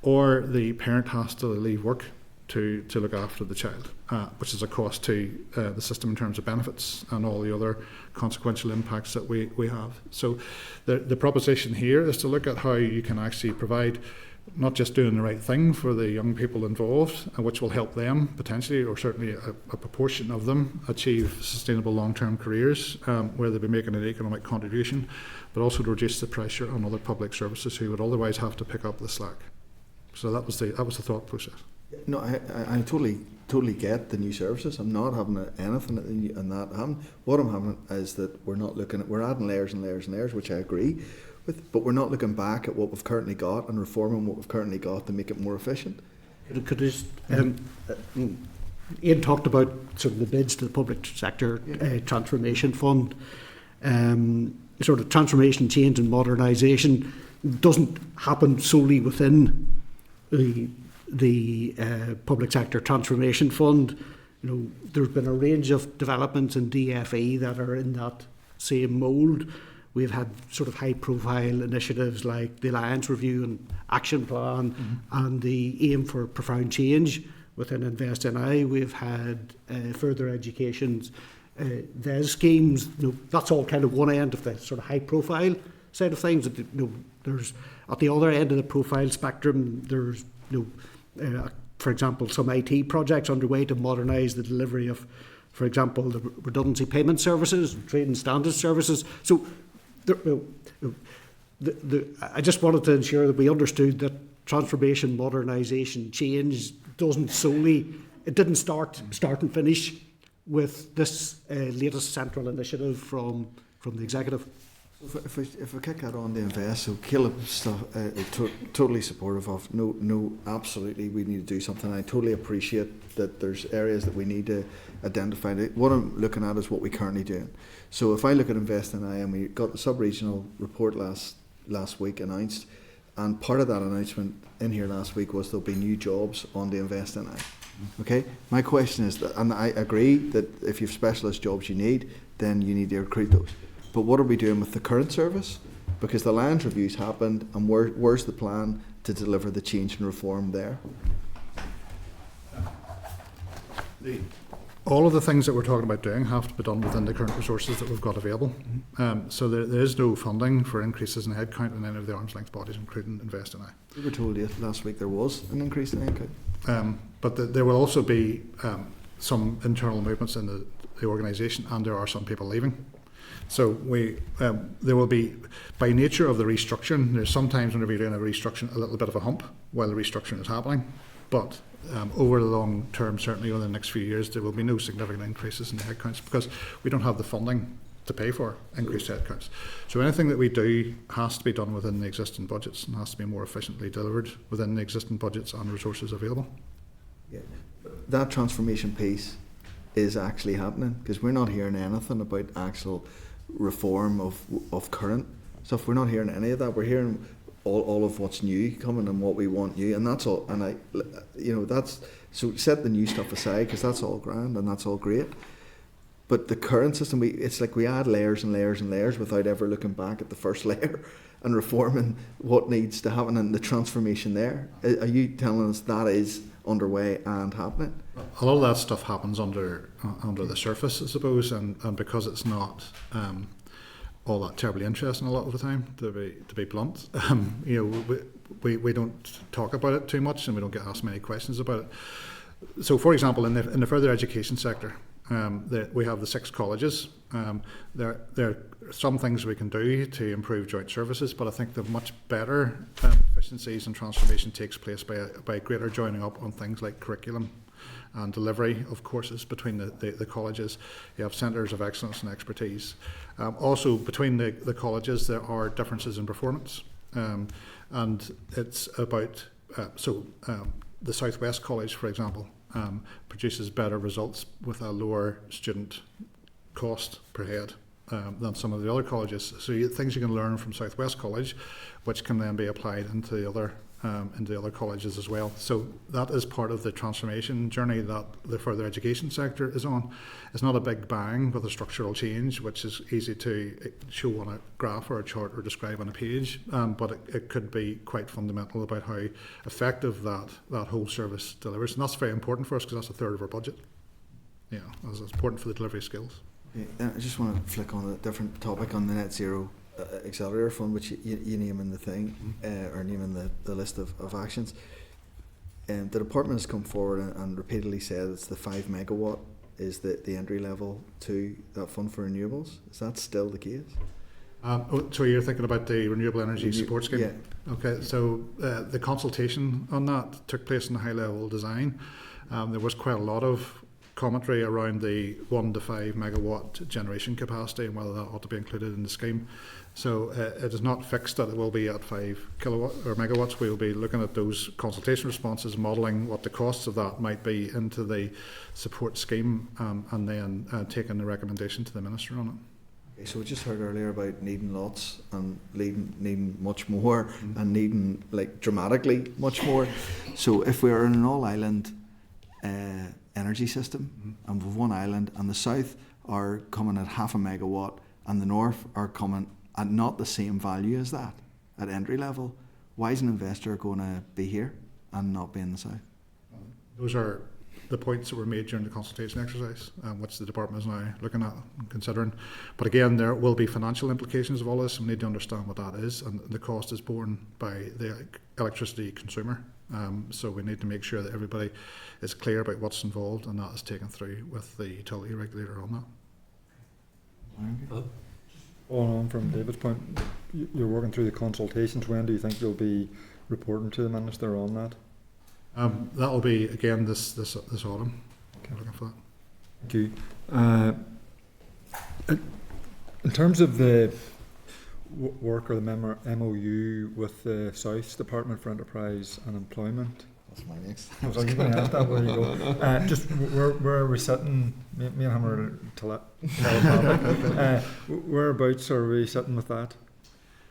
Or the parent has to leave work to look after the child, which is a cost to the system in terms of benefits and all the other consequential impacts that we have. So the proposition here is to look at how you can actually provide not just doing the right thing for the young people involved, which will help them potentially, or certainly a proportion of them, achieve sustainable long-term careers where they'll be making an economic contribution, but also to reduce the pressure on other public services who would otherwise have to pick up the slack. So that was the thought process. No, I totally get the new services. I'm not having anything in that. What I'm having is that we're adding layers and layers and layers, which I agree with, but we're not looking back at what we've currently got and reforming what we've currently got to make it more efficient. Could I just, Ian talked about sort of the bids to the public sector transformation fund. Sort of transformation, change and modernisation doesn't happen solely within the public sector transformation fund. You know, there's been a range of developments in DFE that are in that same mould. We've had sort of high-profile initiatives like the Alliance Review and Action Plan and the Aim for Profound Change within Invest NI. We've had further education's there's schemes. You know, that's all kind of one end of the sort of high-profile side of things. You know, there's at the other end of the profile spectrum. There's for example, some IT projects underway to modernise the delivery of, for example, the redundancy payment services, trading standards services. So I just wanted to ensure that we understood that transformation, modernisation, change didn't start and finish with this latest central initiative from the executive. If we kick that on the Invest, so Caleb's stuff, totally supportive of. No, absolutely, we need to do something. I totally appreciate that there's areas that we need to identify. What I'm looking at is what we're currently doing. So if I look at Invest NI, and we got the sub-regional report last week announced, and part of that announcement in here last week was there'll be new jobs on the Invest NI. Okay, my question is that, and I agree that if you've specialist jobs you need, then you need to recruit those. But what are we doing with the current service? Because the land reviews happened, and where's the plan to deliver the change and reform there? All of the things that we're talking about doing have to be done within the current resources that we've got available. So there is no funding for increases in headcount in any of the arm's length bodies, including Invest NI. We were told last week there was an increase in headcount. But there will also be some internal movements in the organisation, and there are some people leaving. So there will be, by nature of the restructuring, there's sometimes whenever you're doing a restructuring, a little bit of a hump while the restructuring is happening. But over the long term, certainly over the next few years, there will be no significant increases in the headcounts because we don't have the funding to pay for increased headcounts. So anything that we do has to be done within the existing budgets and has to be more efficiently delivered within the existing budgets and resources available. Yeah, that transformation piece is actually happening because we're not hearing anything about actual reform of current stuff. We're not hearing any of that. We're hearing all of what's new coming and what we want new, and that's all. And that's so set the new stuff aside because that's all grand and that's all great. But the current system, it's like we add layers and layers and layers without ever looking back at the first layer and reforming what needs to happen and the transformation there. Are you telling us that is underway and happening? A lot of that stuff happens under the surface, I suppose, and because it's not all that terribly interesting a lot of the time, to be blunt. We don't talk about it too much, and we don't get asked many questions about it. So, for example, in the further education sector, we have the 6 colleges. There are some things we can do to improve joint services, but I think the much better efficiencies and transformation takes place by greater joining up on things like curriculum and delivery of courses between the colleges. You have centres of excellence and expertise. Also, between the colleges, there are differences in performance, and it's about the Southwest College, for example, produces better results with a lower student cost per head than some of the other colleges. So things you can learn from Southwest College, which can then be applied into the other colleges as well. So that is part of the transformation journey that the further education sector is on. It's not a big bang with a structural change, which is easy to show on a graph or a chart or describe on a page, but it could be quite fundamental about how effective that whole service delivers. And that's very important for us because that's a third of our budget. Yeah, that's important for the delivery skills. I just want to flick on a different topic on the Net Zero Accelerator Fund, which you name in the thing, or name in the list of actions. The department has come forward and repeatedly said it's the 5 megawatt is the entry level to that fund for renewables. Is that still the case? So you're thinking about the Renewable Energy Support Scheme? Yeah. Okay, so the consultation on that took place in the high level design. There was quite a lot of commentary around the 1 to 5 megawatt generation capacity and whether that ought to be included in the scheme. So it is not fixed that it will be at 5 kilowatt or megawatts. We will be looking at those consultation responses, modelling what the costs of that might be into the support scheme, and then taking the recommendation to the Minister on it. So we just heard earlier about needing lots and needing much more, and needing like dramatically much more. So if we are in an all-island energy system, and with one island, and the south are coming at 0.5 megawatt, and the north are coming at not the same value as that at entry level, why is an investor going to be here and not be in the south? Those are the points that were made during the consultation exercise, which the department is now looking at and considering. But again, there will be financial implications of all this. We need to understand what that is, and the cost is borne by the electricity consumer. So we need to make sure that everybody is clear about what's involved, and that is taken through with the utility regulator on that. On from David's point, you're working through the consultations. When do you think you'll be reporting to the Minister on that? That will be again this autumn. Okay. Looking for that. Thank you. In terms of the work or the MOU with the South Department for Enterprise and Employment. That's my next. I was going to ask that. Where you go? Just where are we sitting? Me and him are telepathic. Whereabouts are we sitting with that?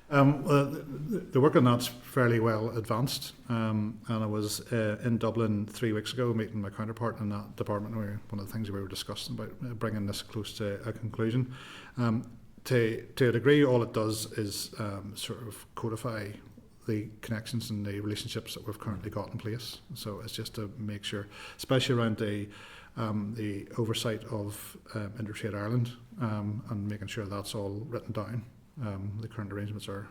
The work on that's fairly well advanced, and I was in Dublin 3 weeks ago meeting my counterpart in that department. One of the things we were discussing about bringing this close to a conclusion. To a degree, all it does is sort of codify the connections and the relationships that we've currently got in place. So it's just to make sure, especially around the oversight of Intertrade Ireland, and making sure that's all written down. The current arrangements are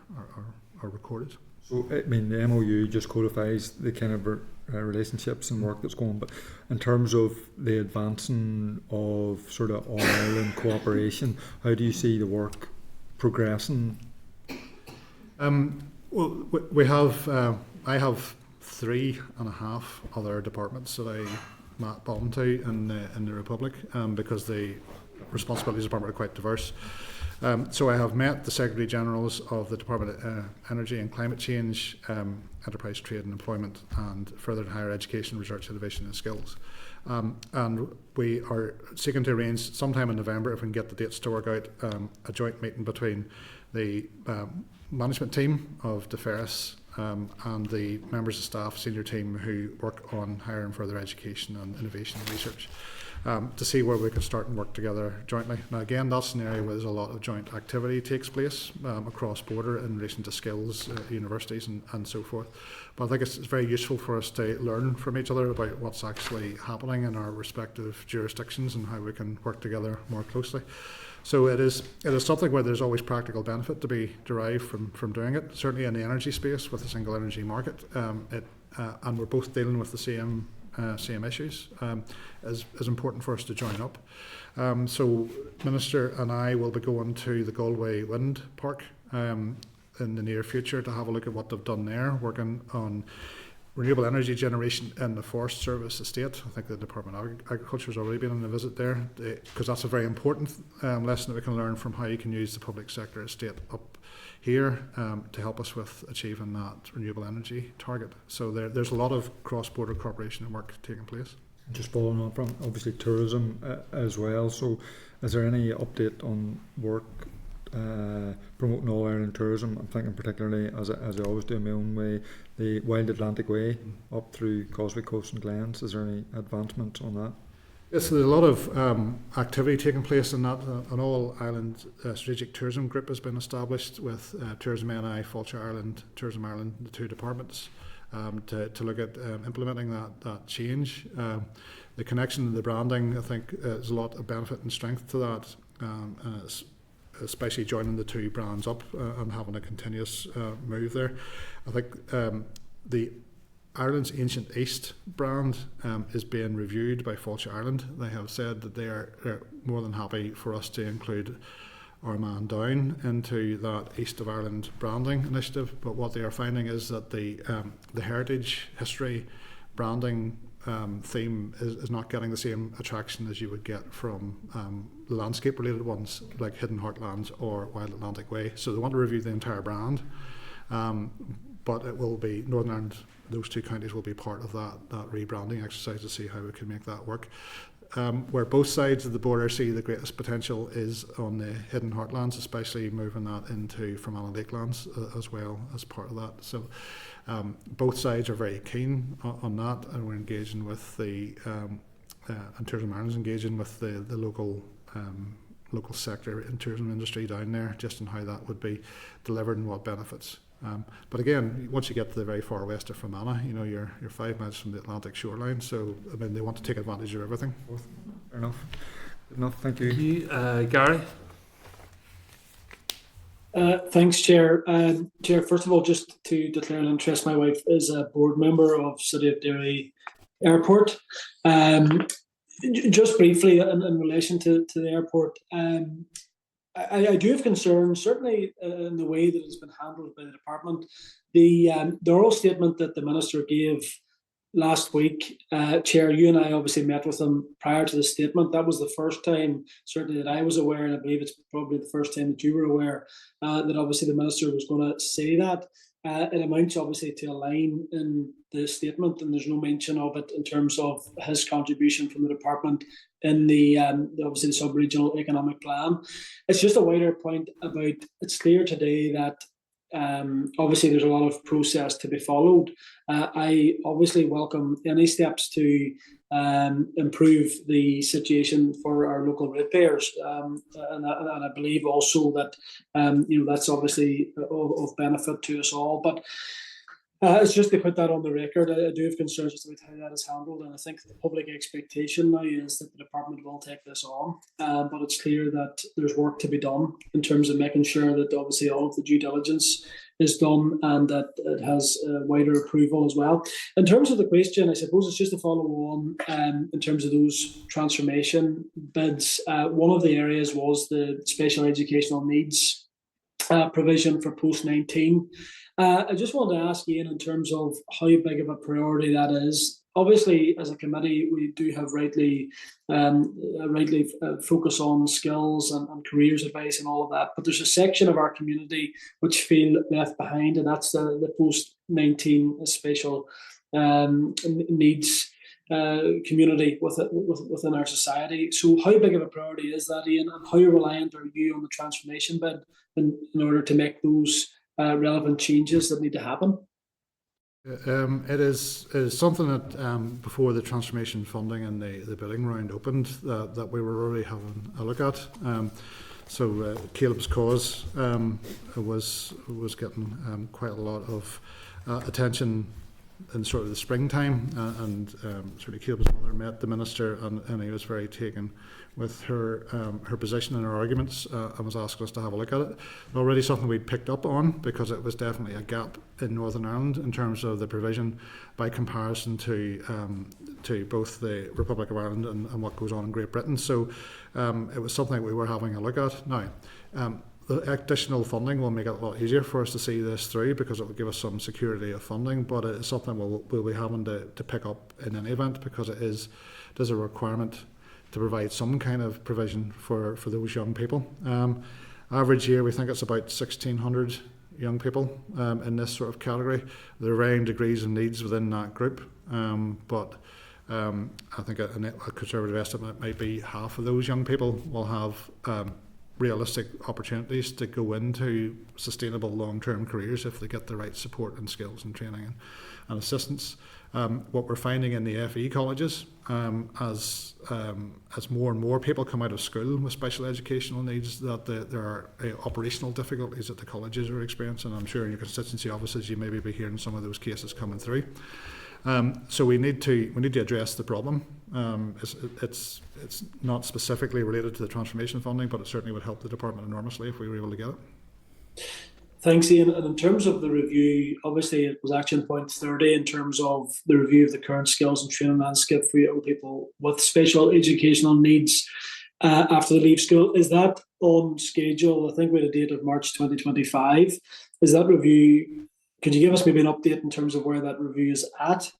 recorded. So, I mean, the MOU just codifies the kind of relationships and work that's going, but in terms of the advancing of sort of all-Ireland cooperation, how do you see the work progressing? Well, we have, I have 3.5 other departments that I map onto in the Republic, because the responsibilities of the department are quite diverse. So I have met the Secretary Generals of the Department of Energy and Climate Change, Enterprise, Trade and Employment, and Further and Higher Education, Research, Innovation and Skills. And we are seeking to arrange sometime in November, if we can get the dates to work out, a joint meeting between the management team of DeFerris and the members of staff, senior team who work on higher and further education and innovation and research, to see where we can start and work together jointly. Now again, that's an area where there's a lot of joint activity takes place across border in relation to skills, universities and so forth. But I think it's very useful for us to learn from each other about what's actually happening in our respective jurisdictions and how we can work together more closely. So it is something where there's always practical benefit to be derived from doing it. Certainly in the energy space with the single energy market, and we're both dealing with the same same issues, is important for us to join up. So Minister and I will be going to the Galway Wind Park in the near future to have a look at what they've done there, working on renewable energy generation in the Forest Service estate. I think the Department of Agriculture has already been on a visit there, because that's a very important lesson that we can learn from how you can use the public sector estate up here to help us with achieving that renewable energy target. So there's a lot of cross-border cooperation and work taking place. Just following on from obviously tourism as well. So, is there any update on work promoting All Ireland tourism? I'm thinking particularly, as I always do in my own way, the Wild Atlantic Way up through Causeway Coast and Glens. Is there any advancement on that? Yes, so there's a lot of activity taking place in that. An all-Ireland strategic tourism group has been established with Tourism NI, Fáilte Ireland, Tourism Ireland, the two departments, to look at implementing that change. The connection to the branding, I think, there's a lot of benefit and strength to that, especially joining the two brands up and having a continuous move there. I think the Ireland's Ancient East brand is being reviewed by Fáilte Ireland. They have said that they are more than happy for us to include our man down into that East of Ireland branding initiative. But what they are finding is that the heritage, history, branding theme is not getting the same attraction as you would get from landscape-related ones like Hidden Heartlands or Wild Atlantic Way. So they want to review the entire brand, but it will be Northern Ireland. Those two counties will be part of that rebranding exercise to see how we can make that work. Where both sides of the border see the greatest potential is on the Hidden Heartlands, especially moving that into Fermanagh Lakelands as well as part of that. So both sides are very keen on that, and we're engaging with the and Tourism Ireland is engaging with the local sector in tourism industry down there, just on how that would be delivered and what benefits. But again, once you get to the very far west of Fermanagh, you know, you're 5 miles from the Atlantic shoreline. So I mean, they want to take advantage of everything. Fair enough. Good enough. Thank you. Thank you. Gary? Thanks, Chair. Chair, first of all, just to declare an interest, my wife is a board member of City of Derry Airport. Just briefly, in relation to the airport, I do have concerns, certainly in the way that it's been handled by the department. The oral statement that the Minister gave last week, Chair, you and I obviously met with him prior to the statement. That was the first time, certainly, that I was aware, and I believe it's probably the first time that you were aware, that obviously the Minister was going to say that. It amounts obviously to a line in the statement, and there's no mention of it in terms of his contribution from the department in the obviously the sub-regional economic plan. It's just a wider point about, it's clear today that obviously there's a lot of process to be followed. I obviously welcome any steps to improve the situation for our local ratepayers, and I believe also that that's obviously of benefit to us all. But it's just to put that on the record. I do have concerns as to how that is handled, and I think the public expectation now is that the department will take this on. But it's clear that there's work to be done in terms of making sure that obviously all of the due diligence is done and that it has wider approval as well. In terms of the question, I suppose it's just to follow on in terms of those transformation bids. One of the areas was the special educational needs provision for post-19. I just wanted to ask Ian in terms of how big of a priority that is. Obviously, as a committee, we do have rightly focus on skills and careers advice and all of that. But there's a section of our community which feel left behind, and that's the post-19 special needs community within our society. So how big of a priority is that, Ian, and how reliant are you on the transformation bid in order to make those relevant changes that need to happen? It is something that before the transformation funding and the bidding round opened that we were already having a look at. So Caleb's cause was getting quite a lot of attention in sort of the springtime, and sort of Caleb's mother met the minister, and he was very taken with her position and her arguments, and was asking us to have a look at it. Already something we'd picked up on, because it was definitely a gap in Northern Ireland in terms of the provision by comparison to both the Republic of Ireland and what goes on in Great Britain. So it was something we were having a look at. Now, the additional funding will make it a lot easier for us to see this through, because it will give us some security of funding, but it's something we'll be having to pick up in any event, because there's a requirement to provide some kind of provision for those young people. Average year, we think it's about 1,600 young people in this sort of category. There are varying degrees and needs within that group, but I think a conservative estimate might be half of those young people will have realistic opportunities to go into sustainable long-term careers if they get the right support and skills and training and assistance. What we're finding in the FE colleges, as more and more people come out of school with special educational needs, that there are operational difficulties that the colleges are experiencing. I'm sure in your constituency offices you maybe be hearing some of those cases coming through. So we need to address the problem. It's not specifically related to the transformation funding, but it certainly would help the department enormously if we were able to get it. Thanks, Ian. And in terms of the review, obviously it was action point 30 in terms of the review of the current skills and training landscape for young people with special educational needs after they leave school. Is that on schedule? I think we had a date of March 2025. Is that review, could you give us maybe an update in terms of where that review is at?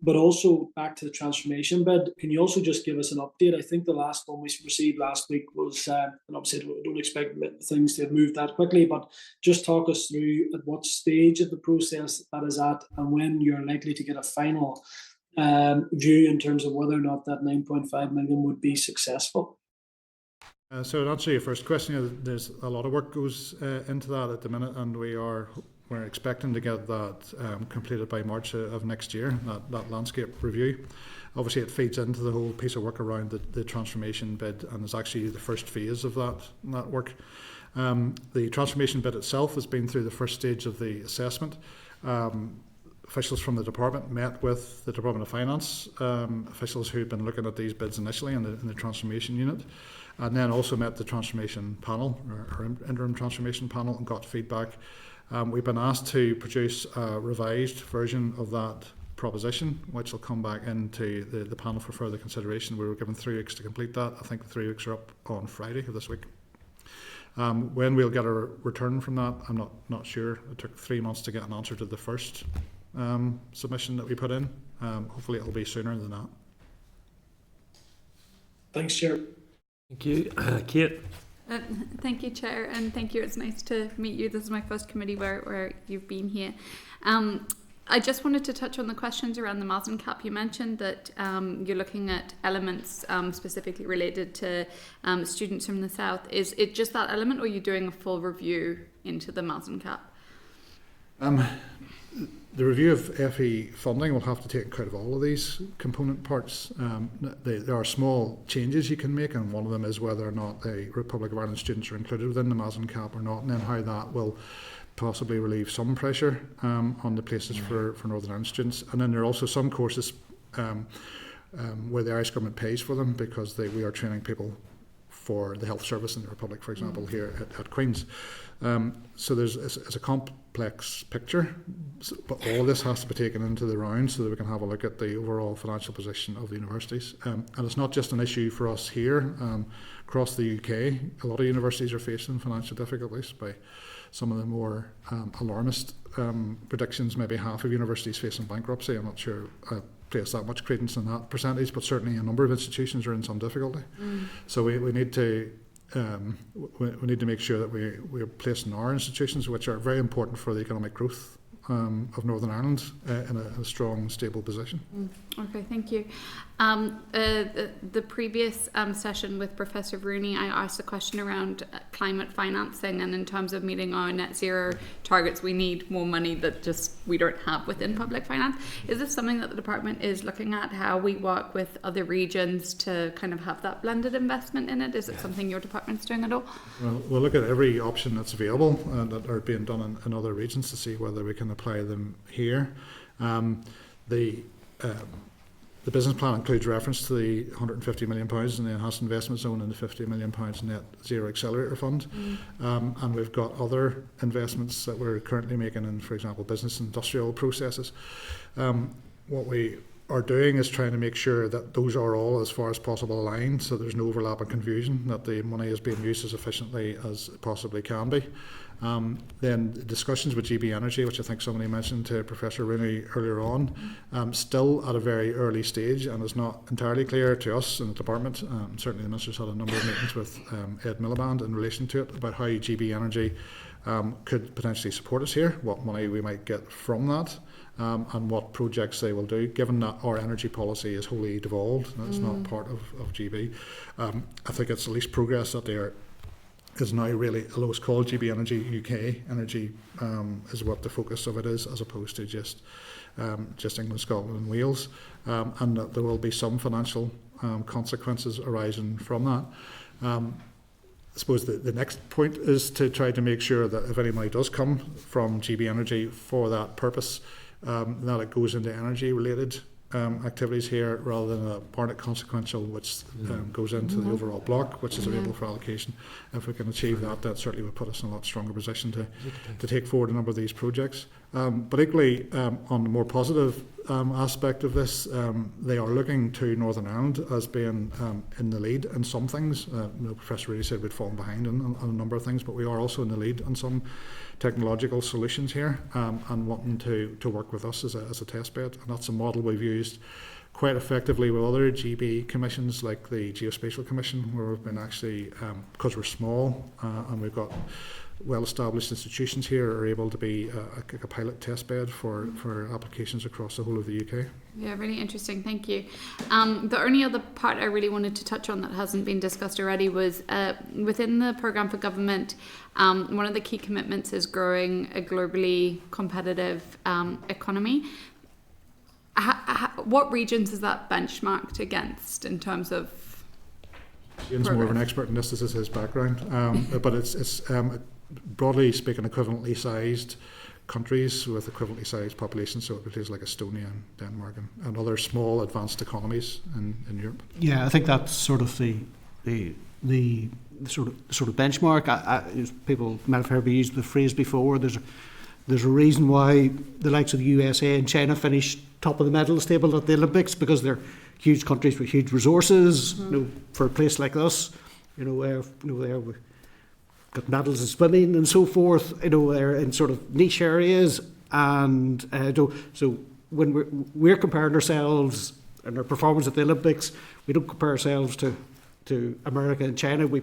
But also back to the transformation bid, can you also just give us an update? I think the last one we received last week was, and obviously we don't expect things to have moved that quickly, but just talk us through at what stage of the process that is at, and when you're likely to get a final view in terms of whether or not that 9.5 million would be successful. So to answer your first question, there's a lot of work goes into that at the minute, and we're expecting to get that completed by March of next year, that landscape review. Obviously it feeds into the whole piece of work around the transformation bid, and is actually the first phase of that work. The transformation bid itself has been through the first stage of the assessment. Officials from the department met with the Department of Finance, officials who've been looking at these bids initially in the transformation unit, and then also met the transformation panel, or interim transformation panel, and got feedback. We've been asked to produce a revised version of that proposition, which will come back into the panel for further consideration. We were given 3 weeks to complete that. I think the 3 weeks are up on Friday of this week. When we'll get a return from that, I'm not sure. It took 3 months to get an answer to the first submission that we put in. Hopefully it'll be sooner than that. Thanks, Chair. Thank you. Kate? Thank you, Chair, and thank you. It's nice to meet you. This is my first committee where you've been here. I just wanted to touch on the questions around the Mazen cap. You mentioned that you're looking at elements specifically related to students from the South. Is it just that element, or are you doing a full review into the Mazen cap? The review of FE funding will have to take account of all of these component parts. There are small changes you can make, and one of them is whether or not the Republic of Ireland students are included within the Mazen cap or not, and then how that will possibly relieve some pressure on the places for Northern Ireland students. And then there are also some courses where the Irish government pays for them, because we are training people for the health service in the Republic, for example, here at Queen's. So it's a complex picture, but all this has to be taken into the round so that we can have a look at the overall financial position of the universities. And it's not just an issue for us here. Across the UK, a lot of universities are facing financial difficulties by some of the more alarmist predictions. Maybe half of universities facing bankruptcy. I'm not sure I place that much credence in that percentage, but certainly a number of institutions are in some difficulty. So we need to make sure that we're placing our institutions, which are very important for the economic growth of Northern Ireland, in a strong, stable position. Okay, thank you. The previous session with Professor Rooney, I asked a question around climate financing, and in terms of meeting our net zero targets, we need more money that just we don't have within public finance. Is this something that the department is looking at, how we work with other regions to kind of have that blended investment in it? Is it something your department's doing at all? Well, we'll look at every option that's available that are being done in other regions to see whether we can apply them here. the business plan includes reference to the £150 million in the Enhanced Investment Zone and the £50 million Net Zero Accelerator Fund. And we've got other investments that we're currently making in, for example, business and industrial processes. What we are doing is trying to make sure that those are all as far as possible aligned, so there's no overlap and confusion, that the money is being used as efficiently as it possibly can be. Then the discussions with GB Energy, which I think somebody mentioned to Professor Rooney earlier on, still at a very early stage, and is not entirely clear to us in the department. Certainly the Minister's had a number of meetings with Ed Miliband in relation to it, about how GB Energy could potentially support us here, what money we might get from that, and what projects they will do, given that our energy policy is wholly devolved and it's not part of GB. I think it's at least progress that there is now really, although it's called GB Energy UK, energy is what the focus of it is, as opposed to just England, Scotland and Wales, and that there will be some financial consequences arising from that. I suppose the next point is to try to make sure that if any money does come from GB Energy for that purpose, that it goes into energy related activities here, rather than a part of consequential which goes into the overall block, which is available for allocation. If we can achieve that, that certainly would put us in a lot stronger position to take forward a number of these projects. But equally, on the more positive aspect of this, they are looking to Northern Ireland as being in the lead in some things. Professor Reedy said we'd fallen behind on a number of things, but we are also in the lead on some technological solutions here, and wanting to work with us as a test bed. And that's a model we've used quite effectively with other GB commissions, like the Geospatial Commission, where we've been actually, because we're small and we've got well-established institutions here, are able to be a pilot test bed for applications across the whole of the UK. Yeah, really interesting. Thank you. The only other part I really wanted to touch on that hasn't been discussed already was within the programme for government, one of the key commitments is growing a globally competitive economy. What regions is that benchmarked against in terms of Ian's more of an expert in this is his background, but it's broadly speaking equivalently sized countries with equivalently sized populations, so it would be places like Estonia and Denmark and other small advanced economies in Europe. Yeah, I think that's sort of the sort of benchmark. People might have heard me use the phrase before. There's a reason why the likes of the USA and China finished top of the medal table at the Olympics, because they're huge countries with huge resources. For a place like us, where we've got medals in swimming and so forth, they're in sort of niche areas, and so when we're comparing ourselves and our performance at the Olympics, we don't compare ourselves to America and China. We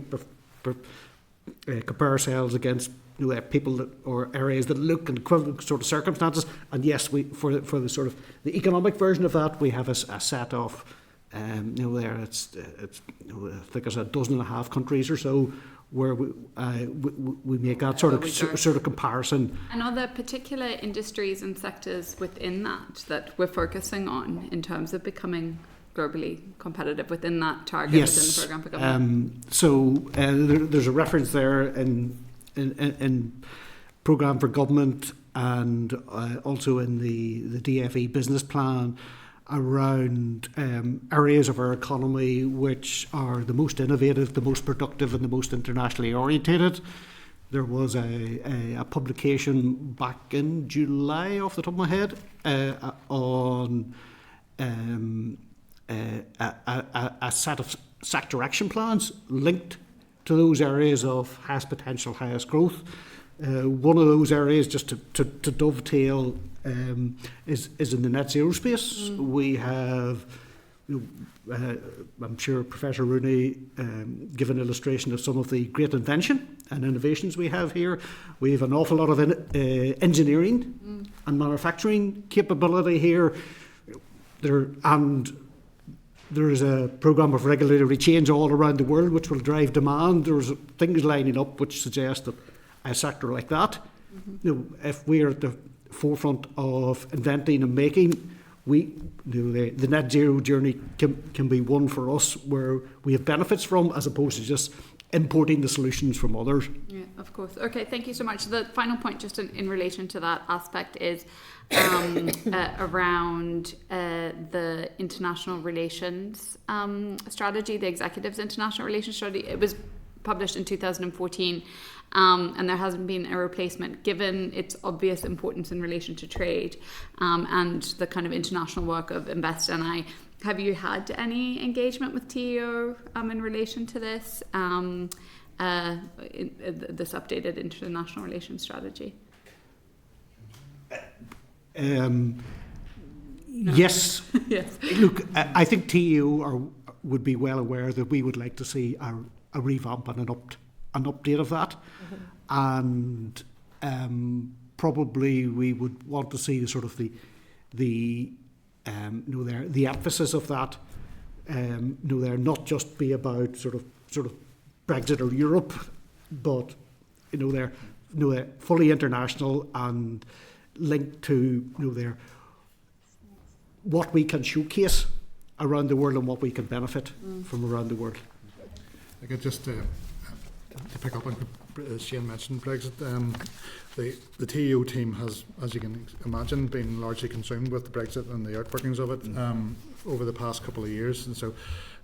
compare ourselves against people or areas that look in equivalent sort of circumstances. And yes, we for the sort of the economic version of that, we have a set of there it's I think there's 12.5 countries or so where we make that sort of comparison. And are there particular industries and sectors within that we're focusing on in terms of becoming globally competitive within that target within the programme for government? There's a reference there in programme for government and also in the DFE business plan around areas of our economy which are the most innovative, the most productive and the most internationally orientated. There was a publication back in July, off the top of my head, on a set of sector action plans linked to those areas of highest potential, highest growth. One of those areas, just to dovetail, is in the net zero space. We have, I'm sure Professor Rooney gave an illustration of some of the great invention and innovations we have here. We have an awful lot of engineering and manufacturing capability here. There is a programme of regulatory change all around the world which will drive demand. There's things lining up which suggest that a sector like that, if we are at the forefront of inventing and making, the net zero journey can be one for us where we have benefits from, as opposed to just importing the solutions from others. Yeah, of course. Okay, thank you so much. The final point, just in relation to that aspect, is around the international relations strategy, the executive's international relations strategy. It was published in 2014, and there hasn't been a replacement, given its obvious importance in relation to trade and the kind of international work of Invest NI. Have you had any engagement with TEO in relation to this, this updated international relations strategy? Yes. Yes. Look, I think TEO would be well aware that we would like to see a revamp and an update of that, and probably we would want to see the sort of the emphasis of that, not just be about sort of Brexit or Europe, but they're fully international and linked to their what we can showcase around the world and what we can benefit from around the world. I could just to pick up on Shane mentioned Brexit. The TEO team has, as you can imagine, been largely consumed with the Brexit and the outworkings of it over the past couple of years, and so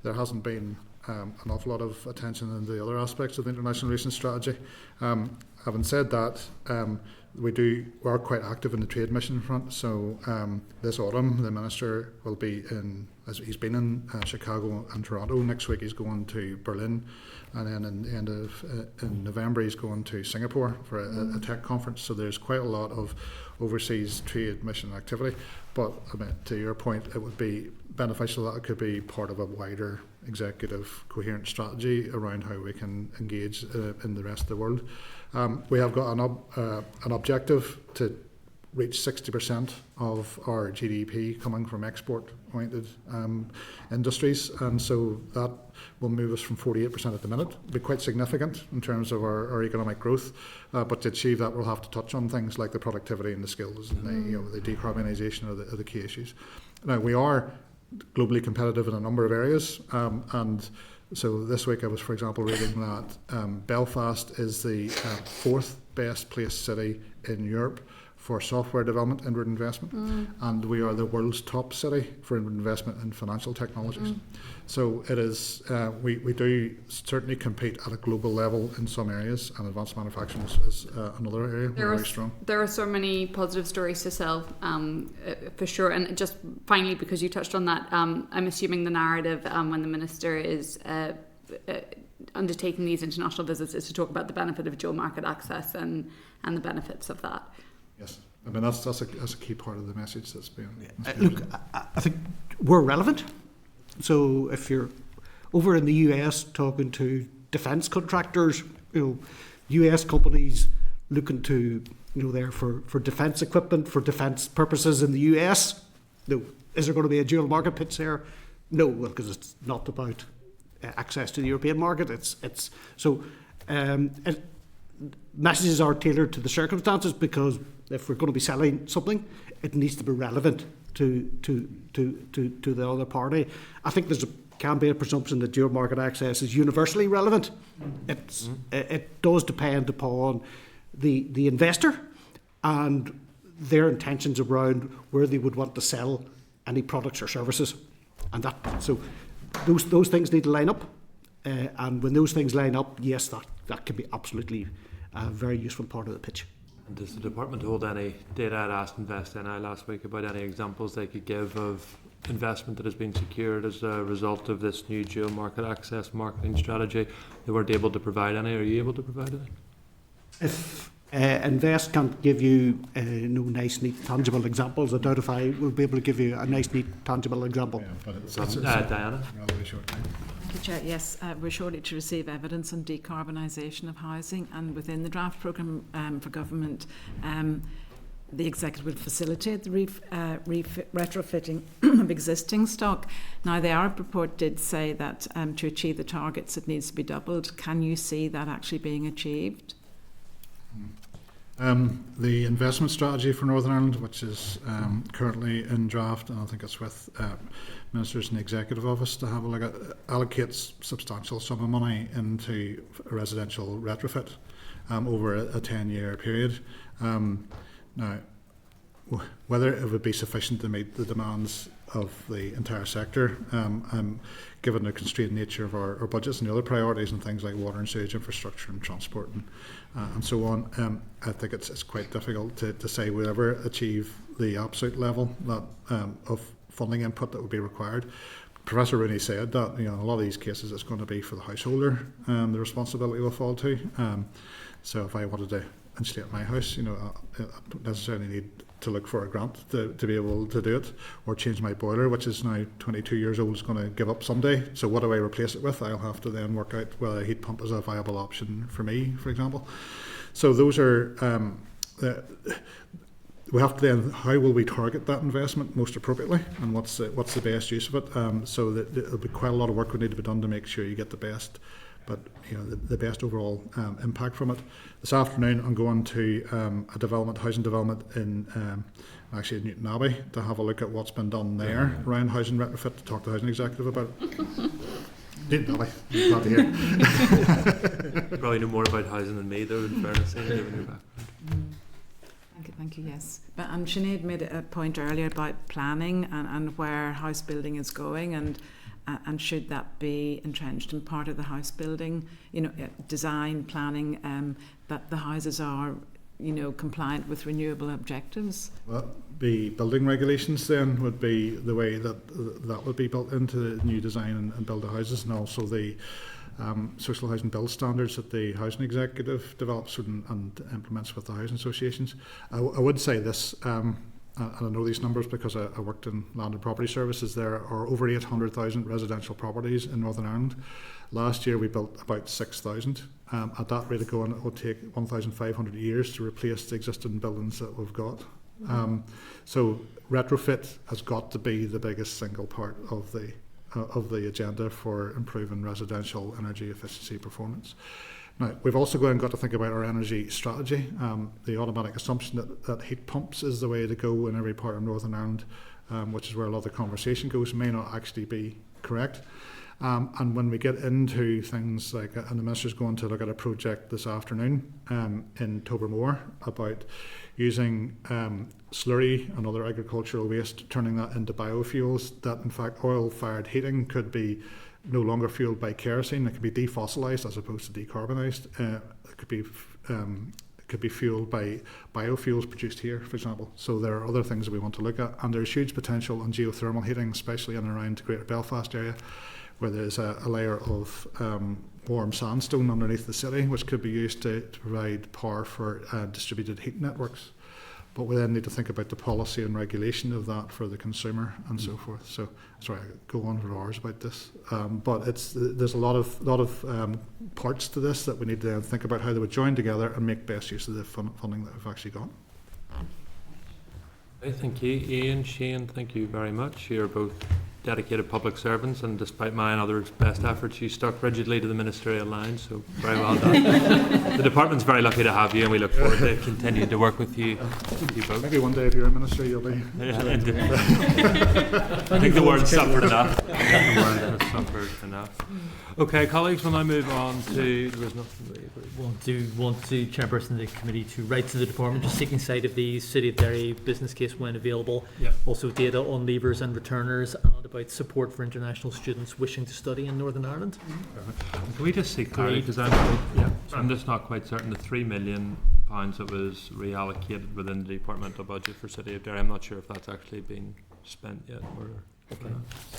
there hasn't been an awful lot of attention in the other aspects of the international relations strategy. Having said that, we are quite active in the trade mission front. So this autumn, the minister will be he's been in Chicago and Toronto. Next week he's going to Berlin, and then in November he's going to Singapore for a tech conference. So there's quite a lot of overseas trade mission activity. But I mean, to your point, it would be beneficial that it could be part of a wider executive coherent strategy around how we can engage in the rest of the world. We have got an objective to reach 60% of our GDP coming from export-oriented industries, and so that will move us from 48% at the minute. It'll be quite significant in terms of our economic growth, but to achieve that we'll have to touch on things like the productivity and the skills and the decarbonisation are the key issues. Now, we are globally competitive in a number of areas, and so this week I was, for example, reading that Belfast is the fourth best placed city in Europe for software development inward investment, and we are the world's top city for inward investment in financial technologies. So it is, we do certainly compete at a global level in some areas, and advanced manufacturing is another area we're very strong. There are so many positive stories to sell, for sure. And just finally, because you touched on that, I'm assuming the narrative when the minister is undertaking these international visits is to talk about the benefit of dual market access and the benefits of that. Yes, I mean that's a key part of the message that's been. Look, I think we're relevant. So if you're over in the US talking to defence contractors, US companies looking to there for defence equipment for defence purposes in the US, is there going to be a dual market pitch there? No, well, because it's not about access to the European market. It's so. Messages are tailored to the circumstances, because if we're going to be selling something, it needs to be relevant to the other party. I think can be a presumption that dual market access is universally relevant. It does depend upon the investor and their intentions around where they would want to sell any products or services, and so those things need to line up. And when those things line up, yes, that can be absolutely a very useful part of the pitch. And does the department hold any data? I'd asked Invest NI last week about any examples they could give of investment that has been secured as a result of this new dual market access marketing strategy. They weren't able to provide any. Are you able to provide any? If Invest can't give you no nice, neat, tangible examples, I doubt if I will be able to give you a nice, neat, tangible example. Yeah, but it's Diana? rather short time. Chair, yes, we're shortly to receive evidence on decarbonisation of housing, and within the draft programme for government, the executive would facilitate the retrofitting of existing stock. Now, the Arab report did say that to achieve the targets it needs to be doubled. Can you see that actually being achieved? The investment strategy for Northern Ireland, which is currently in draft, and I think it's with ministers in the Executive Office to have a look at, allocates substantial sum of money into a residential retrofit over a 10-year period. Now, whether it would be sufficient to meet the demands of the entire sector, given the constrained nature of our budgets and the other priorities and things like water and sewage infrastructure and transport and so on, I think it's quite difficult to say we'll ever achieve the absolute level that of funding input that would be required. Professor Rooney said that in a lot of these cases it's going to be for the householder the responsibility will fall to. So if I wanted to insulate my house, I don't necessarily need to look for a grant to be able to do it, or change my boiler, which is now 22 years old, is going to give up someday. So what do I replace it with? I'll have to then work out whether a heat pump is a viable option for me, for example. So those are we have to then, how will we target that investment most appropriately, and what's the best use of it? So that there'll be quite a lot of work would need to be done to make sure you get the best, but the best overall impact from it. This afternoon I'm going to a housing development in actually in Newton Abbey to have a look at what's been done there around housing retrofit, to talk to the housing executive about it. Newton Abbey, glad to hear. You probably know more about housing than me though, in fairness, given your background. Thank you, yes. But Sinead made a point earlier about planning and where house building is going, and should that be entrenched in part of the house building, design, planning, that the houses are, compliant with renewable objectives? Well, the building regulations then would be the way that would be built into the new design and build the houses, and also the social housing build standards that the housing executive develops and implements with the housing associations. I would say this, and I know these numbers because I worked in land and property services. There are over 800,000 residential properties in Northern Ireland. Last year we built about 6,000. At that rate of going, it will take 1,500 years to replace the existing buildings that we've got. So retrofit has got to be the biggest single part of the agenda for improving residential energy efficiency performance. Now, we've also got to think about our energy strategy. The automatic assumption that heat pumps is the way to go in every part of Northern Ireland, which is where a lot of the conversation goes, may not actually be correct. And when we get into things like, and the Minister's going to look at a project this afternoon in Tobermore about using slurry and other agricultural waste, turning that into biofuels, that in fact oil-fired heating could be no longer fueled by kerosene. It could be defossilized as opposed to decarbonised. It could be fueled by biofuels produced here, for example. So there are other things that we want to look at, and there's huge potential in geothermal heating, especially in and around the Greater Belfast area, where there's a layer of warm sandstone underneath the city, which could be used to provide power for distributed heat networks. But we then need to think about the policy and regulation of that for the consumer and so forth. So, sorry, I could go on for hours about this, but there's a lot of parts to this that we need to think about how they would join together and make best use of the funding that we've actually got. Okay, thank you, Ian, Shane. Thank you very much. You're both dedicated public servants, and despite my and others' best efforts, you stuck rigidly to the ministerial line, so very well done. The department's very lucky to have you, and we look forward to continuing to work with you both. Maybe one day if you're a minister you'll be... I think the word suffered enough. Okay, colleagues, we'll now move on to... There was nothing really... Want to chairperson of the committee to write to the department just seeking sight of the City of Derry business case when available. Yep. Also data on leavers and returners, and about support for international students wishing to study in Northern Ireland. Can we just see clarity, because I'm just not quite certain. The £3 million that was reallocated within the departmental budget for City of Derry, I'm not sure if that's actually been spent yet, or okay.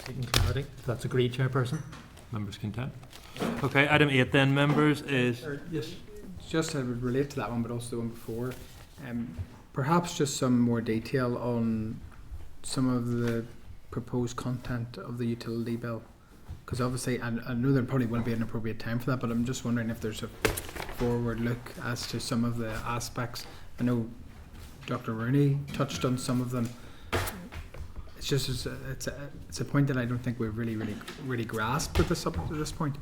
Seeking clarity, if that's agreed, chairperson. Members content. Okay, item 8 then, members, is... Yes. Just I would relate to that one, but also the one before. Perhaps just some more detail on some of the proposed content of the utility bill. Because obviously, I know there probably won't be an appropriate time for that, but I'm just wondering if there's a forward look as to some of the aspects. I know Dr. Rooney touched on some of them. It's just it's a point that I don't think we've really grasped at this point.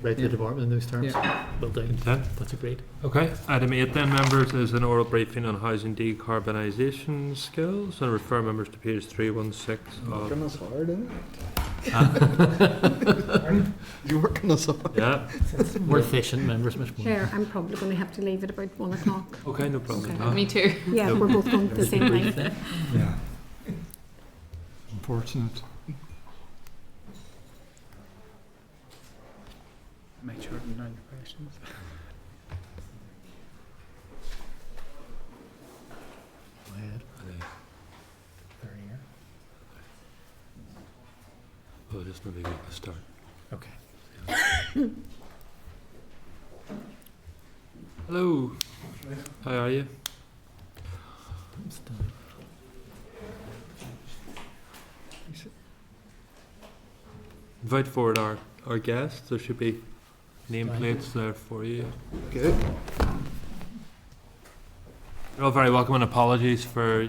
Write to the department in those terms. Yeah. Well done. Intent. That's a great. Okay, item 8 then, members, is an oral briefing on housing decarbonisation skills. I refer members to page 316 of... Working us hard, isn't Uh, You're working us hard. yeah, More efficient members, much more. Chair, I'm probably going to have to leave at about 1 o'clock. okay, no problem. Okay. at all. Me too. Yeah, we're both going to the same thing. Yeah. Unfortunate. Make sure to down your questions. Go ahead. They're here. We'll just maybe make a start. Okay. Hello. How are you? Invite forward our guests. There should be nameplates there for you. Good. You're all very welcome, and apologies for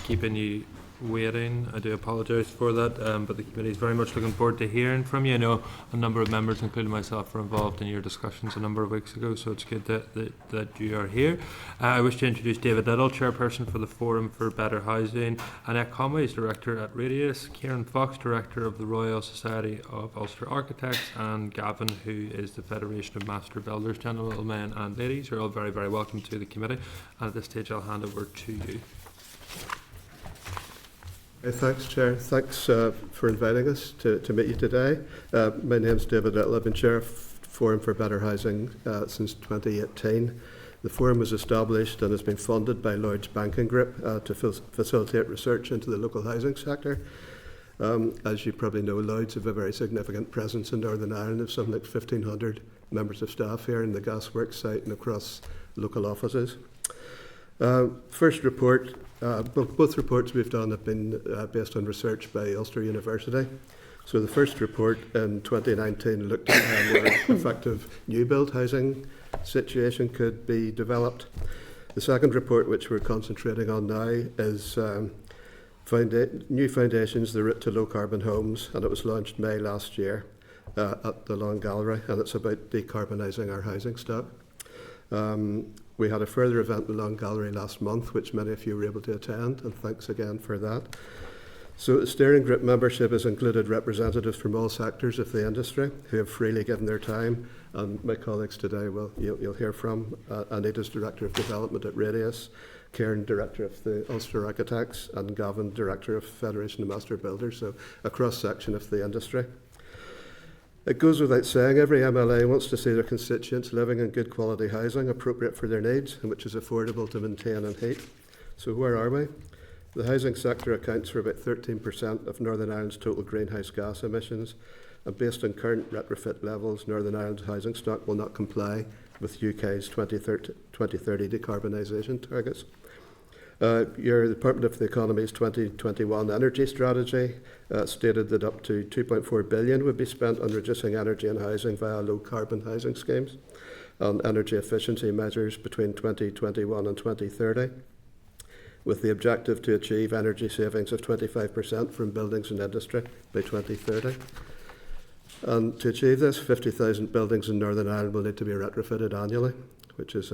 keeping you waiting. I do apologise for that, but the committee is very much looking forward to hearing from you. I know a number of members, including myself, were involved in your discussions a number of weeks ago, so it's good that you are here. I wish to introduce David Little, Chairperson for the Forum for Better Housing, Annette Conway is Director at Radius, Kieran Fox, Director of the Royal Society of Ulster Architects, and Gavin, who is the Federation of Master Builders. Gentlemen and ladies, you're all very, very welcome to the committee, and at this stage I'll hand over to you. Thanks, Chair. Thanks for inviting us to meet you today. My name's David Little. I've been Chair of Forum for Better Housing since 2018. The Forum was established and has been funded by Lloyds Banking Group to facilitate research into the local housing sector. As you probably know, Lloyds have a very significant presence in Northern Ireland. There's something like 1,500 members of staff here in the gasworks site and across local offices. First report, both reports we've done have been based on research by Ulster University. So the first report in 2019 looked at how more effective new build housing situation could be developed. The second report, which we're concentrating on now, is New Foundations, the Route to Low Carbon Homes, and it was launched May last year at the Long Gallery, and it's about decarbonising our housing stock. We had a further event in the Long Gallery last month, which many of you were able to attend, and thanks again for that. So the steering group membership has included representatives from all sectors of the industry who have freely given their time, and my colleagues today you'll hear from Anita's Director of Development at Radius, Kieran, Director of the Ulster Architects, and Gavin, Director of Federation of Master Builders, so a cross-section of the industry. It goes without saying, every MLA wants to see their constituents living in good quality housing appropriate for their needs and which is affordable to maintain and heat. So where are we? The housing sector accounts for about 13% of Northern Ireland's total greenhouse gas emissions, and based on current retrofit levels, Northern Ireland's housing stock will not comply with UK's 2030 decarbonisation targets. Your Department of the Economy's 2021 energy strategy stated that up to 2.4 billion would be spent on reducing energy and housing via low carbon housing schemes and energy efficiency measures between 2021 and 2030, with the objective to achieve energy savings of 25% from buildings and industry by 2030. And to achieve this, 50,000 buildings in Northern Ireland will need to be retrofitted annually, which is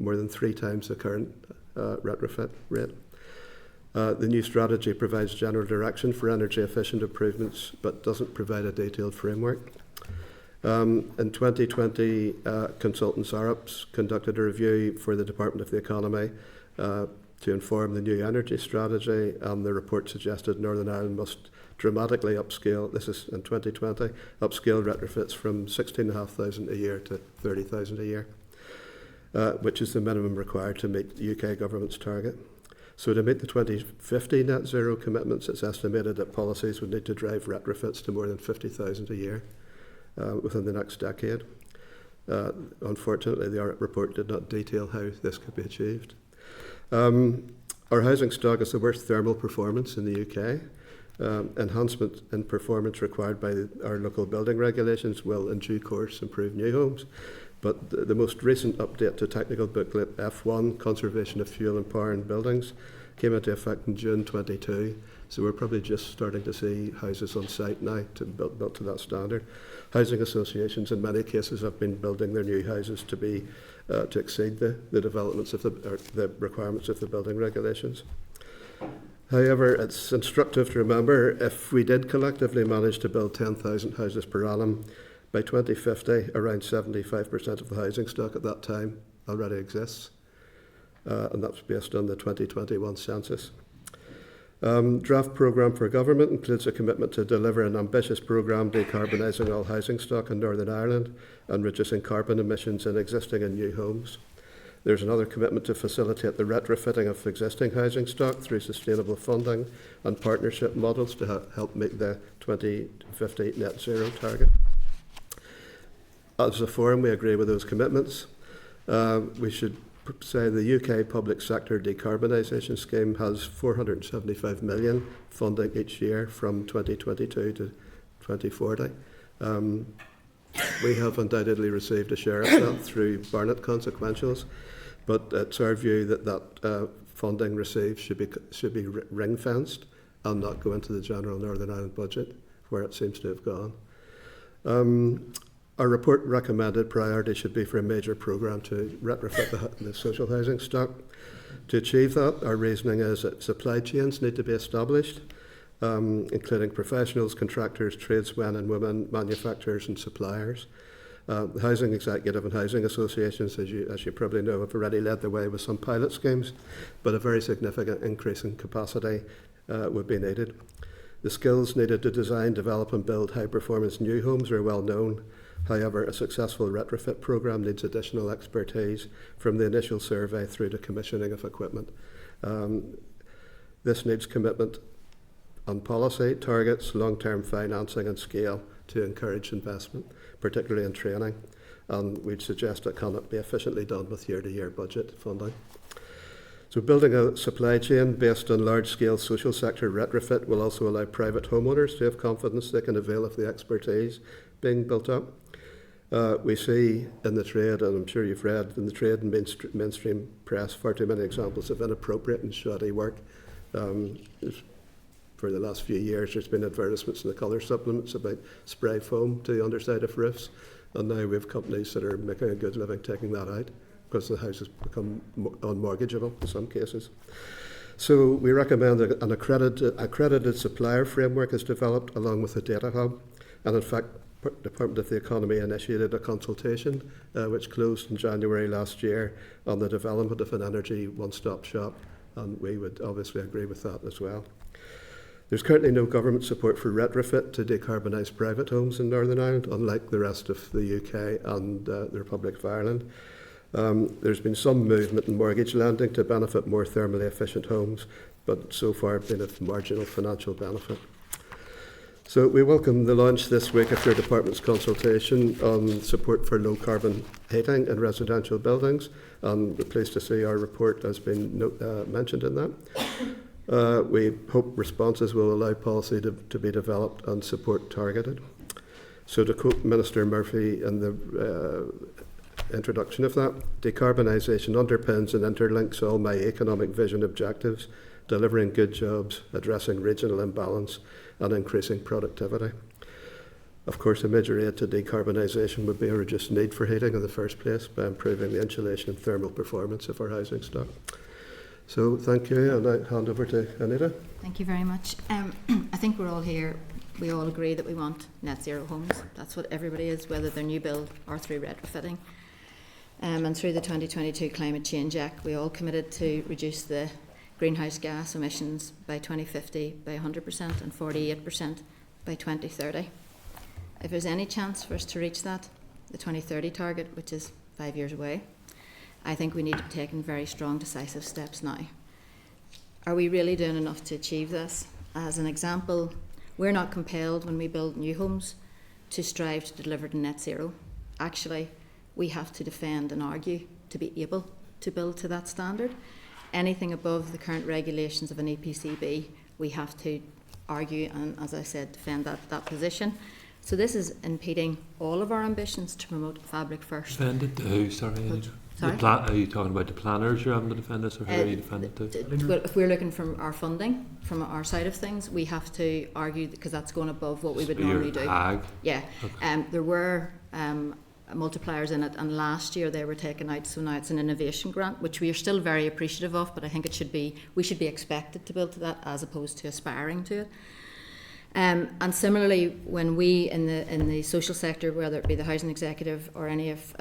more than 3 times the current retrofit rate. The new strategy provides general direction for energy efficient improvements but doesn't provide a detailed framework. In 2020, consultants ARUPS conducted a review for the Department of the Economy to inform the new energy strategy, and the report suggested Northern Ireland must dramatically upscale, this is in 2020, upscale retrofits from 16,500 a year to 30,000 a year. Which is the minimum required to meet the UK government's target. So to meet the 2050 net zero commitments, it's estimated that policies would need to drive retrofits to more than 50,000 a year within the next decade. Unfortunately, the ARUP report did not detail how this could be achieved. Our housing stock has the worst thermal performance in the UK. Enhancement in performance required by our local building regulations will in due course improve new homes. But the most recent update to technical booklet F1, Conservation of Fuel and Power in Buildings, came into effect in June 22, So we're probably just starting to see houses on site now to built to that standard. Housing associations in many cases have been building their new houses to be to exceed the developments of the requirements of the building regulations. However, it's instructive to remember if we did collectively manage to build 10,000 houses per annum, by 2050, around 75% of the housing stock at that time already exists. And that's based on the 2021 census. Draft programme for government includes a commitment to deliver an ambitious programme decarbonising all housing stock in Northern Ireland and reducing carbon emissions in existing and new homes. There's another commitment to facilitate the retrofitting of existing housing stock through sustainable funding and partnership models to help meet the 2050 net zero target. As a forum, we agree with those commitments. We should say the UK public sector decarbonisation scheme has 475 million funding each year from 2022 to 2040. We have undoubtedly received a share of that through Barnett consequentials, but it's our view that funding received should be ring-fenced and not go into the general Northern Ireland budget, where it seems to have gone. Our report recommended priority should be for a major programme to retrofit the social housing stock. To achieve that, our reasoning is that supply chains need to be established, including professionals, contractors, tradesmen and women, manufacturers and suppliers. The Housing Executive and Housing Associations, as you probably know, have already led the way with some pilot schemes, but a very significant increase in capacity would be needed. The skills needed to design, develop and build high-performance new homes are well known. However, a successful retrofit programme needs additional expertise from the initial survey through to commissioning of equipment. This needs commitment on policy, targets, long-term financing and scale to encourage investment, particularly in training. And we'd suggest it cannot be efficiently done with year-to-year budget funding. So building a supply chain based on large-scale social sector retrofit will also allow private homeowners to have confidence they can avail of the expertise being built up. We see in the trade, and I'm sure you've read in the trade and mainstream press, far too many examples of inappropriate and shoddy work. For the last few years, there's been advertisements in the colour supplements about spray foam to the underside of roofs, and now we have companies that are making a good living taking that out because the house has become unmortgageable in some cases. So we recommend an accredited supplier framework is developed along with a data hub, and in fact, Department of the Economy initiated a consultation which closed in January last year on the development of an energy one-stop shop, and we would obviously agree with that as well. There's currently no government support for retrofit to decarbonise private homes in Northern Ireland, unlike the rest of the UK and the Republic of Ireland. There's been some movement in mortgage lending to benefit more thermally efficient homes, but so far been of marginal financial benefit. So we welcome the launch this week of your department's consultation on support for low carbon heating in residential buildings, and we're pleased to see our report has been mentioned in that. We hope responses will allow policy to be developed and support targeted. So to quote Minister Murphy in the introduction of that, decarbonisation underpins and interlinks all my economic vision objectives, delivering good jobs, addressing regional imbalance and increasing productivity. Of course, a major aid to decarbonisation would be a reduced need for heating in the first place by improving the insulation and thermal performance of our housing stock. So thank you, and I hand over to Anita. Thank you very much. I think we're all here, we all agree that we want net zero homes. That's what everybody is, whether they're new build or through retrofitting. And through the 2022 Climate Change Act, we all committed to reduce the greenhouse gas emissions by 2050 by 100% and 48% by 2030. If there's any chance for us to reach that, the 2030 target, which is 5 years away, I think we need to be taking very strong, decisive steps now. Are we really doing enough to achieve this? As an example, we're not compelled when we build new homes to strive to deliver to net zero. Actually, we have to defend and argue to be able to build to that standard. Anything above the current regulations of an EPCB, we have to argue and, as I said, defend that position. So this is impeding all of our ambitions to promote fabric first. Defended to who, sorry? Sorry? Are you talking about the planners you're having to defend this, or who are you defending to? Well, if we're looking from our funding, from our side of things, we have to argue because that's going above what we would normally do. Ag? Yeah. Okay. There were multipliers in it, and last year they were taken out, so now it's an innovation grant, which we are still very appreciative of, but I think we should be expected to build to that as opposed to aspiring to it. And similarly, when we in the social sector, whether it be the housing executive or any of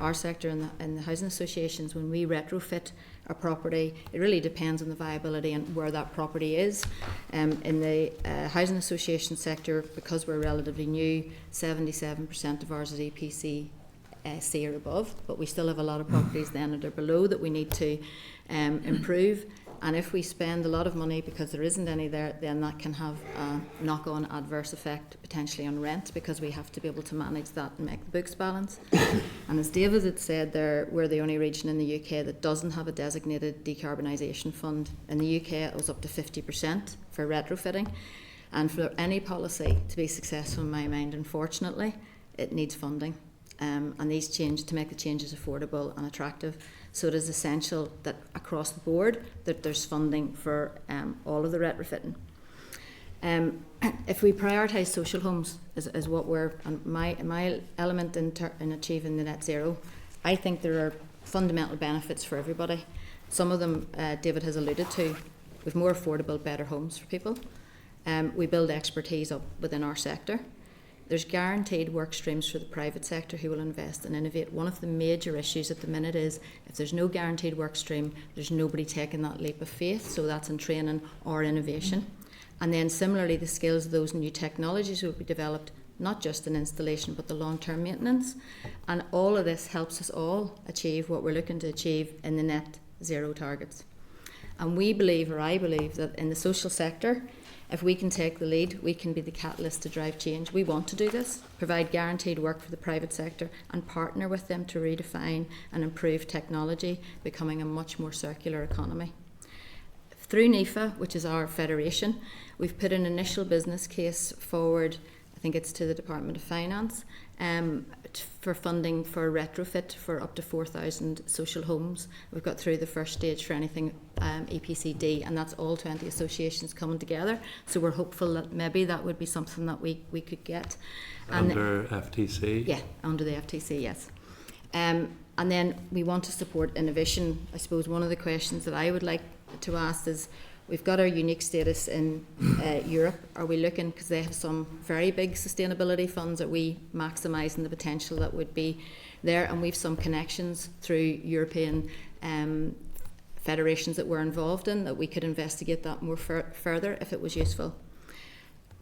our sector in the housing associations, when we retrofit a property, it really depends on the viability and where that property is. In the housing association sector, because we're relatively new, 77% of ours is EPC C or above, but we still have a lot of properties then that are below that we need to improve. And if we spend a lot of money because there isn't any there, then that can have a knock-on adverse effect potentially on rent, because we have to be able to manage that and make the books balance. And as David had said there, we're the only region in the UK that doesn't have a designated decarbonisation fund. In the UK it was up to 50% for retrofitting. And for any policy to be successful in my mind, unfortunately, it needs funding. And these to make the changes affordable and attractive. So it is essential that across the board that there's funding for all of the retrofitting. If we prioritise social homes as what we're, and my element in achieving the net zero, I think there are fundamental benefits for everybody. Some of them David has alluded to. We've more affordable, better homes for people. We build expertise up within our sector. There's guaranteed work streams for the private sector who will invest and innovate. One of the major issues at the minute is if there's no guaranteed work stream, there's nobody taking that leap of faith, so that's in training or innovation. And then similarly, the skills of those new technologies will be developed, not just in installation, but the long-term maintenance. And all of this helps us all achieve what we're looking to achieve in the net zero targets. And we believe, or I believe, that in the social sector, if we can take the lead, we can be the catalyst to drive change. We want to do this, provide guaranteed work for the private sector and partner with them to redefine and improve technology, becoming a much more circular economy. Through NIFA, which is our federation, we've put an initial business case forward, I think it's to the Department of Finance, for funding for retrofit for up to 4,000 social homes. We've got through the first stage for anything EPCD, and that's all 20 associations coming together. So we're hopeful that maybe that would be something that we could get. Under FTC? Yeah, under the FTC, yes. And then we want to support innovation. I suppose one of the questions that I would like to ask is, we've got our unique status in Europe. Are we looking, because they have some very big sustainability funds, are we maximising the potential that would be there? And we've some connections through European federations that we're involved in that we could investigate that more further if it was useful.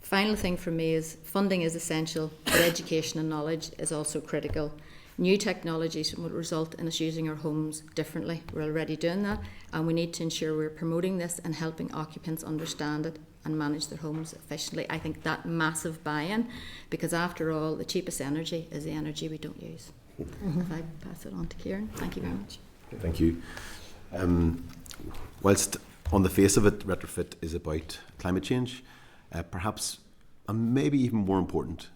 Final thing for me is funding is essential, but education and knowledge is also critical. New technologies will result in us using our homes differently. We're already doing that, and we need to ensure we're promoting this and helping occupants understand it and manage their homes efficiently. I think that massive buy-in, because after all, the cheapest energy is the energy we don't use. If I pass it on to Kieran, thank you very much. Thank you. Whilst on the face of it, retrofit is about climate change, perhaps, and maybe even more important,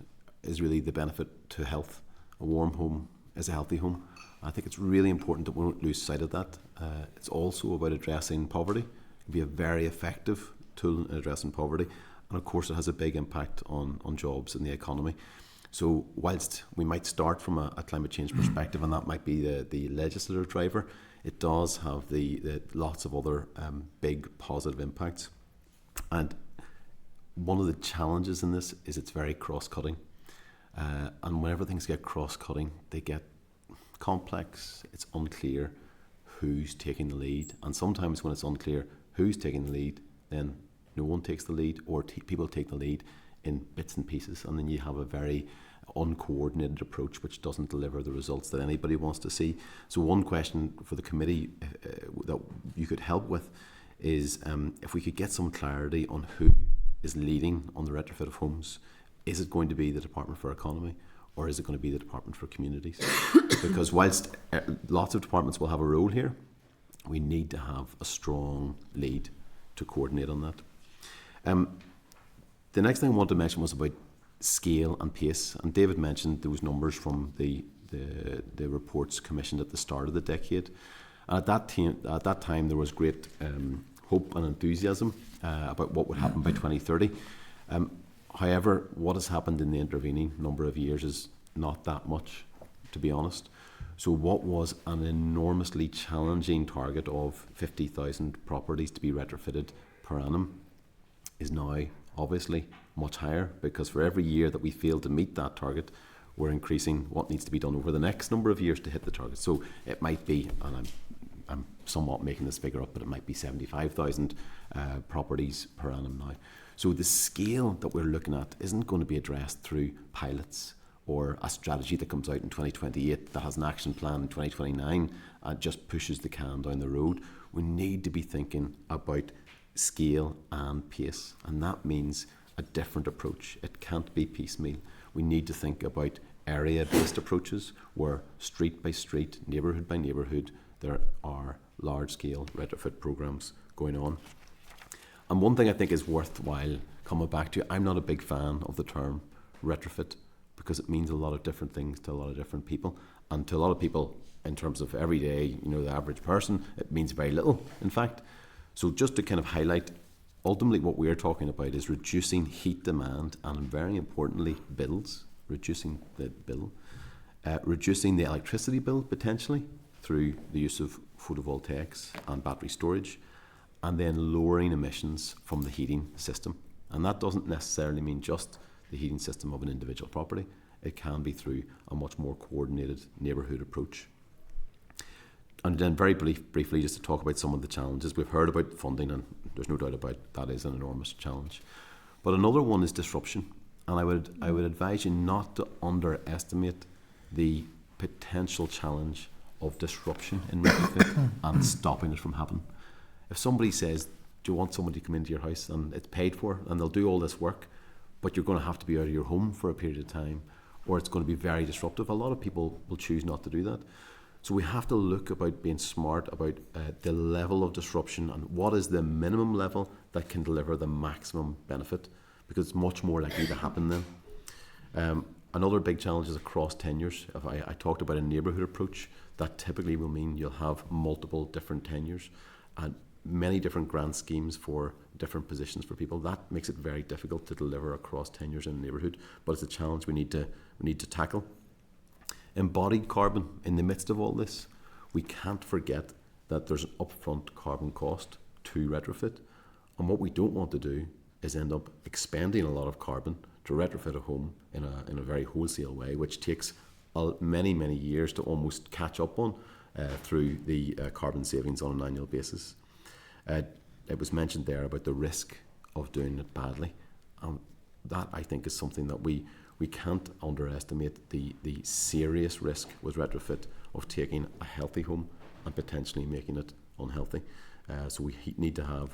is really the benefit to health. A warm home is a healthy home. I think it's really important that we don't lose sight of that. It's also about addressing poverty. It can be a very effective tool in addressing poverty, and of course it has a big impact on jobs and the economy. So whilst we might start from a climate change perspective, and that might be the legislative driver, it does have the lots of other big positive impacts. And one of the challenges in this is it's very cross-cutting. And whenever things get cross-cutting, they get complex, it's unclear who's taking the lead. And sometimes when it's unclear who's taking the lead, then no one takes the lead, or people take the lead in bits and pieces, and then you have a very uncoordinated approach which doesn't deliver the results that anybody wants to see. So one question for the committee that you could help with is if we could get some clarity on who is leading on the retrofit of homes. Is it going to be the Department for Economy, or is it going to be the Department for Communities? Because whilst lots of departments will have a role here, we need to have a strong lead to coordinate on that. The next thing I want to mention was about scale and pace, and David mentioned those numbers from the the reports commissioned at the start of the decade. And at that time, there was great hope and enthusiasm about what would happen by 2030. However, what has happened in the intervening number of years is not that much, to be honest. So what was an enormously challenging target of 50,000 properties to be retrofitted per annum is now obviously much higher, because for every year that we fail to meet that target, we're increasing what needs to be done over the next number of years to hit the target. So it might be, and I'm somewhat making this figure up, but it might be 75,000 properties per annum now. So the scale that we're looking at isn't going to be addressed through pilots or a strategy that comes out in 2028 that has an action plan in 2029 and just pushes the can down the road. We need to be thinking about scale and pace, and that means a different approach. It can't be piecemeal. We need to think about area-based approaches where street by street, neighbourhood by neighbourhood, there are large-scale retrofit programmes going on. And one thing I think is worthwhile coming back to, I'm not a big fan of the term retrofit because it means a lot of different things to a lot of different people. And to a lot of people, in terms of everyday, the average person, it means very little, in fact. So just to kind of highlight, ultimately what we're talking about is reducing heat demand and, very importantly, bills, reducing the bill, reducing the electricity bill potentially through the use of photovoltaics and battery storage, and then lowering emissions from the heating system. And that doesn't necessarily mean just the heating system of an individual property. It can be through a much more coordinated neighbourhood approach. And then very briefly, just to talk about some of the challenges. We've heard about funding, and there's no doubt about that is an enormous challenge. But another one is disruption. And I would advise you not to underestimate the potential challenge of disruption in retrofit and stopping it from happening. If somebody says, do you want somebody to come into your house, and it's paid for and they'll do all this work, but you're going to have to be out of your home for a period of time, or it's going to be very disruptive, a lot of people will choose not to do that. So we have to look about being smart about the level of disruption and what is the minimum level that can deliver the maximum benefit, because it's much more likely to happen then. Another big challenge is across tenures. If I talked about a neighbourhood approach, that typically will mean you'll have multiple different tenures and many different grant schemes for different positions for people. That makes it very difficult to deliver across tenures in a neighbourhood, but it's a challenge we need to tackle. Embodied carbon in the midst of all this, we can't forget that there's an upfront carbon cost to retrofit, and what we don't want to do is end up expending a lot of carbon to retrofit a home in a very wholesale way, which takes many years to almost catch up on through the carbon savings on an annual basis. It was mentioned there about the risk of doing it badly. That, I think, is something that we can't underestimate, the serious risk with retrofit of taking a healthy home and potentially making it unhealthy. So we need to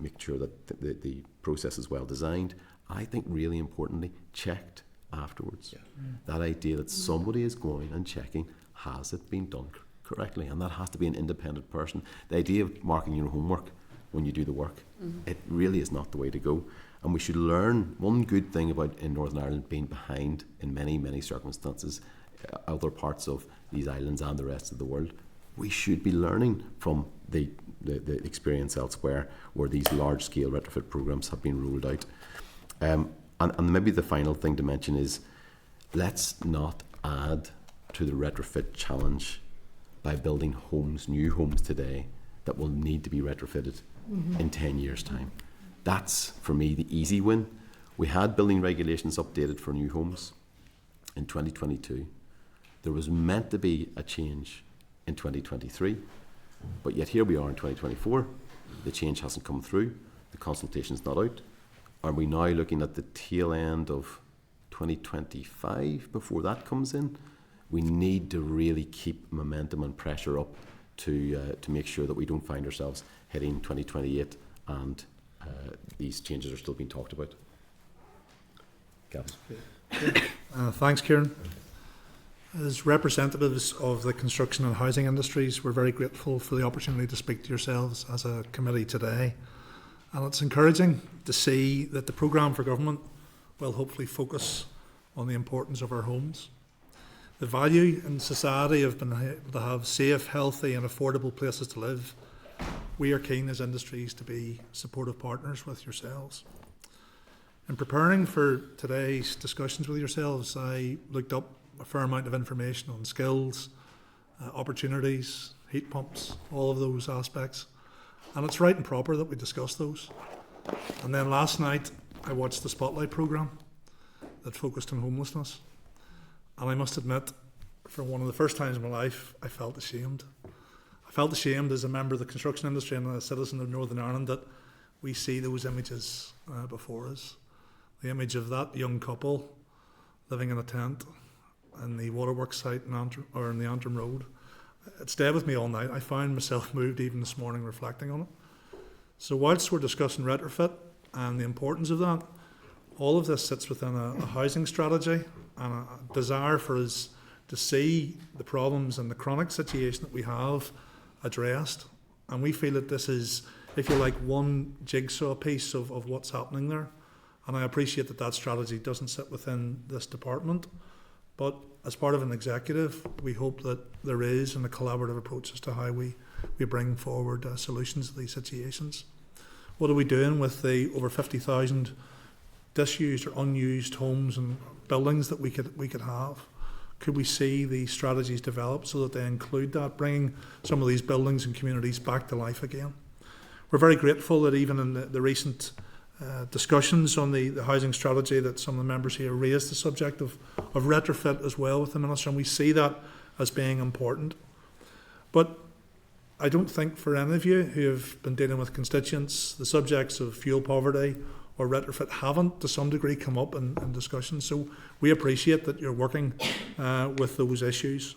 make sure that the process is well designed. I think really importantly, checked afterwards. Yeah. That idea that somebody is going and checking, has it been done correctly? And that has to be an independent person. The idea of marking your homework when you do the work, it really is not the way to go. And we should learn one good thing about in Northern Ireland being behind in many circumstances other parts of these islands and the rest of the world. We should be learning from the experience elsewhere where these large-scale retrofit programs have been rolled out. And maybe the final thing to mention is, let's not add to the retrofit challenge by building homes, new homes today, that will need to be retrofitted in 10 years' time. That's, for me, the easy win. We had building regulations updated for new homes in 2022. There was meant to be a change in 2023, but yet here we are in 2024. The change hasn't come through. The consultation's not out. Are we now looking at the tail end of 2025 before that comes in? We need to really keep momentum and pressure up to make sure that we don't find ourselves hitting 2028 and these changes are still being talked about. Gavin. Thanks, Kieran. As representatives of the construction and housing industries, we're very grateful for the opportunity to speak to yourselves as a committee today. And it's encouraging to see that the programme for government will hopefully focus on the importance of our homes. the value in society of being able to have safe, healthy and affordable places to live, we are keen as industries to be supportive partners with yourselves. In preparing for today's discussions with yourselves, I looked up a fair amount of information on skills, opportunities, heat pumps, all of those aspects. And it's right and proper that we discuss those. And then last night, I watched the Spotlight programme that focused on homelessness. And I must admit, for one of the first times in my life, I felt ashamed. I felt ashamed as a member of the construction industry and a citizen of Northern Ireland that we see those images before us. The image of that young couple living in a tent in the waterworks site in the Antrim Road. It stayed with me all night. I found myself moved even this morning reflecting on it. So whilst we're discussing retrofit and the importance of that, all of this sits within a housing strategy and a desire for us to see the problems and the chronic situation that we have addressed. And we feel that this is, if you like, one jigsaw piece of what's happening there. And I appreciate that that strategy doesn't sit within this department. But as part of an executive, we hope that there is a collaborative approach as to how we bring forward solutions to these situations. What are we doing with the over 50,000 disused or unused homes and buildings that we could have? Could we see the strategies developed so that they include that, bringing some of these buildings and communities back to life again? We're very grateful that even in the recent discussions on the housing strategy that some of the members here raised the subject of retrofit as well with the Minister, and we see that as being important. But I don't think for any of you who have been dealing with constituents, the subjects of fuel poverty or retrofit haven't to some degree come up in discussions. So we appreciate that you're working with those issues.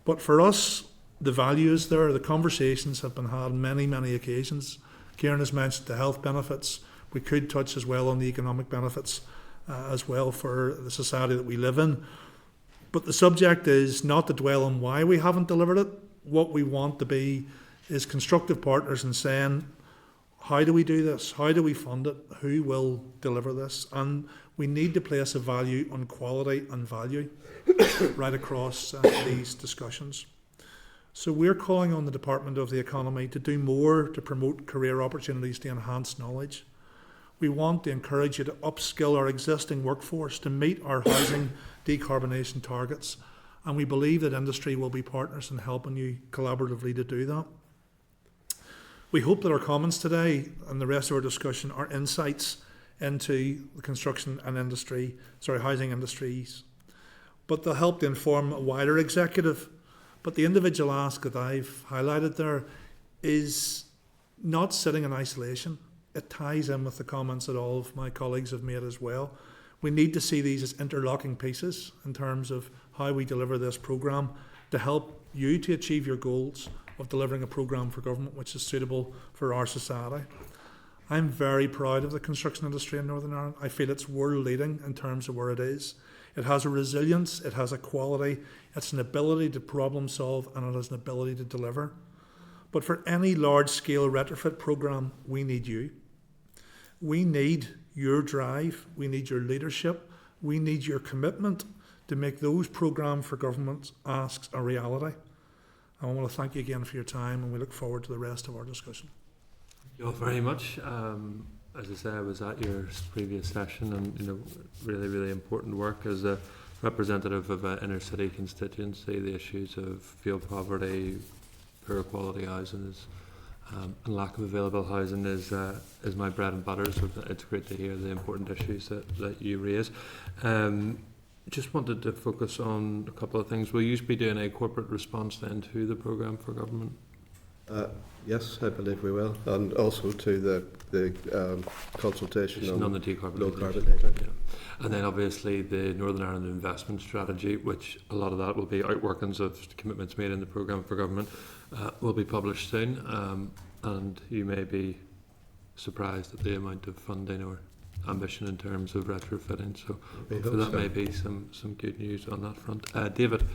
But for us, the value is there. The conversations have been had on many, many occasions. Kieran has mentioned the health benefits. We could touch as well on the economic benefits as well for the society that we live in. But the subject is not to dwell on why we haven't delivered it. What we want to be is constructive partners in saying, how do we do this? How do we fund it? Who will deliver this? And we need to place a value on quality and value right across these discussions. So we're calling on the Department of the Economy to do more to promote career opportunities to enhance knowledge. We want to encourage you to upskill our existing workforce to meet our housing decarbonization targets. And we believe that industry will be partners in helping you collaboratively to do that. We hope that our comments today and the rest of our discussion are insights into the construction and housing industries. But they'll help to inform a wider executive. But the individual ask that I've highlighted there is not sitting in isolation. It ties in with the comments that all of my colleagues have made as well. We need to see these as interlocking pieces in terms of how we deliver this programme to help you to achieve your goals of delivering a programme for government which is suitable for our society. I'm very proud of the construction industry in Northern Ireland. I feel it's world leading in terms of where it is. It has a resilience, it has a quality, it's an ability to problem solve, and it has an ability to deliver. But for any large scale retrofit programme, we need you. We need your drive, we need your leadership, we need your commitment to make those programme for government asks a reality. I want to thank you again for your time, and we look forward to the rest of our discussion. Thank you all very much. As I say, I was at your previous session, and really, really important work as a representative of an inner city constituency. The issues of fuel poverty, poor quality housing and lack of available housing is my bread and butter. So it's great to hear the important issues that you raise. Just wanted to focus on a couple of things. Will you be doing a corporate response then to the programme for government? Yes, I believe we will, and also to the consultation on the decarbonization. Low carbon. Yeah. And then obviously the Northern Ireland investment strategy, which a lot of that will be outworkings of commitments made in the programme for government, will be published soon. And you may be surprised at the amount of funding or ambition in terms of retrofitting. So that may be some good news on that front. David.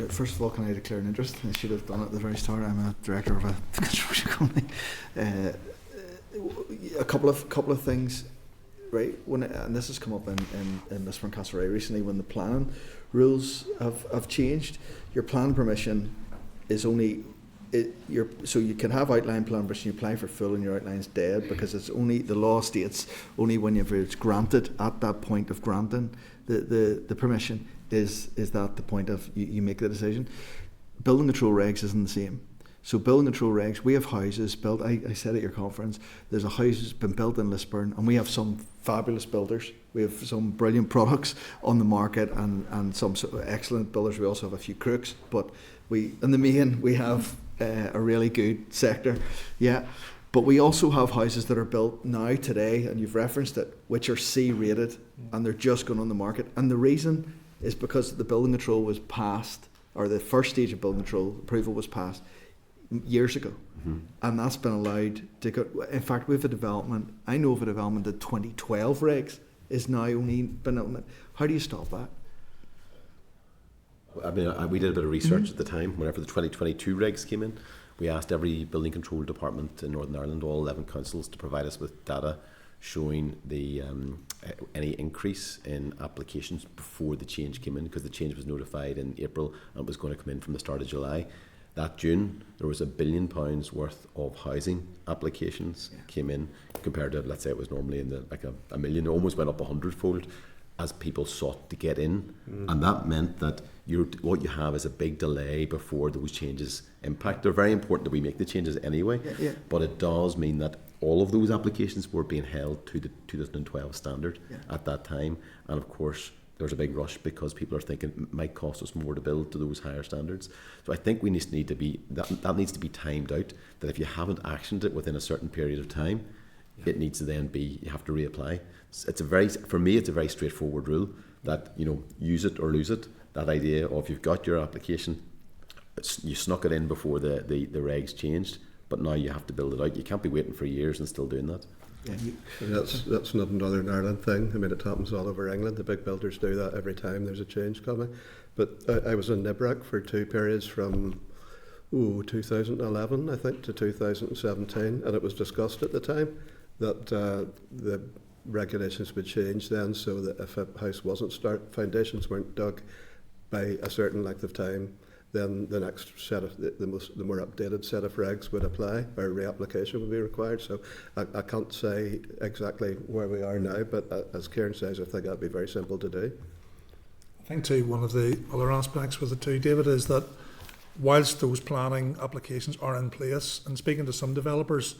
First of all, can I declare an interest? I should have done it at the very start. I'm a director of a construction company. A couple of things. right, and this has come up in Lisburn Castlereagh recently, when the planning rules have changed, your plan permission is only, so you can have outline plan permission, you apply for full and your outline's dead, because it's only, the law states only when it's granted, at that point of granting the permission is that the point of you make the decision. Building control regs isn't the same. So building control regs, we have houses built, I said at your conference, there's a house that's been built in Lisburn, and we have some fabulous builders. We have some brilliant products on the market, and some excellent builders. We also have a few crooks, but in the main, we have a really good sector. Yeah. But we also have houses that are built now, today, and you've referenced it, which are C rated, and they're just going on the market. And the reason is because the building control was passed, or the first stage of building control approval was passed years ago, and that's been allowed to go. In fact, we have a development, I know of a development that 2012 regs is now only been on. How do you stop that? I mean, we did a bit of research at the time. Whenever the 2022 regs came in, we asked every building control department in Northern Ireland, all 11 councils, to provide us with data showing the any increase in applications before the change came in, because the change was notified in April and it was going to come in from the start of July. That June, there was £1 billion worth of housing applications came in, compared to, let's say, it was normally in the a million. It almost went up 100-fold as people sought to get in, and that meant that what you have is a big delay before those changes impact. They're very important that we make the changes anyway, but it does mean that all of those applications were being held to the 2012 standard at that time, and of course there's a big rush because people are thinking it might cost us more to build to those higher standards. So I think we need to be that needs to be timed out, that if you haven't actioned it within a certain period of time, it needs to then be, you have to reapply. For me it's a very straightforward rule that, use it or lose it. That idea of, you've got your application, you snuck it in before the regs changed, but now you have to build it out. You can't be waiting for years and still doing that. That's not a Northern Ireland thing. I mean, it happens all over England. The big builders do that every time there's a change coming. But I was in Nibrac for 2 periods from 2011, I think, to 2017, and it was discussed at the time that the regulations would change then, so that if a house foundations weren't dug by a certain length of time, then the next set of the more updated set of regs would apply, or reapplication would be required. So I can't say exactly where we are now, but as Kieran says, I think that'd be very simple to do. I think too, one of the other aspects with it too, David, is that whilst those planning applications are in place, and speaking to some developers,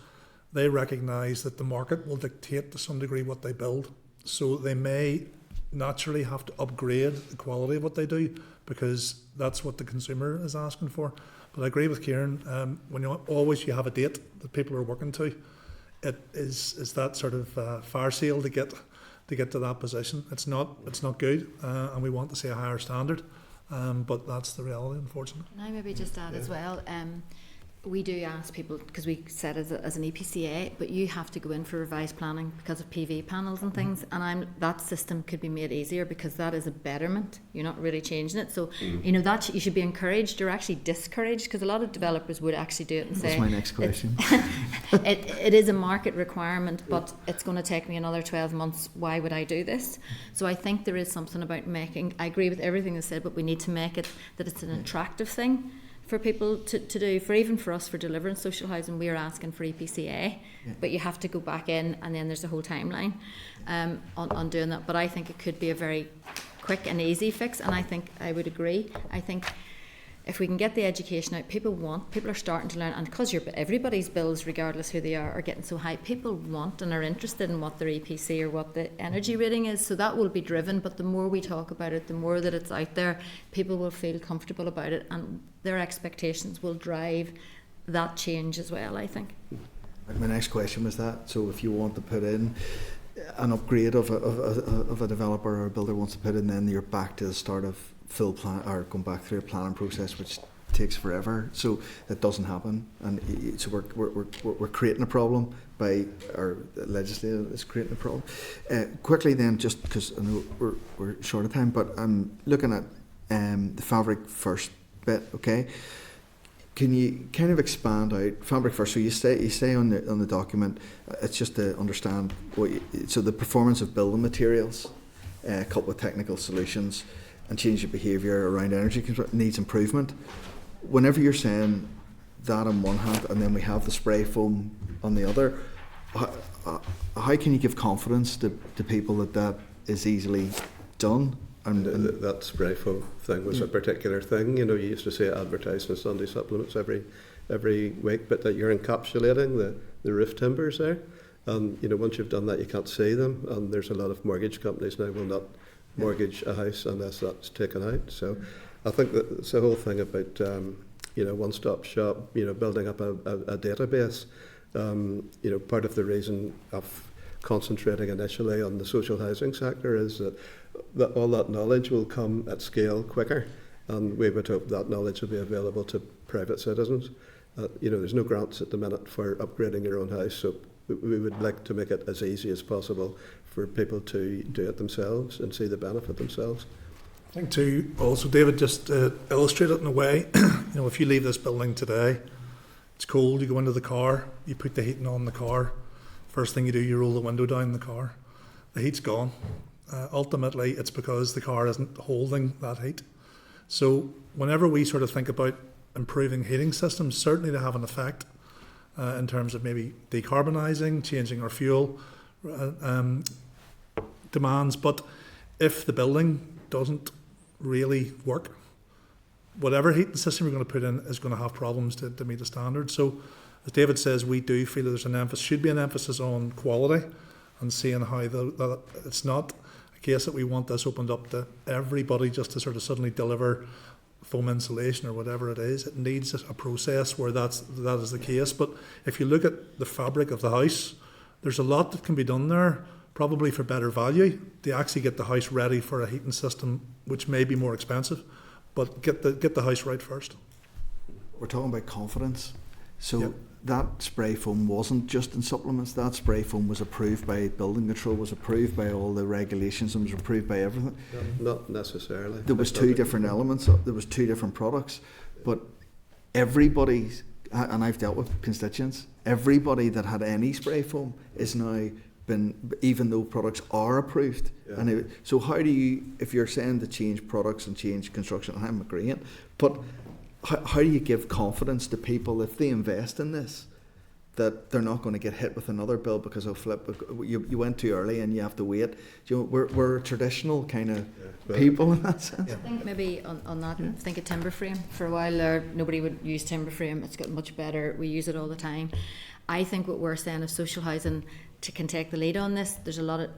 they recognise that the market will dictate to some degree what they build. So they may naturally have to upgrade the quality of what they do, because that's what the consumer is asking for. But I agree with Kieran, when you have a date that people are working to, it is that sort of fire sale to get to that position. It's not good, and we want to see a higher standard, but that's the reality, unfortunately. Can I maybe just add as well, we do ask people, because we set as an EPCA, but you have to go in for revised planning because of PV panels and things, and that system could be made easier, because that is a betterment. You're not really changing it, so that you should be encouraged or actually discouraged, because a lot of developers would actually do it and say, that's my next question. it is a market requirement, but it's going to take me another 12 months. Why would I do this? So I think there is something about I agree with everything they said, but we need to make it that it's an attractive thing for people to do. Even for us, for delivering social housing, we are asking for EPCA, but you have to go back in, and then there's a whole timeline on doing that. But I think it could be a very quick and easy fix, and I would agree. I think if we can get the education out, people are starting to learn, and because everybody's bills, regardless who they are getting so high, people want and are interested in what their EPC or what the energy rating is, so that will be driven. But the more we talk about it, the more that it's out there, people will feel comfortable about it, and their expectations will drive that change as well, I think. My next question was that, so if you want to put in an upgrade of a developer or a builder wants to put in, then you're back to the start of full plan, or going back through a planning process, which takes forever. So that doesn't happen, and so we're creating a problem by our legislature is creating a problem. Quickly then, just because I know we're short of time, but I'm looking at the fabric first bit. Okay, Can you kind of expand out fabric first? So you say on the document, it's just to understand so the performance of building materials, coupled with technical solutions, and change of behaviour around energy needs improvement. Whenever you're saying that on one hand, and then we have the spray foam on the other, how can you give confidence to people that is easily done? And that spray foam thing was a particular thing. You used to see it advertised in Sunday supplements every week, but that you're encapsulating the roof timbers there. And once you've done that, you can't see them. And there's a lot of mortgage companies now will not mortgage a house unless that's taken out. So I think that it's the whole thing about one-stop shop. Building up a database. Part of the reason of concentrating initially on the social housing sector is that all that knowledge will come at scale quicker, and we would hope that knowledge will be available to private citizens. There's no grants at the minute for upgrading your own house, so we would like to make it as easy as possible for people to do it themselves and see the benefit themselves. I think too, also David, just to illustrate it in a way, if you leave this building today, it's cold, you go into the car, you put the heating on the car, first thing you do, you roll the window down in the car, the heat's gone. Ultimately, it's because the car isn't holding that heat. So whenever we sort of think about improving heating systems, certainly they have an effect in terms of maybe decarbonising, changing our fuel demands. But if the building doesn't really work, whatever heating system you're going to put in is going to have problems to meet the standard. So as David says, we do feel that there's should be an emphasis on quality and seeing how that it's not a case that we want this opened up to everybody just to sort of suddenly deliver foam insulation or whatever it is. It needs a process where that is the case. But if you look at the fabric of the house, there's a lot that can be done there, probably for better value, to actually get the house ready for a heating system, which may be more expensive, but get the house right first. We're talking about confidence. So Yep. that spray foam wasn't just in supplements. That spray foam was approved by building control, was approved by all the regulations, and was approved by everything. Not necessarily. There was two different elements. There was two different products, but everybody, and I've dealt with constituents, everybody that had any spray foam is now been, even though products are approved. Yeah. And so how do you, if you're saying to change products and change construction, I'm agreeing, but how do you give confidence to people if they invest in this, that they're not going to get hit with another bill because of you went too early and you have to wait? We're traditional kind of people in that sense. I think maybe on that, think of timber frame. For a while there, nobody would use timber frame. It's got much better. We use it all the time. I think what we're saying is social housing can take the lead on this. There's a lot of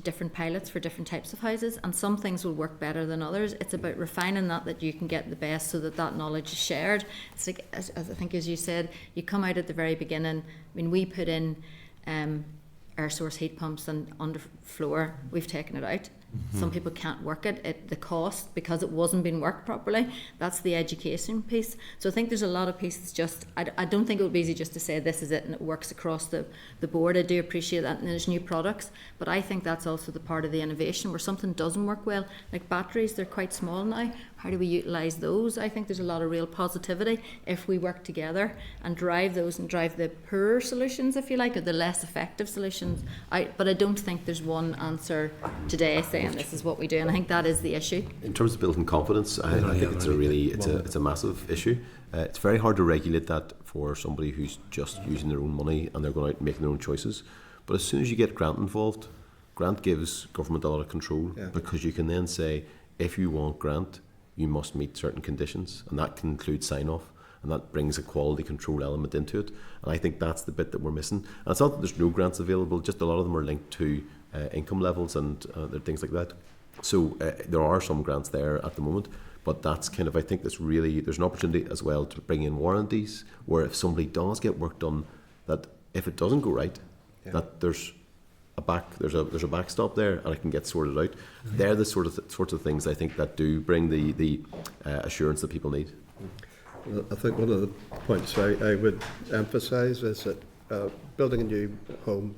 different pilots for different types of houses, and some things will work better than others. It's about refining that you can get the best so that knowledge is shared. It's like, as I think as you said, you come out at the very beginning. I mean, we put in air source heat pumps and underfloor, we've taken it out. Mm-hmm. Some people can't work it, the cost, because it wasn't being worked properly. That's the education piece. So I think there's a lot of pieces. Just I don't think it would be easy just to say this is it and it works across the board. I do appreciate that, and there's new products, but I think that's also the part of the innovation where something doesn't work well, like batteries. They're quite small now. How do we utilise those? I think there's a lot of real positivity if we work together and drive those and drive the poorer solutions, if you like, or the less effective solutions. But I don't think there's one answer today saying this is what we do, and I think that is the issue. In terms of building confidence, I think it's a massive issue. It's very hard to regulate that for somebody who's just using their own money and they're going out and making their own choices. But as soon as you get grant involved, grant gives government a lot of control, because you can then say, if you want grant, you must meet certain conditions, and that can include sign-off, and that brings a quality control element into it. And I think that's the bit that we're missing. And it's not that there's no grants available, just a lot of them are linked to income levels and things like that. So there are some grants there at the moment, but that's kind of, I think there's an opportunity as well to bring in warranties, where if somebody does get work done, that if it doesn't go right, that there's a backstop there and it can get sorted out. Mm-hmm. They're the sorts of things I think that do bring the assurance that people need. Well, I think one of the points I would emphasise is that building a new home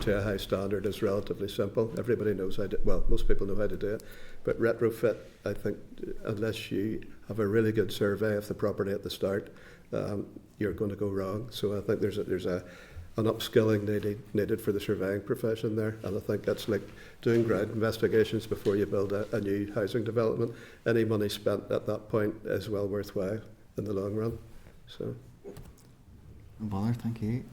to a high standard is relatively simple. Everybody knows how to, well, most people know how to do it. But retrofit, I think, unless you have a really good survey of the property at the start, you're going to go wrong. So I think there's an upskilling needed for the surveying profession there, and I think that's like doing ground investigations before you build a new housing development. Any money spent at that point is well worthwhile in the long run. So, No bother, thank you.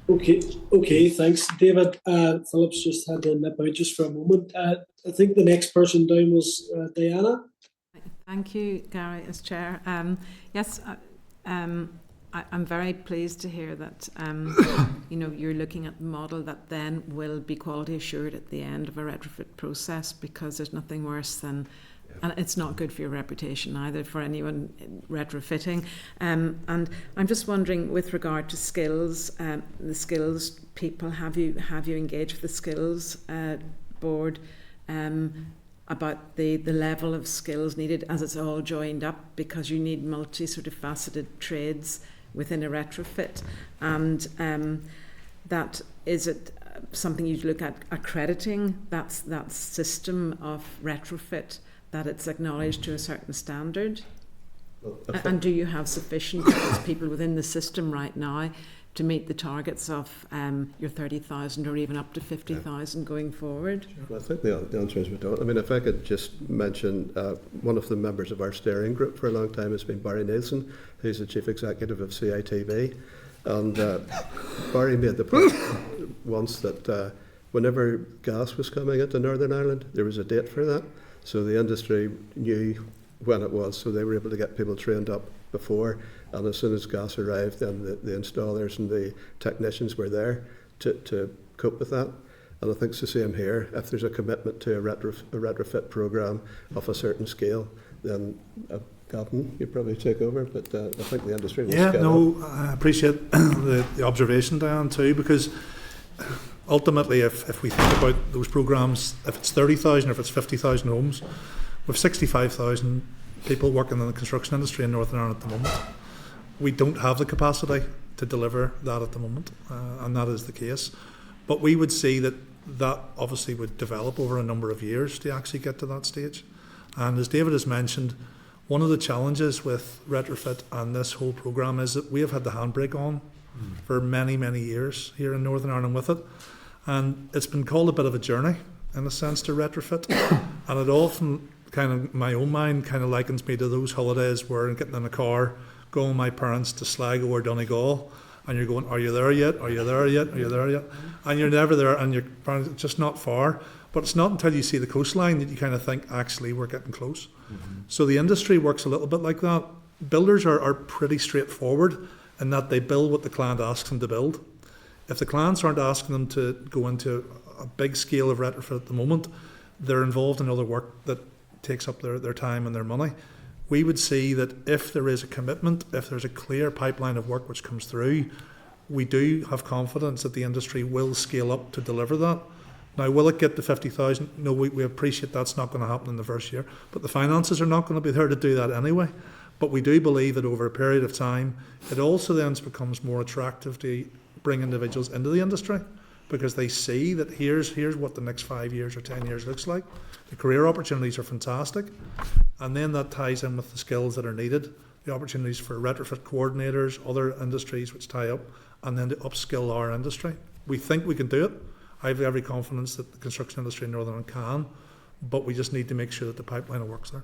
Okay, thanks, David. Philip's just had to nip out just for a moment. I think the next person down was Diana. Thank you, Gary, as chair. Yes, I'm very pleased to hear that you're looking at the model that then will be quality assured at the end of a retrofit process, because there's nothing worse than, and it's not good for your reputation either for anyone retrofitting. And I'm just wondering, with regard to skills, the skills people, have you engaged with the skills board about the level of skills needed as it's all joined up, because you need multi sort of faceted trades within a retrofit, and that is it something you'd look at accrediting that system of retrofit, that it's acknowledged to a certain standard? And do you have sufficient people within the system right now to meet the targets of your 30,000 or even up to 50,000 going forward? Well, I think the answer is we don't. I mean, if I could just mention, one of the members of our steering group for a long time has been Barry Nielsen, who's the chief executive of CITV. And Barry made the point once that whenever gas was coming into Northern Ireland, there was a date for that. So the industry knew when it was, so they were able to get people trained up before, and as soon as gas arrived, then the installers and the technicians were there to cope with that. And I think it's the same here. If there's a commitment to a retrofit programme of a certain scale, then Gavin, you probably take over, but I think the industry will scale up. I appreciate the observation, Diane, too, because ultimately, if we think about those programmes, if it's 30,000 or if it's 50,000 homes, with 65,000 people working in the construction industry in Northern Ireland at the moment, we don't have the capacity to deliver that at the moment, and that is the case. But we would see that obviously would develop over a number of years to actually get to that stage. And as David has mentioned, one of the challenges with retrofit and this whole programme is that we have had the handbrake on for many, many years here in Northern Ireland with it. And it's been called a bit of a journey, in a sense, to retrofit. And it often, kind of, my own mind kind of likens me to those holidays where I'm getting in a car, going with my parents to Sligo or Donegal, and you're going, are you there yet? Are you there yet? Are you there yet? And you're never there, and your parents, it's just not far. But it's not until you see the coastline that you kind of think, actually, we're getting close. So the industry works a little bit like that. Builders are pretty straightforward in that they build what the client asks them to build. If the clients aren't asking them to go into a big scale of retrofit at the moment, they're involved in other work that takes up their time and their money. We would see that if there is a commitment, if there's a clear pipeline of work which comes through, we do have confidence that the industry will scale up to deliver that. Now, will it get to 50,000? No, we appreciate that's not going to happen in the first year, but the finances are not going to be there to do that anyway. But we do believe that over a period of time, it also then becomes more attractive to bring individuals into the industry, because they see that here's what the next 5 years or 10 years looks like. The career opportunities are fantastic, and then that ties in with the skills that are needed, the opportunities for retrofit coordinators, other industries which tie up, and then to upskill our industry. We think we can do it. I have every confidence that the construction industry in Northern Ireland can, but we just need to make sure that the pipeline works there.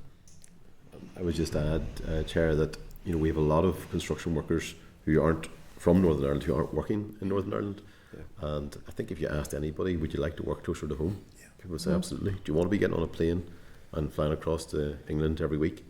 I would just add, Chair, that we have a lot of construction workers who aren't from Northern Ireland, who aren't working in Northern Ireland. Yeah. And I think if you asked anybody, would you like to work closer to home? Yeah. People would say, absolutely. Do you want to be getting on a plane and flying across to England every week?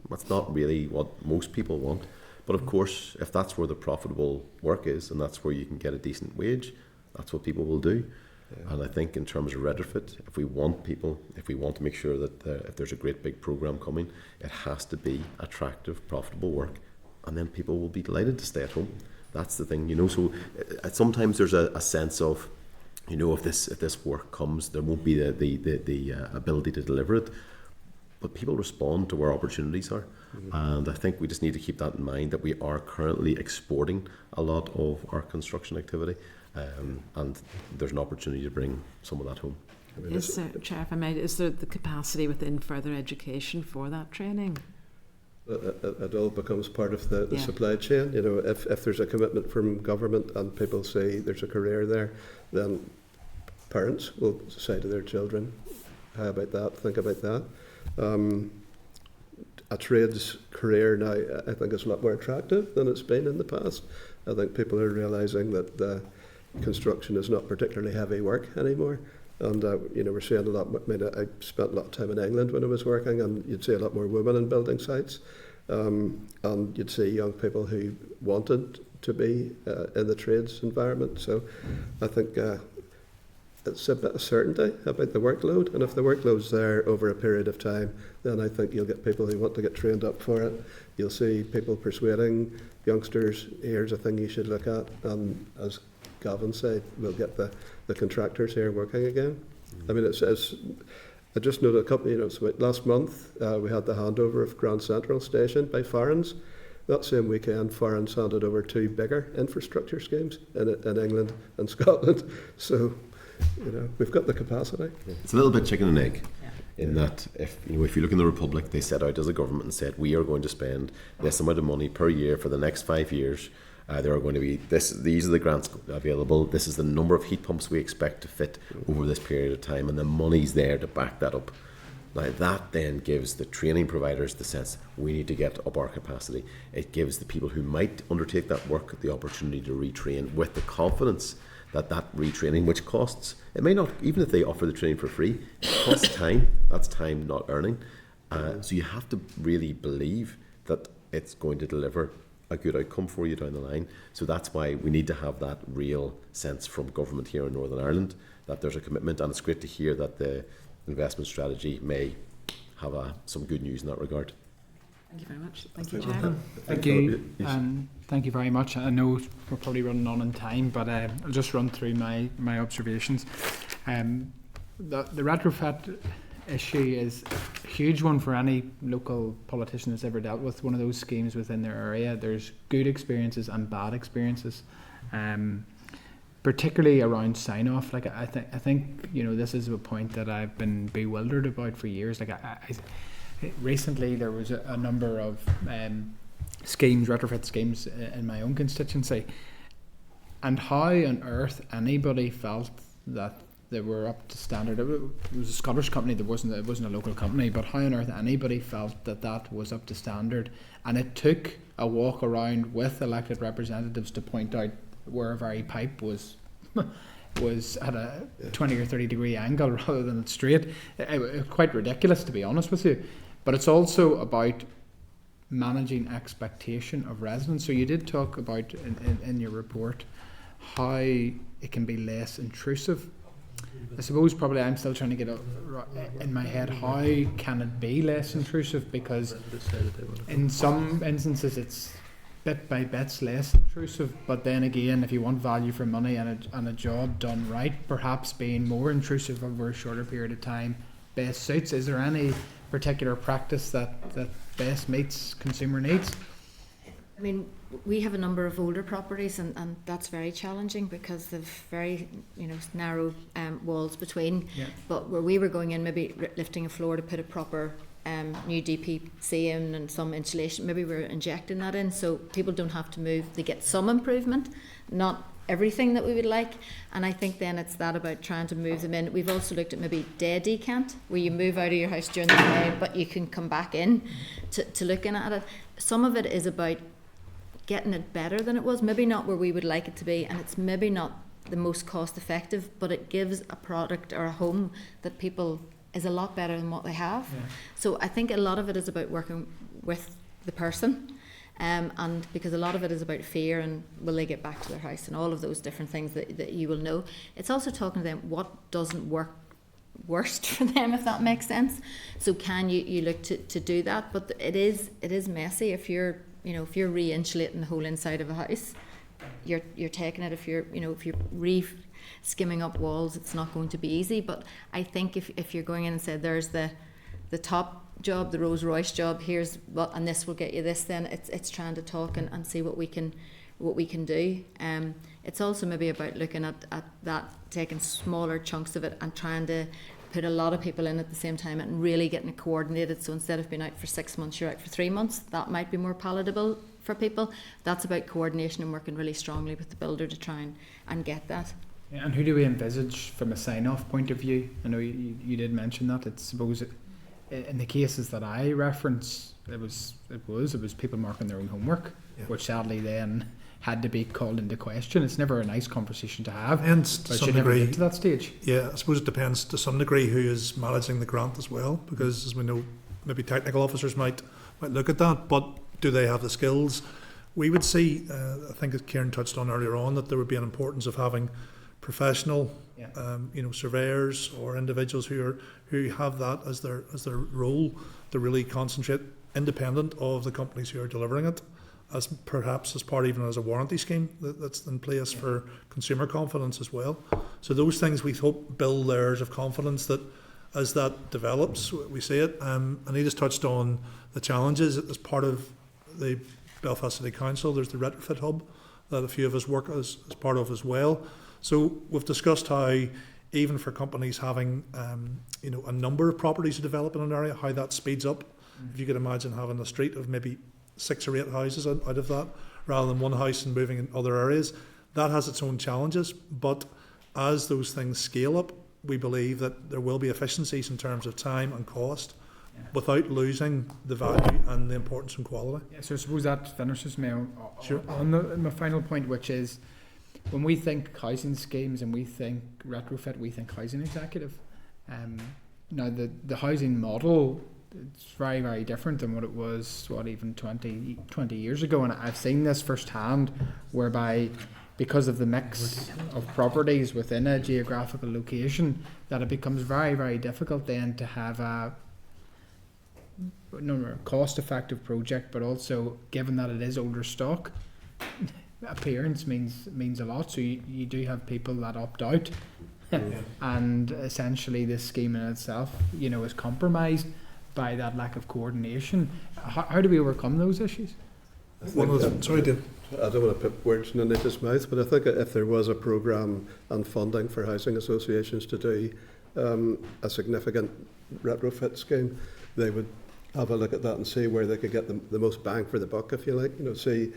That's not really what most people want. But of course, if that's where the profitable work is, and that's where you can get a decent wage, that's what people will do. Yeah. And I think in terms of retrofit, if we want to make sure that if there's a great big programme coming, it has to be attractive, profitable work, and then people will be delighted to stay at home. That's the thing, So sometimes there's a sense of, if this work comes, there won't be the ability to deliver it. But people respond to where opportunities are. Mm-hmm. And I think we just need to keep that in mind, that we are currently exporting a lot of our construction activity. and there's an opportunity to bring some of that home. Is there, Chair, if I may, is there the capacity within further education for that training? It all becomes part of the supply chain. You know, if there's a commitment from government and people say there's a career there, then parents will say to their children, how about that, think about that. A trades career now, I think, is a lot more attractive than it's been in the past. I think people are realising that construction is not particularly heavy work anymore. And, you know, we're seeing a lot, I spent a lot of time in England when I was working, and you'd see a lot more women in building sites. And you'd see young people who wanted to be in the trades environment. So I think it's a bit of certainty about the workload. And if the workload's there over a period of time, then I think you'll get people who want to get trained up for it. You'll see people persuading youngsters, here's a thing you should look at. And as Gavin said, we'll get the contractors here working again. I mean, I just noted a couple, you know, so last month we had the handover of Grand Central Station by Farran's. That same weekend, Farran's handed over 2 bigger infrastructure schemes in England and Scotland. So, you know, we've got the capacity. It's a little bit chicken and egg. In that, if you look in the Republic, they set out as a government and said, we are going to spend this amount of money per year for the next 5 years. There are going to be these are the grants available. This is the number of heat pumps we expect to fit over this period of time, and the money's there to back that up. Now that then gives the training providers the sense we need to get up our capacity. It gives the people who might undertake that work the opportunity to retrain with the confidence that retraining, which costs, it may not, even if they offer the training for free, it costs time. That's time not earning. So you have to really believe that it's going to deliver a good outcome for you down the line. So that's why we need to have that real sense from government here in Northern Ireland that there's a commitment, and it's great to hear that the investment strategy may have some good news in that regard. Thank you very much. Thank you, Chair. Thank you, and thank you very much. I know we're probably running on in time, but I'll just run through my observations. The retrofit issue is a huge one for any local politician that's ever dealt with one of those schemes within their area. There's good experiences and bad experiences, particularly around sign-off. Like I think you know, this is a point that I've been bewildered about for years. Like recently there was a number of schemes, retrofit schemes in my own constituency, and how on earth anybody felt that they were up to standard. It was a Scottish company, it wasn't a local company, but how on earth anybody felt that was up to standard. And it took a walk around with elected representatives to point out where a very pipe was at a 20 or 30 degree angle rather than straight. It was quite ridiculous, to be honest with you. But it's also about managing expectation of residents. So you did talk about in your report how it can be less intrusive. I suppose probably I'm still trying to get in my head, how can it be less intrusive? Because in some instances it's bit by bits less intrusive, but then again, if you want value for money and a job done right, perhaps being more intrusive over a shorter period of time best suits. Is there any particular practice that best meets consumer needs? I mean, we have a number of older properties, and that's very challenging because they've very, narrow walls between. Yeah. But where we were going in, maybe lifting a floor to put a proper new DPC in and some insulation, maybe we're injecting that in so people don't have to move. They get some improvement, not everything that we would like. And I think then it's that about trying to move them in. We've also looked at maybe day decant, where you move out of your house during the day, but you can come back in to looking at it. Some of it is about getting it better than it was, maybe not where we would like it to be, and it's maybe not the most cost effective, but it gives a product or a home that people is a lot better than what they have. Yeah. So I think a lot of it is about working with the person, and because a lot of it is about fear and will they get back to their house and all of those different things that you will know. It's also talking to them what doesn't work worst for them, if that makes sense. So can you look to do that? But it is messy if you're re-insulating the whole inside of a house. You're taking it if you're skimming up walls, it's not going to be easy. But I think if you're going in and said there's the top job, the Rolls Royce job, here's what, and this will get you this, then it's trying to talk and see what we can what we can do. It's also maybe about looking at that, taking smaller chunks of it and trying to put a lot of people in at the same time and really getting it coordinated. So instead of being out for 6 months, you're out for 3 months. That might be more palatable for people. That's about coordination and working really strongly with the builder to try and get that. Yeah, and who do we envisage from a sign-off point of view? I know you did mention that. It's suppose in the cases that I reference, it was people marking their own homework, which sadly then had to be called into question. It's never a nice conversation to have. And to some degree, to that stage. Yeah, I suppose it depends to some degree who is managing the grant as well, because as we know, maybe technical officers might look at that, but do they have the skills? We would see, I think as Kieran touched on earlier on, that there would be an importance of having professional, surveyors or individuals who have that as their role to really concentrate independent of the companies who are delivering it, as perhaps as part even as a warranty scheme that's in place for consumer confidence as well. So those things we hope build layers of confidence that as that develops, we see it. Anita's touched on the challenges as part of the Belfast City Council. There's the retrofit hub that a few of us work as part of as well. So we've discussed how even for companies having a number of properties to develop in an area, how that speeds up. If you could imagine having a street of maybe 6 or 8 houses out of that, rather than one house and moving in other areas, that has its own challenges. But as those things scale up, we believe that there will be efficiencies in terms of time and cost, without losing the value and the importance and quality. Yeah, so I suppose that finishes me Sure. on my final point, which is when we think housing schemes and we think retrofit, we think housing executive. Now the housing model, it's very, very different than what it was, even 20 years ago. And I've seen this firsthand, whereby because of the mix of properties within a geographical location, that it becomes very, very difficult then to have a cost-effective project, but also given that it is older stock, appearance means a lot. So you do have people that opt out, and essentially this scheme in itself, is compromised by that lack of coordination. How do we overcome those issues? I don't want to put words in Anita's mouth, but I think if there was a programme and funding for housing associations to do a significant retrofit scheme, they would have a look at that and see where they could get the most bang for the buck, if you like. See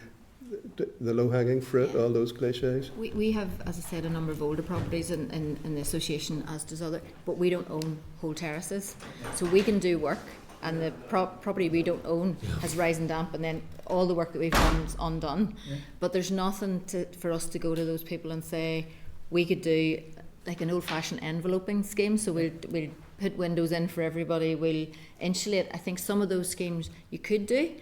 the low-hanging fruit, all those cliches. We have, as I said, a number of older properties in the association, as does other, but we don't own whole terraces. So we can do work, and the property we don't own has rise and damp, and then all the work that we've done is undone. But there's nothing for us to go to those people and say, we could do like an old-fashioned enveloping scheme, so we'll put windows in for everybody, we'll insulate. I think some of those schemes you could do.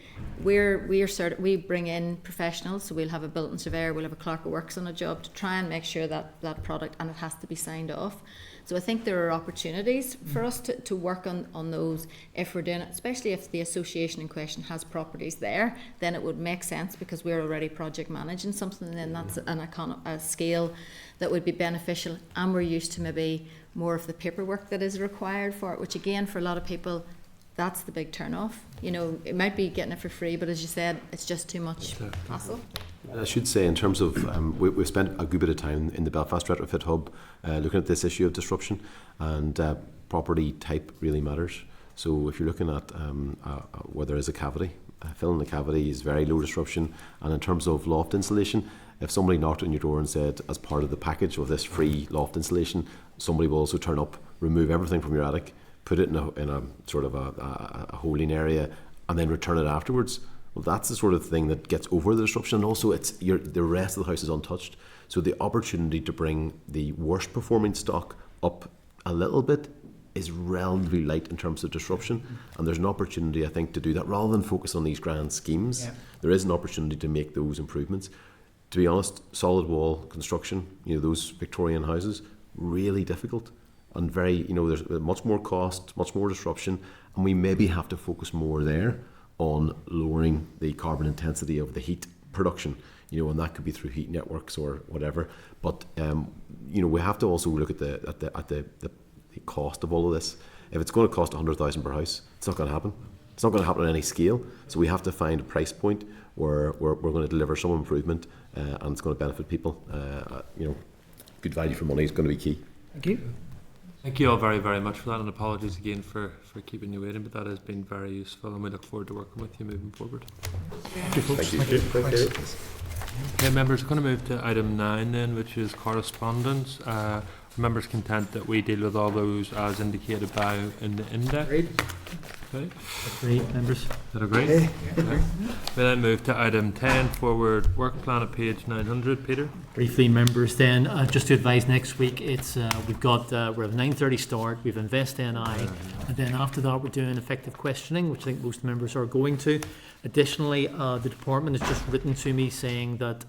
We bring in professionals, so we'll have a built-in surveyor, we'll have a clerk who works on a job to try and make sure that product, and it has to be signed off. So I think there are opportunities for us to work on those if we're doing it, especially if the association in question has properties there, then it would make sense because we're already project managing something, and then that's a scale that would be beneficial, and we're used to maybe more of the paperwork that is required for it, which again for a lot of people that's the big turn off. It might be getting it for free, but as you said, it's just too much hassle. I should say, in terms of, we've spent a good bit of time in the Belfast Retrofit Hub looking at this issue of disruption, and property type really matters. So if you're looking at where there is a cavity, filling the cavity is very low disruption. And in terms of loft insulation, if somebody knocked on your door and said, as part of the package of this free loft insulation, somebody will also turn up, remove everything from your attic, put it in a sort of a holding area, and then return it afterwards. Well, that's the sort of thing that gets over the disruption, and also the rest of the house is untouched. So the opportunity to bring the worst performing stock up a little bit is relatively light in terms of disruption, and there's an opportunity, I think, to do that rather than focus on these grand schemes. There is an opportunity to make those improvements. To be honest, solid wall construction, those Victorian houses, really difficult. And there's much more cost, much more disruption, and we maybe have to focus more there on lowering the carbon intensity of the heat production, and that could be through heat networks or whatever. But we have to also look at the cost of all of this. If it's going to cost 100,000 per house, it's not going to happen. It's not going to happen on any scale, so we have to find a price point where we're going to deliver some improvement, and it's going to benefit people. Good value for money is going to be key. Thank you. Thank you all very, very much for that, and apologies again for keeping you waiting, but that has been very useful, and we look forward to working with you moving forward. Thank you, folks. Thank you. Thank you. Okay, members, I'm going to move to item 9 then, which is correspondence. Members content that we deal with all those as indicated by in the index. Agreed. Okay. Agreed, members. Is that agreed? Hey. Okay. We then move to item 10, forward work plan at page 900. Peter? Briefly, members, then, just to advise next week, it's we've got, we're at 9:30 start, we've Invest NI, and then after that we're doing effective questioning, which I think most members are going to. Additionally, the department has just written to me saying that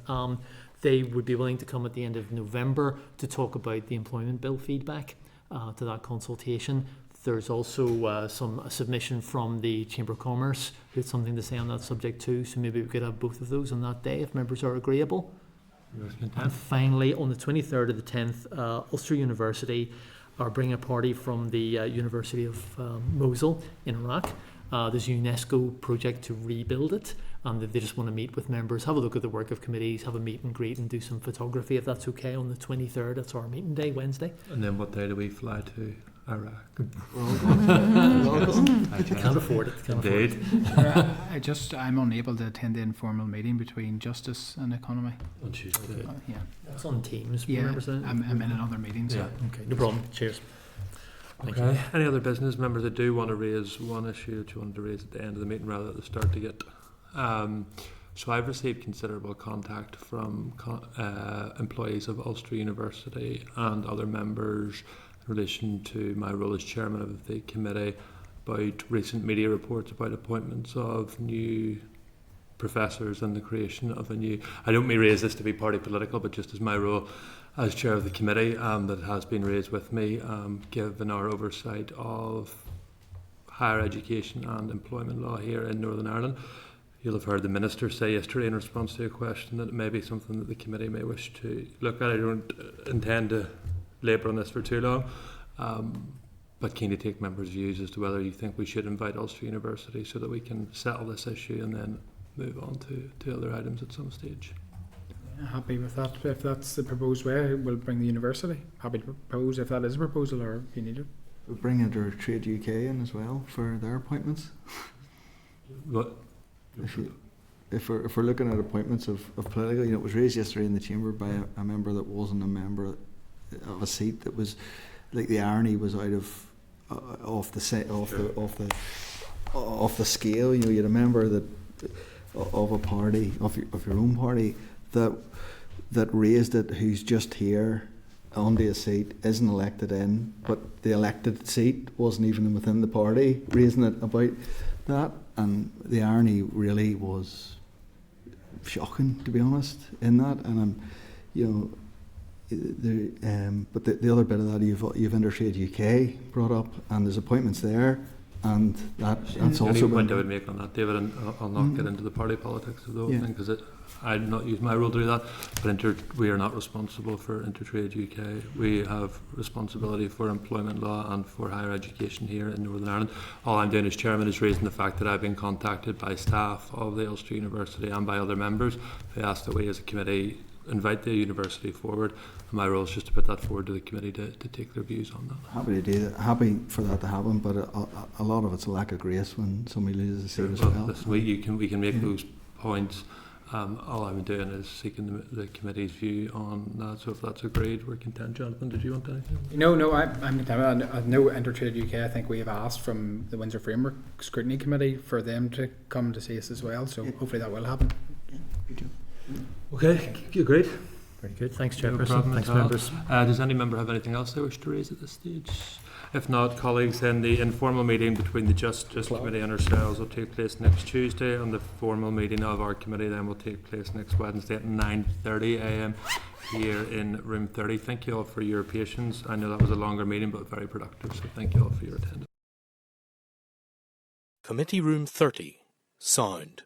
they would be willing to come at the end of November to talk about the employment bill feedback to that consultation. There's also a submission from the Chamber of Commerce who had something to say on that subject too, so maybe we could have both of those on that day if members are agreeable. And finally, on the 23rd of the 10th, Ulster University are bringing a party from the University of Mosul in Iraq. There's a UNESCO project to rebuild it, and they just want to meet with members, have a look at the work of committees, have a meet and greet and do some photography if that's okay on the 23rd. That's our meeting day, Wednesday. And then what day do we fly to Iraq? I can't afford it. Indeed. I'm unable to attend the informal meeting between Justice and Economy. On Tuesday. Yeah. It's on Teams. Yeah, Remember that? I'm in another meeting. So. Yeah. Okay, no problem. Cheers. Thank Okay. you. Any other business members that do want to raise one issue that you wanted to raise at the end of the meeting rather than at the start to get? So I've received considerable contact from employees of Ulster University and other members in relation to my role as chairman of the committee about recent media reports about appointments of new professors and the creation of a new... I don't mean raise this to be party political, but just as my role as chair of the committee that has been raised with me, given our oversight of higher education and employment law here in Northern Ireland. You'll have heard the Minister say yesterday in response to a question that it may be something that the committee may wish to look at. I don't intend to labour on this for too long, but keen to take members' views as to whether you think we should invite Ulster University so that we can settle this issue and then move on to other items at some stage. Happy with that. If that's the proposed way, we'll bring the university. Happy to propose if that is a proposal or if you need it. We'll bring Intertrade UK in as well for their appointments. What? If we're looking at appointments of political, it was raised yesterday in the chamber by a member that wasn't a member of a seat that was, like, the irony was out of off the scale. You had a member that of a party of your own party that raised it, who's just here onto a seat, isn't elected in, but the elected seat wasn't even within the party, raising it about that. And the irony really was shocking, to be honest, in that. And but the other bit of that, you've Intertrade UK brought up, and there's appointments there, and that's also the only point I would make on that, David, and I'll not get into the party politics of the whole thing, because I'd not use my role to do that, but we are not responsible for Intertrade UK. We have responsibility for employment law and for higher education here in Northern Ireland. All I'm doing as chairman is raising the fact that I've been contacted by staff of the Ulster University and by other members who asked that we as a committee invite the university forward. And my role is just to put that forward to the committee to take their views on that. Happy to do that. Happy for that to happen, but a lot of it's a lack of grace when somebody loses a seat as well. Listen, we can make those points. All I'm doing is seeking the committee's view on that. So if that's agreed, we're content. Jonathan, did you want anything? No, I'm content. I know Intertrade UK. I think we have asked from the Windsor Framework Scrutiny Committee for them to come to see us as well. So hopefully that will happen. Okay, agreed. Very good. Thanks, No Chairperson. problem Thanks, at all. members. Does any member have anything else they wish to raise at this stage? If not, colleagues, then the informal meeting between the Justice Committee and ourselves will take place next Tuesday, and the formal meeting of our committee then will take place next Wednesday at 9:30 a.m. here in room 30. Thank you all for your patience. I know that was a longer meeting, but very productive, so thank you all for your attendance. Committee Room 30, Sound.